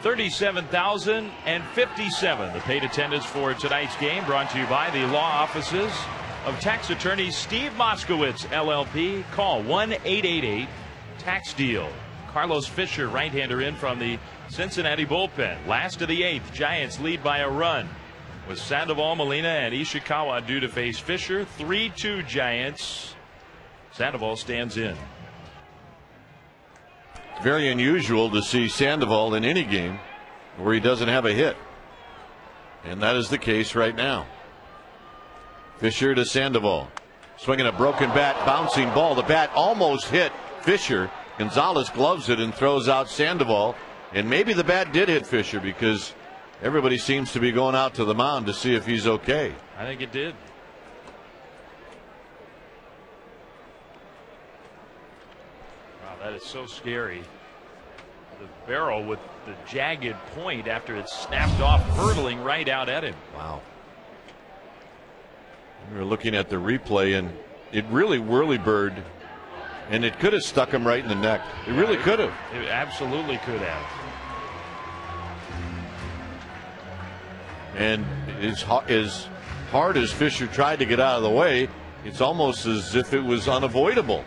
37,057. The paid attendance for tonight's game brought to you by the law offices of tax attorney Steve Moskowitz, LLP. Call 1-888-TAX-DEAL. Carlos Fisher, right-hander, in from the Cincinnati bullpen. Last of the eighth, Giants lead by a run, with Sandoval, Molina, and Ishikawa due to face Fisher. 3-2 Giants. Sandoval stands in. Very unusual to see Sandoval in any game where he doesn't have a hit. And that is the case right now. Fisher to Sandoval. Swinging a broken bat, bouncing ball. The bat almost hit Fisher. Gonzalez gloves it and throws out Sandoval. And maybe the bat did hit Fisher because everybody seems to be going out to the mound to see if he's okay. I think it did. Wow, that is so scary. The barrel with the jagged point after it snapped off, hurtling right out at him. Wow. We were looking at the replay, and it really whirly-bird, and it could have stuck him right in the neck. It really could have. It absolutely could have. And as hard as Fisher tried to get out of the way, it's almost as if it was unavoidable.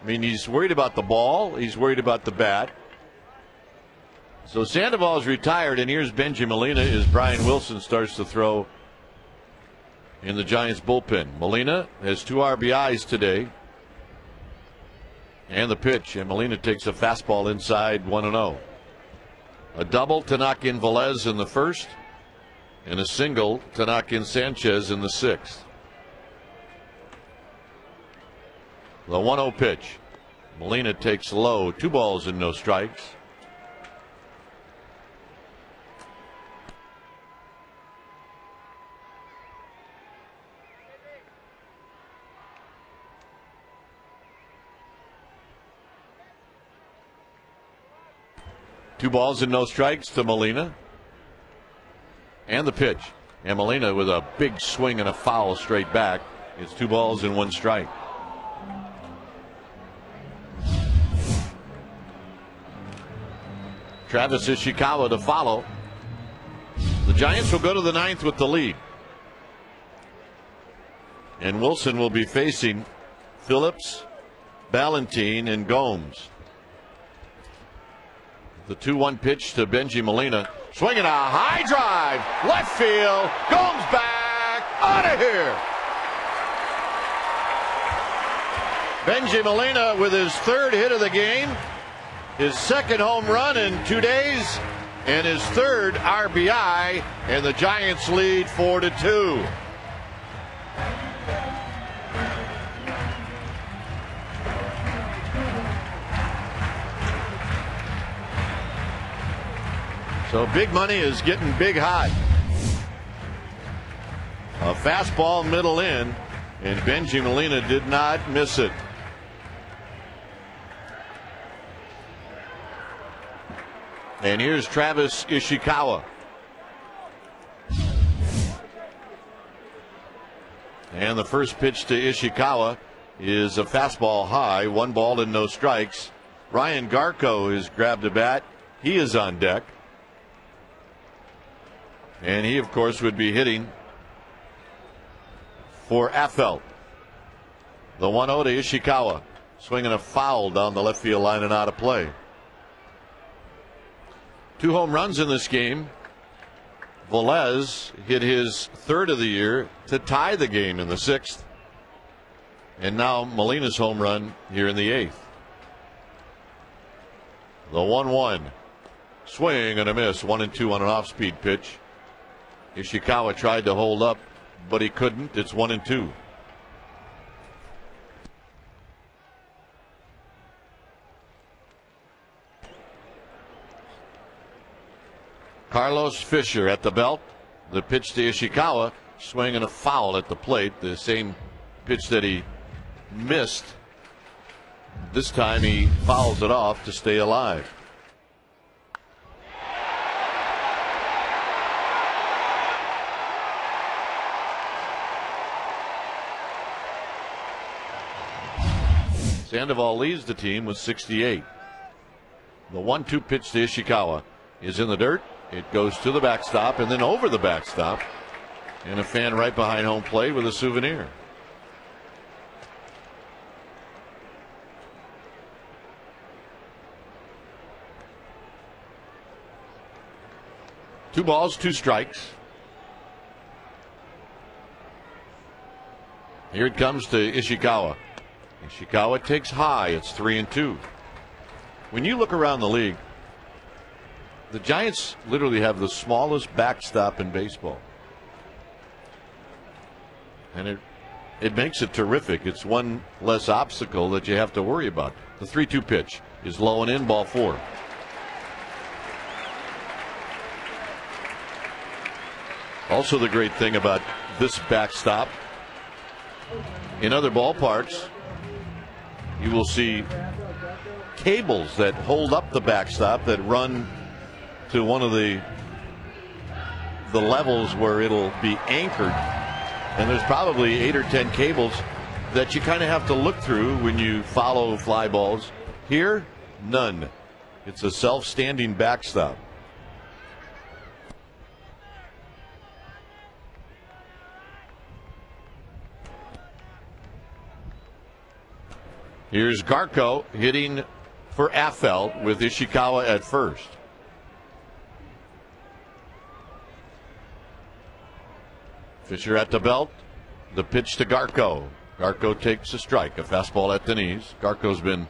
I mean, he's worried about the ball. He's worried about the bat. So Sandoval is retired, and here's Benji Molina as Brian Wilson starts to throw in the Giants bullpen. Molina has 2 RBIs today. And the pitch, and Molina takes a fastball inside, 1-0. A double to knock in Velez in the first, and a single to knock in Sanchez in the sixth. The 1-0 pitch. Molina takes low, 2 balls and no strikes. Two balls and no strikes to Molina. And the pitch. And Molina with a big swing and a foul straight back. It's 2 balls and 1 strike. Travis Ishikawa to follow. The Giants will go to the 9th with the lead. And Wilson will be facing Phillips, Ballantine, and Gomes. The 2-1 pitch to Benji Molina. Swinging a high drive. Left field. Gomes back. Out of here. Benji Molina with his 3rd hit of the game. His 2nd home run in 2 days. And his 3rd RBI. And the Giants lead 4-2. So big money is getting big hot. A fastball middle in, and Benji Molina did not miss it. And here's Travis Ishikawa. And the first pitch to Ishikawa is a fastball high, 1 ball and no strikes. Ryan Garco has grabbed a bat. He is on deck. And he, of course, would be hitting for Affeldt. The 1-0 to Ishikawa. Swinging a foul down the left field line and out of play. 2 home runs in this game. Velez hit his 3rd of the year to tie the game in the 6th. And now Molina's home run here in the 8th. The 1-1. Swing and a miss. 1-2 on an off-speed pitch. Ishikawa tried to hold up, but he couldn't. It's 1-2. Carlos Fisher at the belt. The pitch to Ishikawa. Swing and a foul at the plate. The same pitch that he missed. This time he fouls it off to stay alive. Sandoval leads the team with 68. The 1-2 pitch to Ishikawa is in the dirt. It goes to the backstop and then over the backstop. And a fan right behind home plate with a souvenir. Two balls, two strikes. Here it comes to Ishikawa. Ishikawa takes high. It's 3-2. When you look around the league, the Giants literally have the smallest backstop in baseball. And it makes it terrific. It's one less obstacle that you have to worry about. The 3-2 pitch is low and in, ball 4. Also, the great thing about this backstop, in other ballparks, you will see cables that hold up the backstop that run to one of the levels where it'll be anchored. And there's probably 8 or 10 cables that you kind of have to look through when you follow fly balls. Here, none. It's a self-standing backstop. Here's Garko hitting for Affeldt with Ishikawa at first. Fisher at the belt. The pitch to Garko. Garko takes a strike, a fastball at the knees. Garko's been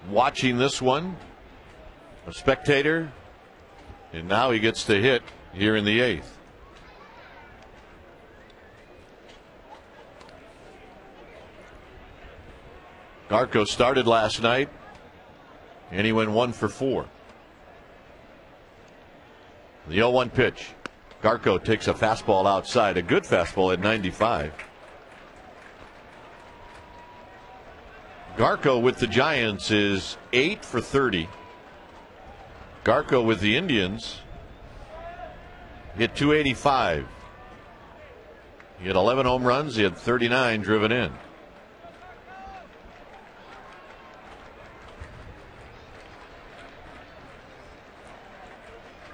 watching this one, a spectator, and now he gets to hit here in the 8th. Garko started last night, and he went 1 for 4. The 0-1 pitch. Garko takes a fastball outside, a good fastball at 95. Garko with the Giants is 8 for 30. Garko with the Indians hit 285. He had 11 home runs. He had 39 driven in.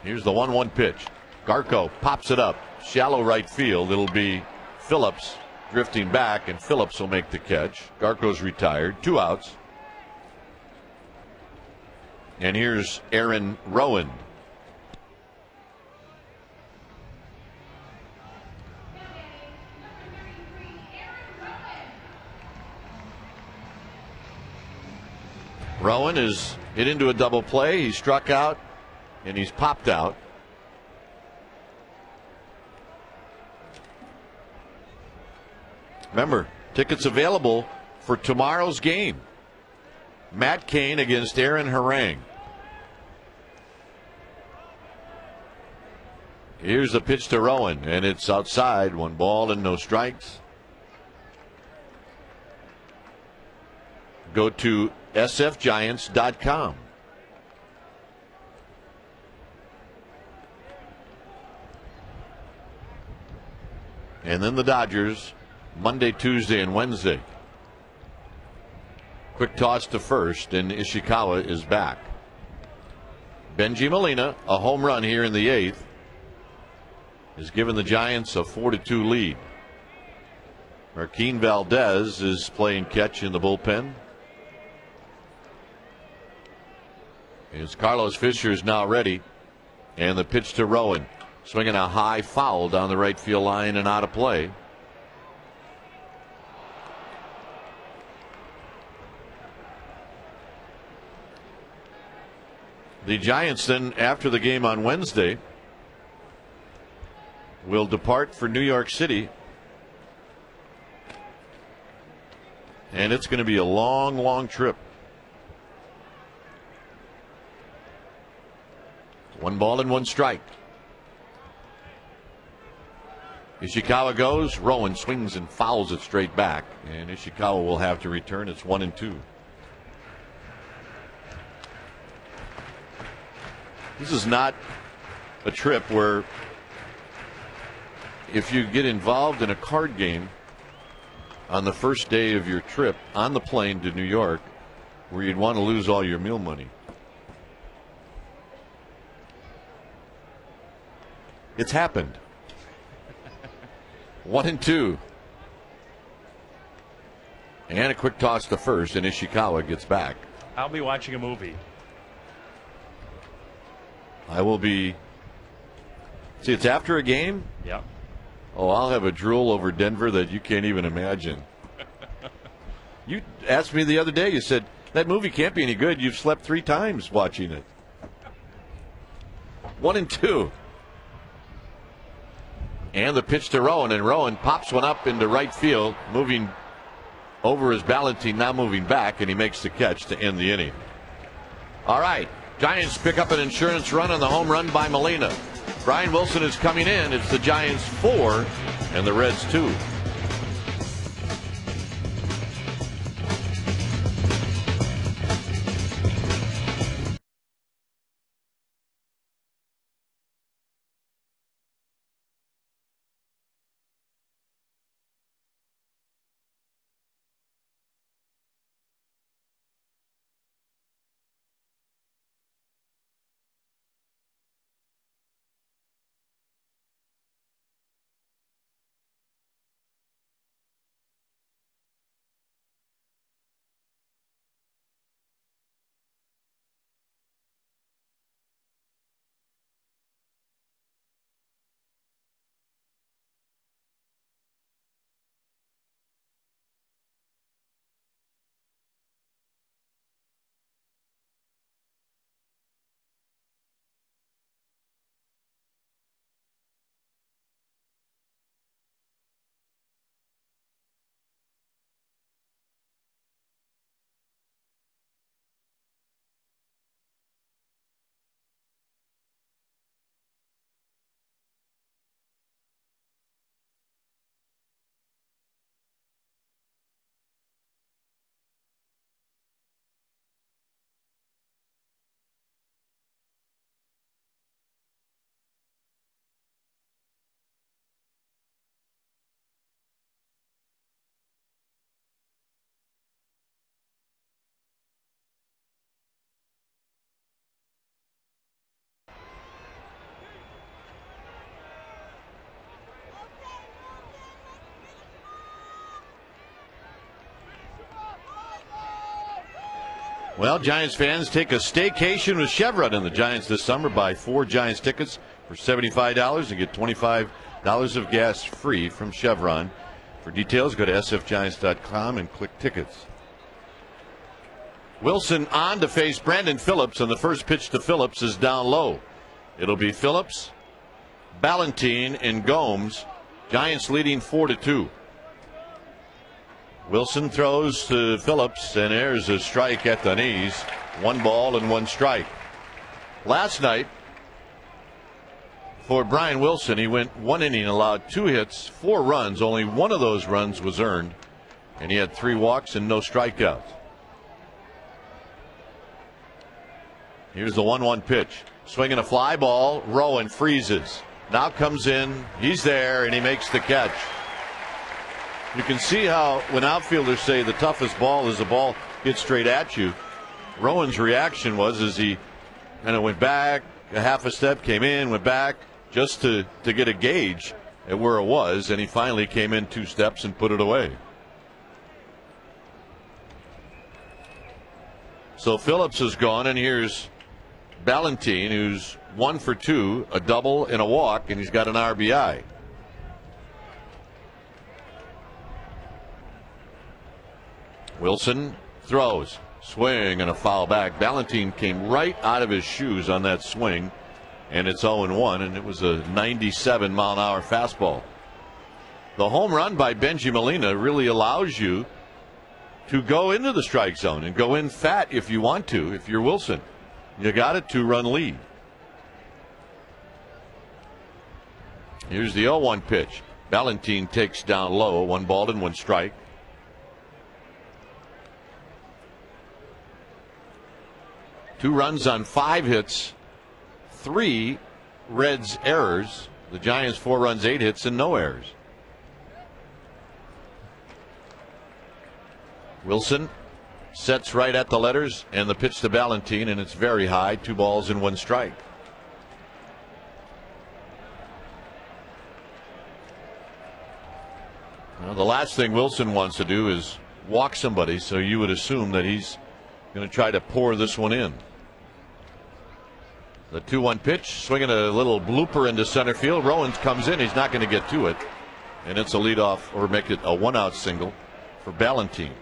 Here's the 1-1 pitch. Garko pops it up. Shallow right field. It'll be Phillips drifting back, and Phillips will make the catch. Garko's retired. 2 outs. And here's Aaron Rowan. Rowan is hit into a double play. He struck out, and he's popped out. Remember, tickets available for tomorrow's game. Matt Cain against Aaron Harang. Here's the pitch to Rowan, and it's outside. 1 ball and no strikes. Go to sfgiants.com. And then the Dodgers, Monday, Tuesday, and Wednesday. Quick toss to first, and Ishikawa is back. Benji Molina, a home run here in the 8th, has given the Giants a 4-2 lead. Marquin Valdez is playing catch in the bullpen. As Carlos Fisher is now ready, and the pitch to Rowan. Swinging a high foul down the right field line and out of play. The Giants then, after the game on Wednesday, will depart for New York City. And it's going to be a long, long trip. 1 ball and 1 strike. Ishikawa goes. Rowan swings and fouls it straight back. And Ishikawa will have to return. It's 1-2. This is not a trip where if you get involved in a card game on the first day of your trip on the plane to New York, where you'd want to lose all your meal money. It's happened. 1-2. And a quick toss to first, and Ishikawa gets back. I'll be watching a movie. I will be. See, it's after a game? Yeah. Oh, I'll have a drool over Denver that you can't even imagine. You asked me the other day, you said, that movie can't be any good. You've slept 3 times watching it. 1-2. And the pitch to Rowan, and Rowan pops one up into right field, moving over his Ballantine, now moving back, and he makes the catch to end the inning. All right, Giants pick up an insurance run on the home run by Molina. Brian Wilson is coming in. It's the Giants 4 and the Reds 2. Well, Giants fans, take a staycation with Chevron in the Giants this summer. Buy 4 Giants tickets for $75 and get $25 of gas free from Chevron. For details, go to sfgiants.com and click tickets. Wilson on to face Brandon Phillips, and the first pitch to Phillips is down low. It'll be Phillips, Ballantine, and Gomes. Giants leading 4-2. Wilson throws to Phillips, and there's a strike at the knees. 1 ball and 1 strike. Last night, for Brian Wilson, he went 1 inning, allowed 2 hits, 4 runs. Only 1 of those runs was earned, and he had 3 walks and no strikeouts. Here's the 1-1 pitch. Swinging a fly ball. Rowan freezes. Now comes in. He's there, and he makes the catch. You can see how when outfielders say the toughest ball is the ball hit straight at you, Rowan's reaction was as he kind of went back a half a step, came in, went back just to get a gauge at where it was, and he finally came in 2 steps and put it away. So Phillips is gone, and here's Ballantine, who's 1 for 2, a double and a walk, and he's got an RBI. Wilson throws, swing, and a foul back. Ballantine came right out of his shoes on that swing, and it's 0-1, and it was a 97-mile-an-hour fastball. The home run by Benji Molina really allows you to go into the strike zone and go in fat if you want to. If you're Wilson, you got a 2-run lead. Here's the 0-1 pitch. Ballantine takes down low, 1 ball and 1 strike. Two runs on 5 hits, 3 Reds errors. The Giants 4 runs, 8 hits, and no errors. Wilson sets right at the letters, and the pitch to Ballantine, and it's very high, 2 balls and 1 strike. Well, the last thing Wilson wants to do is walk somebody, so you would assume that he's going to try to pour this one in. The 2-1 pitch, swinging a little blooper into center field. Rowans comes in. He's not going to get to it. And it's a leadoff, or make it a 1-out single for Ballantine.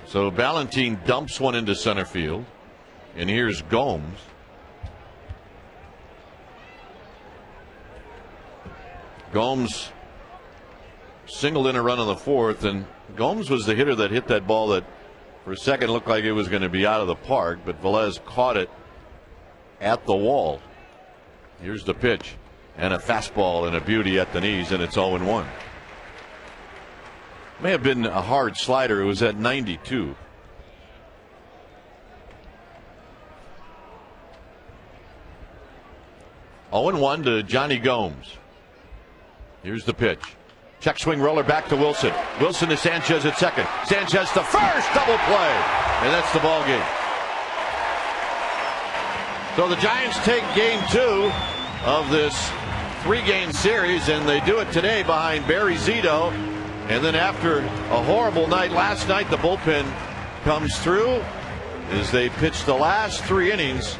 So Ballantine dumps one into center field. And here's Gomes. Gomes singled in a run on the 4th, and Gomes was the hitter that hit that ball that for a second looked like it was going to be out of the park, but Velez caught it at the wall. Here's the pitch, and a fastball and a beauty at the knees, and it's 0-1. May have been a hard slider. It was at 92. (0-1) to Johnny Gomes. Here's the pitch. Check swing roller back to Wilson. Wilson to Sanchez at second. Sanchez to first. Double play. And that's the ball game. So the Giants take game 2 of this 3-game series, and they do it today behind Barry Zito. And then after a horrible night last night, the bullpen comes through as they pitch the last 3 innings